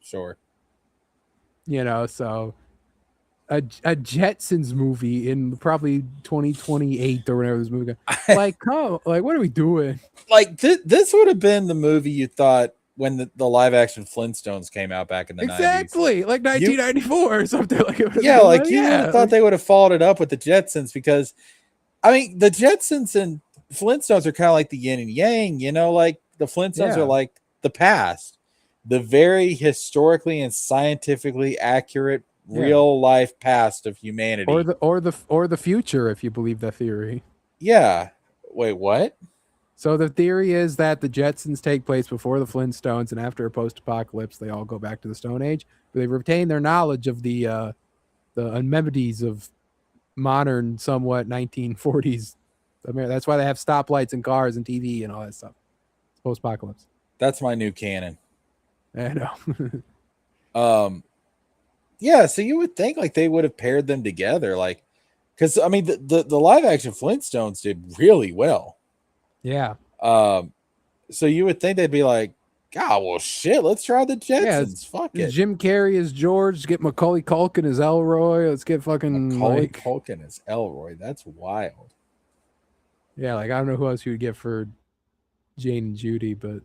Speaker 2: sure.
Speaker 1: So a Jetsons movie in probably 2028 or whenever this movie goes. Like, come, like, what are we doing?
Speaker 2: Like this would have been the movie you thought when the live action Flintstones came out back in the 90s.
Speaker 1: Exactly, like
Speaker 2: You
Speaker 1: 1994 or something. Like, it
Speaker 2: yeah, like you would have
Speaker 1: yeah,
Speaker 2: thought
Speaker 1: like,
Speaker 2: they would have followed it up with the Jetsons because I mean the Jetsons and Flintstones are kind of like the yin and yang, like the Flintstones are
Speaker 1: yeah,
Speaker 2: like the past, the very historically and scientifically accurate
Speaker 1: yeah.
Speaker 2: real life past of humanity.
Speaker 1: Or the future, if you believe that theory.
Speaker 2: Yeah. Wait, what?
Speaker 1: So the theory is that the Jetsons take place before the Flintstones, and after a post-apocalypse, they all go back to the Stone Age. But they retain their knowledge of the amenities of modern, somewhat 1940s America. That's why they have stoplights and cars and TV and all that stuff. It's post-apocalypse.
Speaker 2: That's my new canon.
Speaker 1: I know.
Speaker 2: Yeah, so you would think like they would have paired them together, like because I mean the live action Flintstones did really well.
Speaker 1: Yeah.
Speaker 2: So you would think they'd be like, God, well shit, let's try the
Speaker 1: Yeah.
Speaker 2: Jetsons. Fuck it.
Speaker 1: Jim Carrey as George. Get Macaulay Culkin as Elroy. Let's get fucking
Speaker 2: Macaulay
Speaker 1: like
Speaker 2: Culkin as Elroy. That's wild.
Speaker 1: yeah. Like I don't know who else you would get for Jane and Judy, but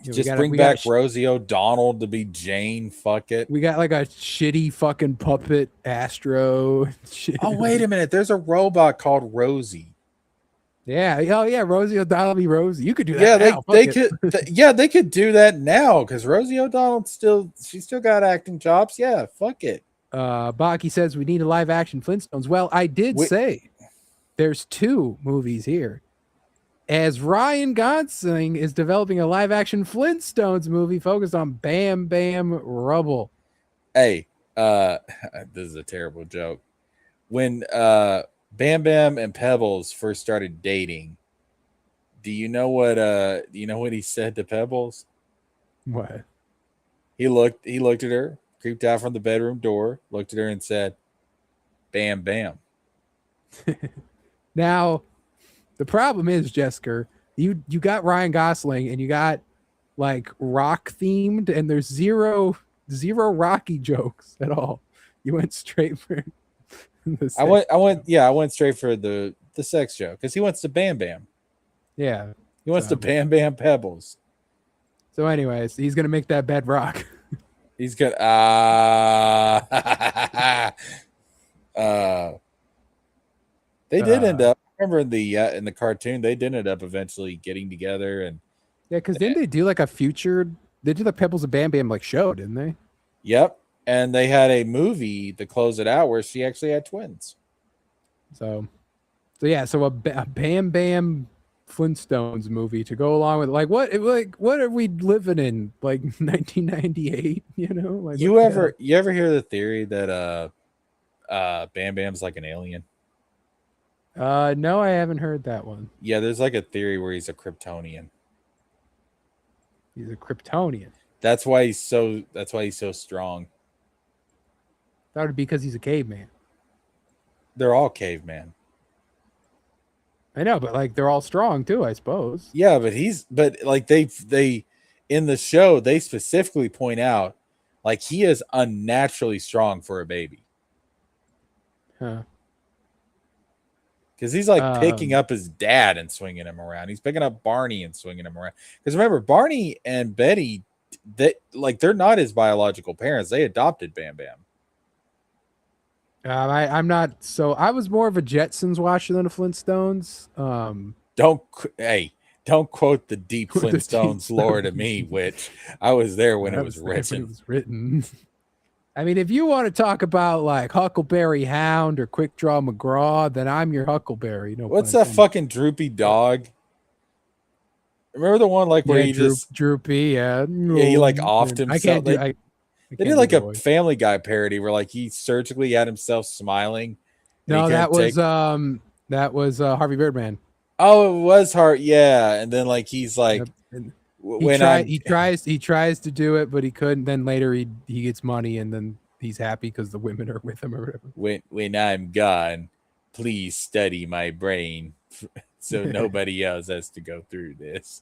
Speaker 2: Just bring back Rosie O'Donnell to be Jane. Fuck it.
Speaker 1: we got like a shitty fucking puppet Astro. Shit.
Speaker 2: Oh, wait a minute. There's a robot called Rosie.
Speaker 1: Yeah. Oh yeah. Rosie O'Donnell be Rosie. You could do that.
Speaker 2: Yeah,
Speaker 1: now.
Speaker 2: they
Speaker 1: Fuck
Speaker 2: could.
Speaker 1: it.
Speaker 2: Yeah, they could do that now because Rosie O'Donnell she still got acting chops. Yeah, fuck it.
Speaker 1: Baki says we need a live action Flintstones. Well, I did say there's 2 movies here. As Ryan Gosling is developing a live action Flintstones movie focused on Bam Bam Rubble.
Speaker 2: Hey, this is a terrible joke. When Bam Bam and Pebbles first started dating, do you know what he said to Pebbles?
Speaker 1: What?
Speaker 2: He looked at her, creeped out from the bedroom door, looked at her and said, Bam Bam.
Speaker 1: Now, the problem is, Jessica, you got Ryan Gosling and you got like rock themed, and there's zero Rocky jokes at all. You went straight for the
Speaker 2: I went straight for the sex joke because he wants to Bam Bam.
Speaker 1: Yeah.
Speaker 2: He wants to Bam Bam Pebbles.
Speaker 1: So anyways, he's gonna make that bed rock.
Speaker 2: He's gonna they did end up. Remember in the cartoon, they did end up eventually getting together and
Speaker 1: Yeah, because didn't they do like a future? They did the Pebbles of Bam Bam like show, didn't they?
Speaker 2: yep, and they had a movie to close it out where she actually had twins.
Speaker 1: So yeah, so a Bam Bam Flintstones movie to go along with what are we living in, like 1998? You know, like what
Speaker 2: You
Speaker 1: the hell?
Speaker 2: ever hear the theory that Bam Bam's like an alien?
Speaker 1: No, I haven't heard that one.
Speaker 2: Yeah, there's like a theory where he's a Kryptonian.
Speaker 1: He's a Kryptonian.
Speaker 2: That's why he's so strong.
Speaker 1: That would be because he's a caveman.
Speaker 2: They're all caveman.
Speaker 1: I know, but like they're all strong too, I suppose.
Speaker 2: Yeah, but like they in the show they specifically point out like he is unnaturally strong for a baby.
Speaker 1: Huh.
Speaker 2: Because he's like picking
Speaker 1: Um,
Speaker 2: up his dad and swinging him around. He's picking up Barney and swinging him around. Because remember, Barney and Betty, they're not his biological parents. They adopted Bam Bam.
Speaker 1: I'm not so. I was more of a Jetsons watcher than a Flintstones.
Speaker 2: Don't quote the deep
Speaker 1: The
Speaker 2: Flintstones lore to me, which I was there when it was
Speaker 1: there when
Speaker 2: written.
Speaker 1: it was written. I mean, if you want to talk about like Huckleberry Hound or Quick Draw McGraw, then I'm your Huckleberry. No
Speaker 2: What's
Speaker 1: pun
Speaker 2: that
Speaker 1: intended.
Speaker 2: fucking droopy dog? Remember the one like where
Speaker 1: Yeah,
Speaker 2: he just
Speaker 1: droopy. Yeah,
Speaker 2: he like offed
Speaker 1: I
Speaker 2: himself.
Speaker 1: can't do. I
Speaker 2: They
Speaker 1: can't
Speaker 2: did
Speaker 1: do
Speaker 2: like
Speaker 1: the
Speaker 2: a
Speaker 1: voice.
Speaker 2: Family Guy parody where like he surgically had himself smiling and he
Speaker 1: No,
Speaker 2: couldn't take.
Speaker 1: that was Harvey Birdman.
Speaker 2: Oh, it was hard, yeah. And then like he's like,
Speaker 1: Yep. And
Speaker 2: when I'm
Speaker 1: he tries to do it, but he couldn't. Then later he gets money, and then he's happy because the women are with him or
Speaker 2: when I'm gone, please study my brain so
Speaker 1: whatever.
Speaker 2: nobody else has to go through this.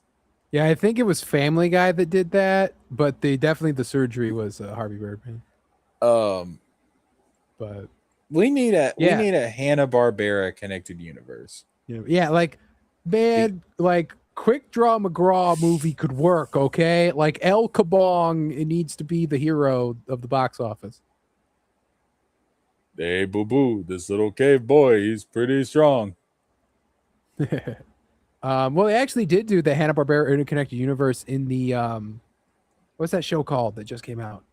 Speaker 1: Yeah, I think it was Family Guy that did that, but the surgery was Harvey Birdman.
Speaker 2: Um,
Speaker 1: But
Speaker 2: we need
Speaker 1: yeah,
Speaker 2: a Hanna-Barbera connected universe.
Speaker 1: yeah, like man, like Quick Draw McGraw movie could work. Okay, like El Kabong, it needs to be the hero of the box office.
Speaker 2: Hey, boo boo, this little cave boy, he's pretty strong.
Speaker 1: Well, they actually did do the Hanna Barbera interconnected universe in the what's that show called that just came out?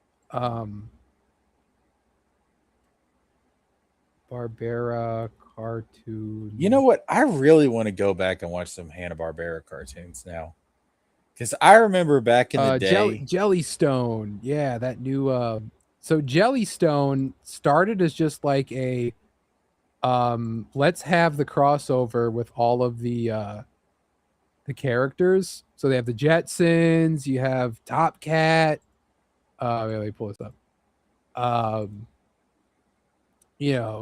Speaker 1: Barbera cartoon.
Speaker 2: You know what? I really want to go back and watch some Hanna-Barbera cartoons now. Because I remember back in the day.
Speaker 1: Jellystone. Yeah, that new so Jellystone started as just like a let's have the crossover with all of the characters. So they have the Jetsons, you have Top Cat. Let me pull this up.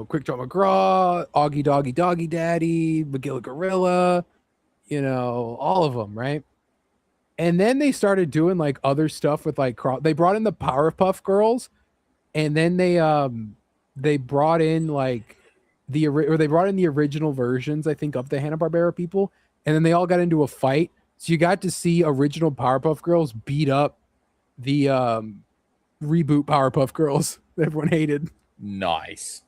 Speaker 1: Quick Draw McGraw, Augie Doggy Doggy Daddy, McGill Gorilla, all of them, right? And then they started doing like other stuff with like they brought in the Powerpuff Girls, and then they brought in like they brought in the original versions, I think, of the Hanna-Barbera people, and then they all got into a fight. So you got to see original Powerpuff Girls beat up the reboot Powerpuff Girls that everyone hated.
Speaker 2: Nice.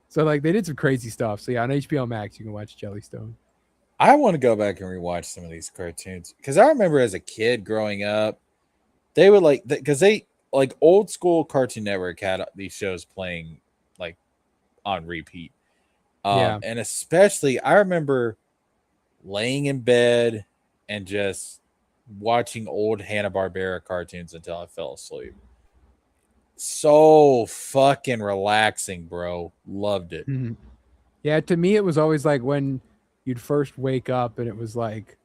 Speaker 1: So like they did some crazy stuff. So yeah, on HBO Max you can watch Jellystone.
Speaker 2: I want to go back and rewatch some of these cartoons because I remember as a kid growing up, they would like because they like old school Cartoon Network had these shows playing like on repeat.
Speaker 1: Yeah.
Speaker 2: And especially I remember laying in bed and just watching old Hanna-Barbera cartoons until I fell asleep. So fucking relaxing, bro. Loved it.
Speaker 1: Mm-hmm. Yeah, to me it was always like when you'd first wake up and it was like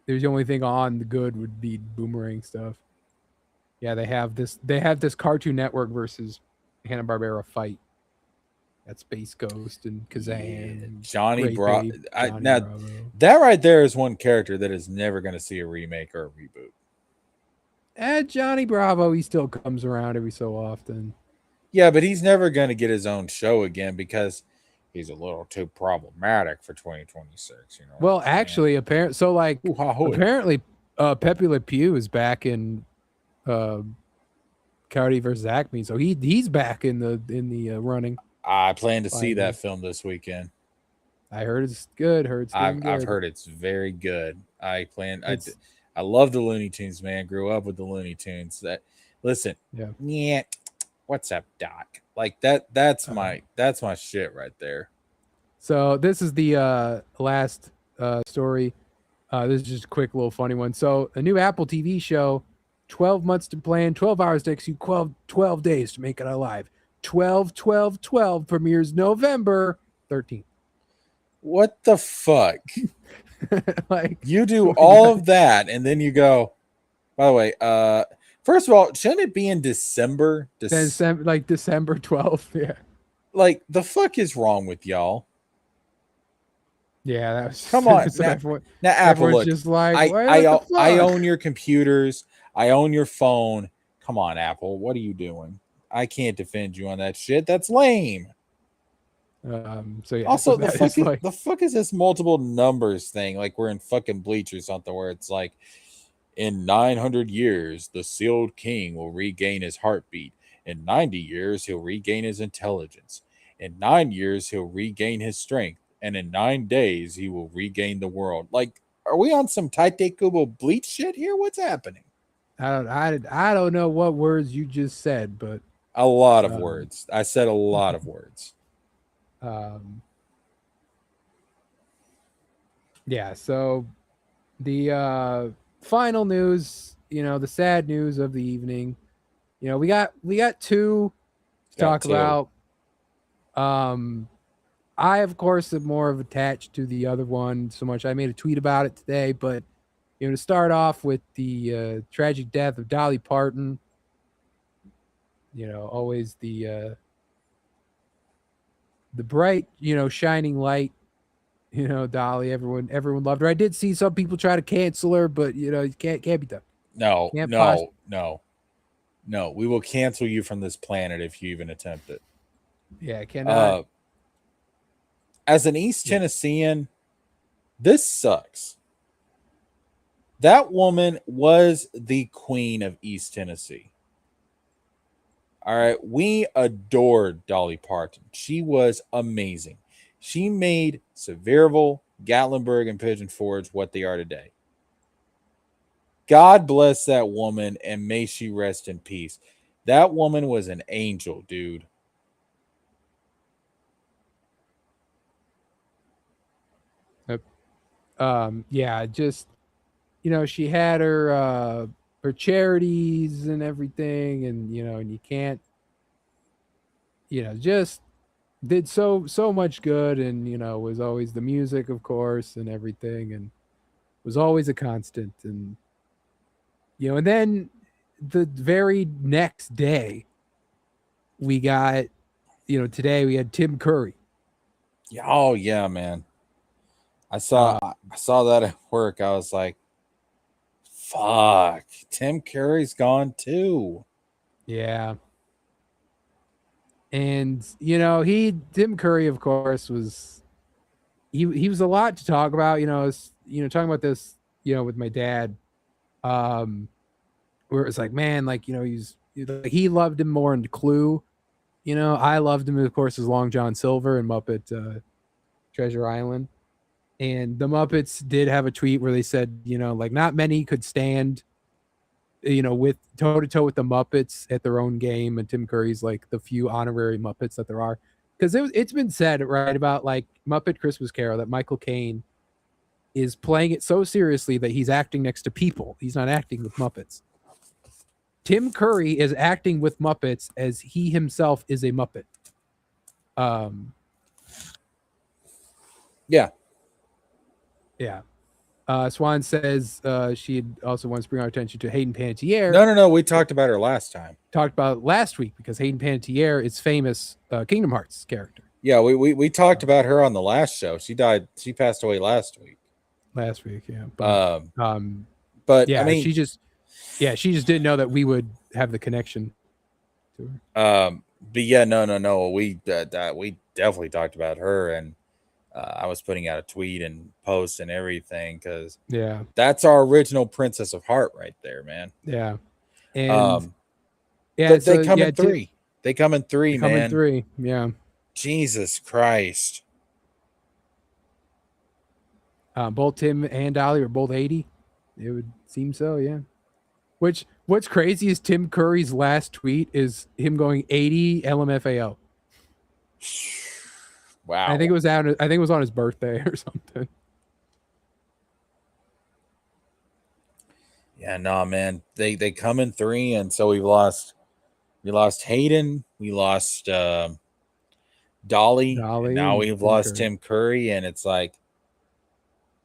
Speaker 1: there's the only thing on the good would be Boomerang stuff. Yeah, they have this Cartoon Network versus Hanna-Barbera fight. That Space Ghost and Kazan.
Speaker 2: Yeah,
Speaker 1: And
Speaker 2: Johnny
Speaker 1: Great
Speaker 2: Bra.
Speaker 1: Babe,
Speaker 2: Now
Speaker 1: Bravo.
Speaker 2: that right there is one character that is never going to see a remake or a reboot.
Speaker 1: Johnny Bravo, he still comes around every so often.
Speaker 2: Yeah, but he's never going to get his own show again because he's a little too problematic for 2026. You know.
Speaker 1: Well, actually, apparently, Pepe Le Pew is back in Coyote versus Acme, so he's back in the running.
Speaker 2: I plan to see that film this weekend.
Speaker 1: I heard it's good.
Speaker 2: I've heard it's very good. I love the Looney Tunes, man. Grew up with the Looney Tunes. Listen, yeah. What's up, Doc? Like that's my shit right there.
Speaker 1: So this is the last story. This is just a quick little funny one. So a new Apple TV show, 12 months to plan, 12 hours to execute, 12 days to make it alive. 12, 12, 12 premieres November 13th.
Speaker 2: What the fuck?
Speaker 1: Like,
Speaker 2: You do
Speaker 1: what do you
Speaker 2: all
Speaker 1: got?
Speaker 2: of that, and then you go. By the way, first of all, shouldn't it be in December?
Speaker 1: Like December 12th. Yeah.
Speaker 2: Like the fuck is wrong with y'all?
Speaker 1: Yeah, that was
Speaker 2: Come on
Speaker 1: stupid. So
Speaker 2: now. Now, Apple,
Speaker 1: everyone's
Speaker 2: look,
Speaker 1: just like,
Speaker 2: I
Speaker 1: what
Speaker 2: I
Speaker 1: the
Speaker 2: I
Speaker 1: fuck?
Speaker 2: own your computers. I own your phone. Come on, Apple. What are you doing? I can't defend you on that shit. That's lame.
Speaker 1: So yeah, so
Speaker 2: Also,
Speaker 1: that is like,
Speaker 2: the fuck is this multiple numbers thing? Like we're in fucking Bleach or something, where it's like in 900 years, the sealed king will regain his heartbeat. In 90 years, he'll regain his intelligence. In 9 years, he'll regain his strength. And in 9 days, he will regain the world. Like, are we on some Taite Kubo Bleach shit here? What's happening?
Speaker 1: I don't know what words you just said, but
Speaker 2: A lot of
Speaker 1: um,
Speaker 2: words. I said a lot of words.
Speaker 1: um, yeah. So the final news, the sad news of the evening. We got two to
Speaker 2: Got
Speaker 1: talk
Speaker 2: two.
Speaker 1: about. Um, I of course am more of attached to the other one so much. I made a tweet about it today, but to start off with the tragic death of Dolly Parton. Always the bright, shining light. Dolly. Everyone loved her. I did see some people try to cancel her, but you can't be done.
Speaker 2: No,
Speaker 1: Can't possibly.
Speaker 2: no, no, no. We will cancel you from this planet if you even attempt it.
Speaker 1: Yeah, cannot.
Speaker 2: Uh, as an East
Speaker 1: Yeah.
Speaker 2: Tennessean, this sucks. That woman was the queen of East Tennessee. All right. We adored Dolly Parton. She was amazing. She made Sevierville, Gatlinburg, and Pigeon Forge what they are today. God bless that woman and may she rest in peace. That woman was an angel, dude.
Speaker 1: Yeah, just she had her charities and everything, and you can't, just did so much good, and was always the music, of course, and everything, and was always a constant, and then the very next day we got, today we had Tim Curry.
Speaker 2: Oh yeah, man. I saw
Speaker 1: Uh,
Speaker 2: I saw that at work. I was like, fuck. Tim Curry's gone too.
Speaker 1: yeah, and Tim Curry, of course, he was a lot to talk about. Talking about this, with my dad, um, where it's like, man, like he loved him more in Clue. I loved him, of course, as Long John Silver and Muppet Treasure Island. And the Muppets did have a tweet where they said, like not many could stand, with toe to toe with the Muppets at their own game. And Tim Curry's like the few honorary Muppets that there are. Because it's been said, right, about like Muppet Christmas Carol that Michael Caine is playing it so seriously that he's acting next to people. He's not acting with Muppets. Tim Curry is acting with Muppets as he himself is a Muppet. Um,
Speaker 2: Yeah.
Speaker 1: yeah. Swan says she also wants to bring our attention to Hayden Panettiere.
Speaker 2: No. We talked about her last time.
Speaker 1: Talked about last week because Hayden Panettiere is famous Kingdom Hearts character.
Speaker 2: Yeah, we talked about her on the last show. She died. She passed away last week.
Speaker 1: Last week, yeah.
Speaker 2: But I
Speaker 1: Yeah,
Speaker 2: mean,
Speaker 1: she just didn't know that we would have the connection to her.
Speaker 2: but yeah, no. We definitely talked about her, and I was putting out a tweet and post and everything because
Speaker 1: Yeah,
Speaker 2: that's our original Princess of Heart right there, man.
Speaker 1: yeah, and
Speaker 2: Um,
Speaker 1: yeah.
Speaker 2: they
Speaker 1: So
Speaker 2: come
Speaker 1: yeah,
Speaker 2: in three. They come in three,
Speaker 1: come in
Speaker 2: man.
Speaker 1: 3. Yeah.
Speaker 2: Jesus Christ.
Speaker 1: Both Tim and Dolly are both 80. It would seem so, yeah. What's crazy is Tim Curry's last tweet is him going 80 LMFAO.
Speaker 2: Wow.
Speaker 1: I think it was on his birthday or something.
Speaker 2: Yeah, no, man. They come in three, and so we lost Hayden, we lost Dolly, and
Speaker 1: Dolly
Speaker 2: now
Speaker 1: and
Speaker 2: we've
Speaker 1: Tim
Speaker 2: lost
Speaker 1: Curry.
Speaker 2: Tim Curry, and it's like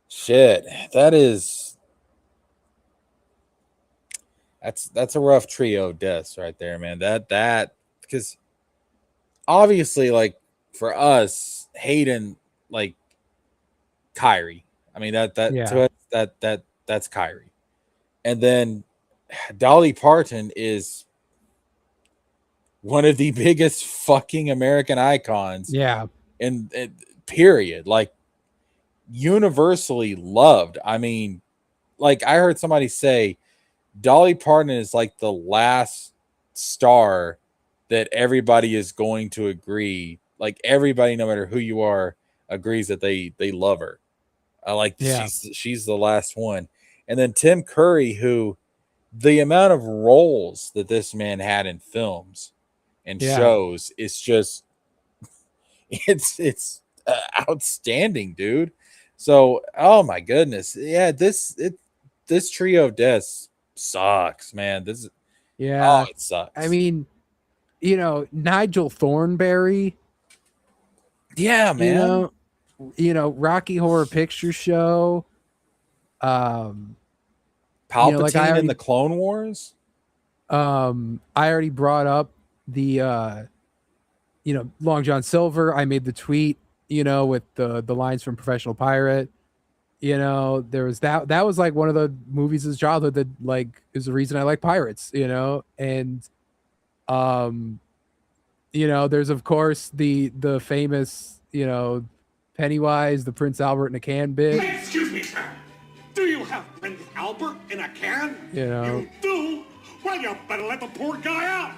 Speaker 2: shit. That's a rough trio of deaths right there, man. That because obviously, like for us, Hayden, like Kyrie. I mean that
Speaker 1: Yeah,
Speaker 2: to us that's Kyrie, and then Dolly Parton is one of the biggest fucking American icons
Speaker 1: yeah,
Speaker 2: in period. Like universally loved. I mean, like I heard somebody say Dolly Parton is like the last star that everybody is going to agree, like everybody, no matter who you are, agrees that they love her. I like
Speaker 1: yeah,
Speaker 2: she's the last one. And then Tim Curry, who the amount of roles that this man had in films and
Speaker 1: yeah,
Speaker 2: shows is just it's outstanding, dude. So, oh my goodness, yeah, this trio of deaths sucks, man. Oh,
Speaker 1: yeah.
Speaker 2: it
Speaker 1: I
Speaker 2: sucks.
Speaker 1: mean, Nigel Thornberry,
Speaker 2: Yeah,
Speaker 1: you
Speaker 2: man.
Speaker 1: know, Rocky Horror Picture Show. Um, like
Speaker 2: Palpatine in the Clone Wars.
Speaker 1: I already brought up the Long John Silver. I made the tweet, with the lines from Professional Pirate. There was that was like one of the movies of his childhood that like is the reason I like pirates, and um there's of course the famous, Pennywise, the Prince Albert in a can bit,
Speaker 3: Hey, excuse me, sir. Do you have Prince Albert in a can?
Speaker 1: you know.
Speaker 3: You do? Well, you better let the poor guy out.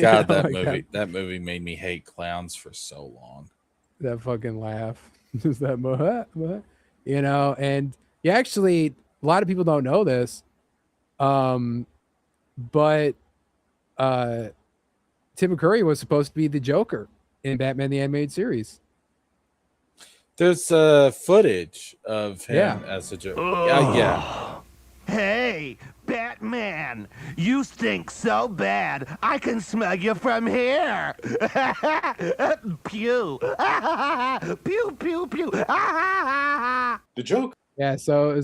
Speaker 2: God, that
Speaker 1: Like that
Speaker 2: movie made me hate clowns for so long.
Speaker 1: that fucking laugh. Just that and yeah, actually a lot of people don't know this. Um but uh Tim Curry was supposed to be the Joker in Batman the Animated Series.
Speaker 2: There's footage of
Speaker 1: Yeah.
Speaker 2: him as a joke. Yeah, yeah.
Speaker 4: Hey, Batman, you stink so bad, I can smell you from here. Pew. Pew, pew, pew.
Speaker 3: The joke.
Speaker 1: Yeah, so it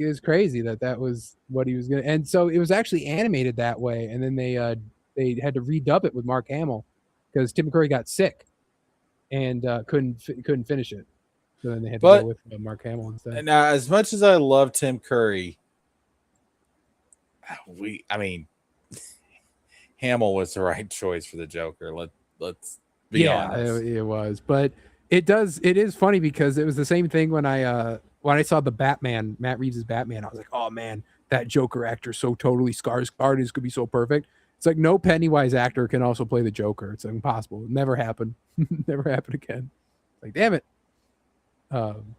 Speaker 1: was crazy that was what he was gonna, and so it was actually animated that way, and then they had to redub it with Mark Hamill because Tim Curry got sick and couldn't finish it, so then they had to go
Speaker 2: But
Speaker 1: with Mark Hamill instead.
Speaker 2: now, as much as I love Tim Curry, I mean, Hamill was the right choice for the Joker. Let's be
Speaker 1: Yeah,
Speaker 2: honest.
Speaker 1: it was, but it is funny because it was the same thing when I saw the Batman, Matt Reeves' Batman. I was like, oh man, that Joker actor is so totally scarred is gonna be so perfect. It's like no Pennywise actor can also play the Joker. It's impossible. It never happened. Never happened again. Like damn it. Um,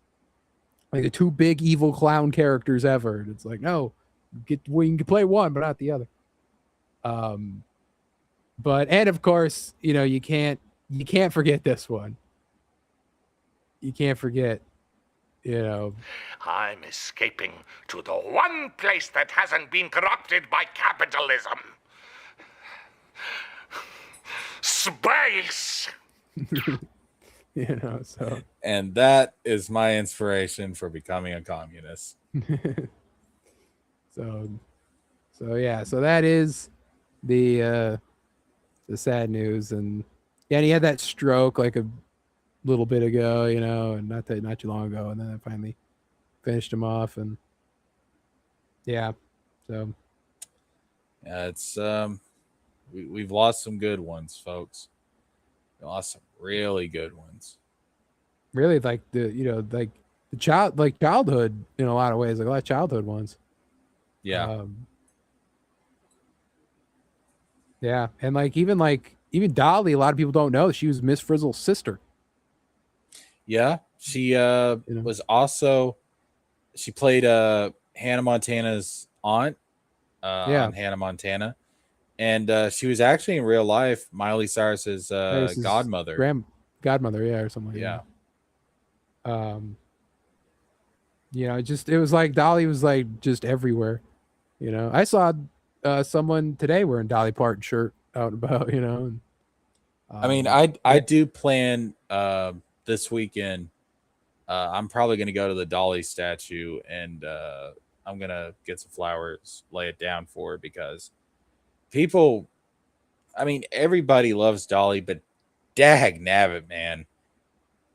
Speaker 1: like the two big evil clown characters ever. And it's like no, we can play one, but not the other. Um, but and of course, you can't forget this one. You can't forget, you know,
Speaker 5: I'm escaping to the one place that hasn't been corrupted by capitalism. Space!
Speaker 1: so
Speaker 2: And that is my inspiration for becoming a communist.
Speaker 1: so yeah, so that is the sad news. And yeah, and he had that stroke like a little bit ago, and not too long ago, and then I finally finished him off. And yeah, so
Speaker 2: Yeah, it's we've lost some good ones, folks. We lost some really good ones.
Speaker 1: really like childhood in a lot of ways, like a lot of childhood ones.
Speaker 2: Yeah.
Speaker 1: um yeah, and even Dolly, a lot of people don't know she was Miss Frizzle's sister.
Speaker 2: Yeah. She
Speaker 1: You know?
Speaker 2: was also she played Hannah Montana's aunt
Speaker 1: Yeah,
Speaker 2: on Hannah Montana. And she was actually in real life Miley Cyrus's
Speaker 1: this is
Speaker 2: godmother.
Speaker 1: godmother, yeah, or something like
Speaker 2: Yeah.
Speaker 1: that. it was like Dolly was like just everywhere. I saw someone today wearing Dolly Parton shirt out and about. And,
Speaker 2: I mean,
Speaker 1: yeah.
Speaker 2: I do plan this weekend. I'm probably going to go to the Dolly statue and I'm going to get some flowers, lay it down for her because people, I mean, everybody loves Dolly, but dag nabbit, man.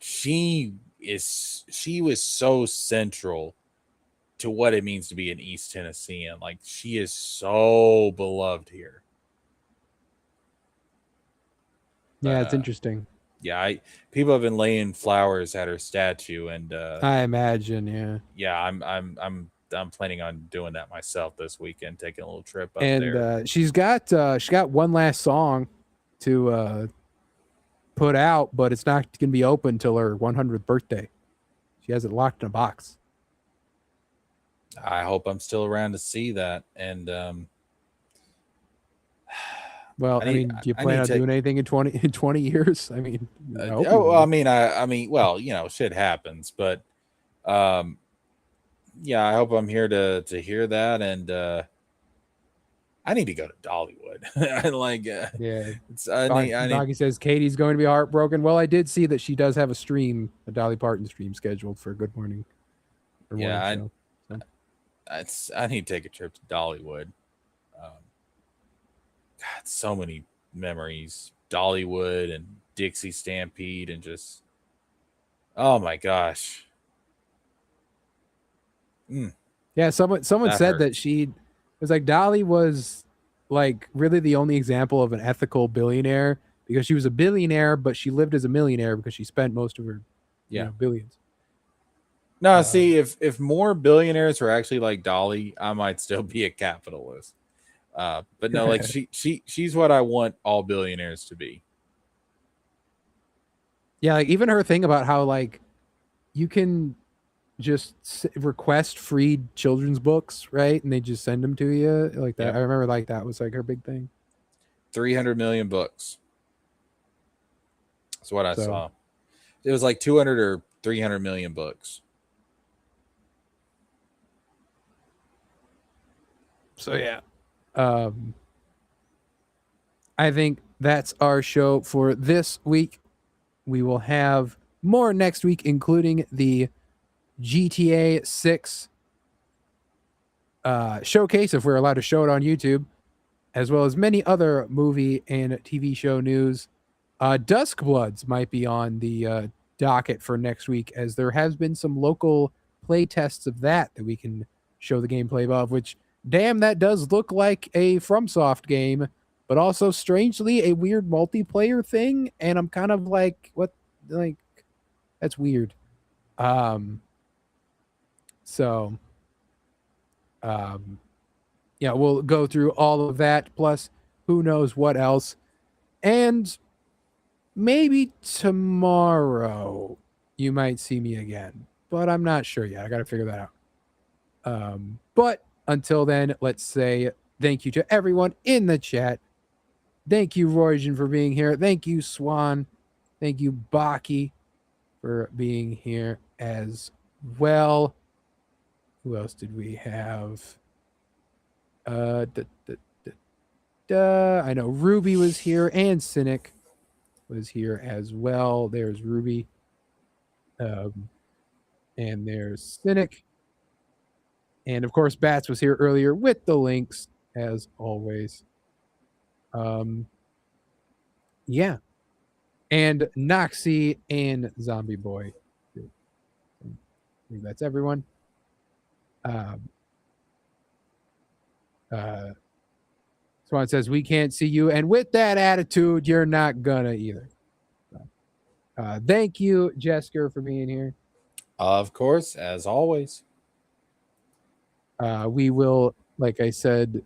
Speaker 2: She was so central to what it means to be an East Tennessean. Like, she is so beloved here.
Speaker 1: Yeah, it's interesting.
Speaker 2: Yeah, people have been laying flowers at her statue, and
Speaker 1: I imagine, yeah.
Speaker 2: yeah, I'm planning on doing that myself this weekend, taking a little trip up
Speaker 1: And
Speaker 2: there.
Speaker 1: she got one last song to put out, but it's not going to be open till her 100th birthday. She has it locked in a box.
Speaker 2: I hope I'm still around to see that. And
Speaker 1: well, do you plan on doing anything in 20 years? I mean,
Speaker 2: I mean, well, shit happens, but yeah, I hope I'm here to hear that. And I need to go to Dollywood.
Speaker 1: yeah.
Speaker 2: I need.
Speaker 1: Doggy says Katie's going to be heartbroken. Well, I did see that she does have a Dolly Parton stream scheduled for Good Morning.
Speaker 2: Yeah,
Speaker 1: show, so.
Speaker 2: I need to take a trip to Dollywood. God, so many memories. Dollywood and Dixie Stampede and just, oh my gosh.
Speaker 1: Yeah, someone said that it was like Dolly was like really the only example of an ethical billionaire because she was a billionaire, but she lived as a millionaire because she spent most of her billions.
Speaker 2: No, see, if more billionaires were actually like Dolly, I might still be a capitalist. But no, like she's what I want all billionaires to be.
Speaker 1: Yeah, like even her thing about how like you can just request free children's books, right? And they just send them to you like that. Yep. I remember like that was like her big thing.
Speaker 2: 300 million books. That's what I saw. It was like 200 or 300 million books.
Speaker 1: So yeah. I think that's our show for this week. We will have more next week, including the GTA 6 showcase, if we're allowed to show it on YouTube, as well as many other movie and TV show news. Dusk Bloods might be on the docket for next week, as there has been some local play tests of that we can show the gameplay of, which, damn, that does look like a FromSoft game, but also strangely a weird multiplayer thing. And I'm kind of like, what? Like, that's weird. Yeah, we'll go through all of that, plus who knows what else. And maybe tomorrow you might see me again, but I'm not sure yet. I got to figure that out. But until then, let's say thank you to everyone in the chat. Thank you, Roygen, for being here. Thank you, Swan. Thank you, Baki, for being here as well. Who else did we have? I know Ruby was here and Cynic was here as well. There's Ruby. And there's Cynic. And of course, Bats was here earlier with the links, as always. Yeah. And Noxie and Zombie Boy. I think that's everyone. Swan says, we can't see you. And with that attitude, you're not gonna either. Thank you, Jesker, for being here.
Speaker 2: Of course, as always.
Speaker 1: We will, like I said,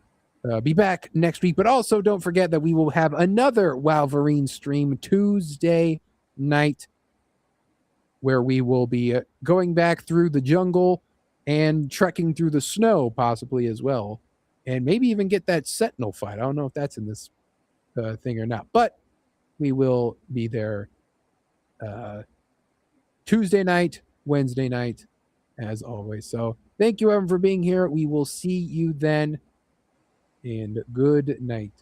Speaker 1: be back next week. But also don't forget that we will have another Wolverine stream Tuesday night, where we will be going back through the jungle and trekking through the snow, possibly as well. And maybe even get that Sentinel fight. I don't know if that's in this thing or not. But we will be there Tuesday night, Wednesday night, as always. So thank you, everyone, for being here. We will see you then, and good night.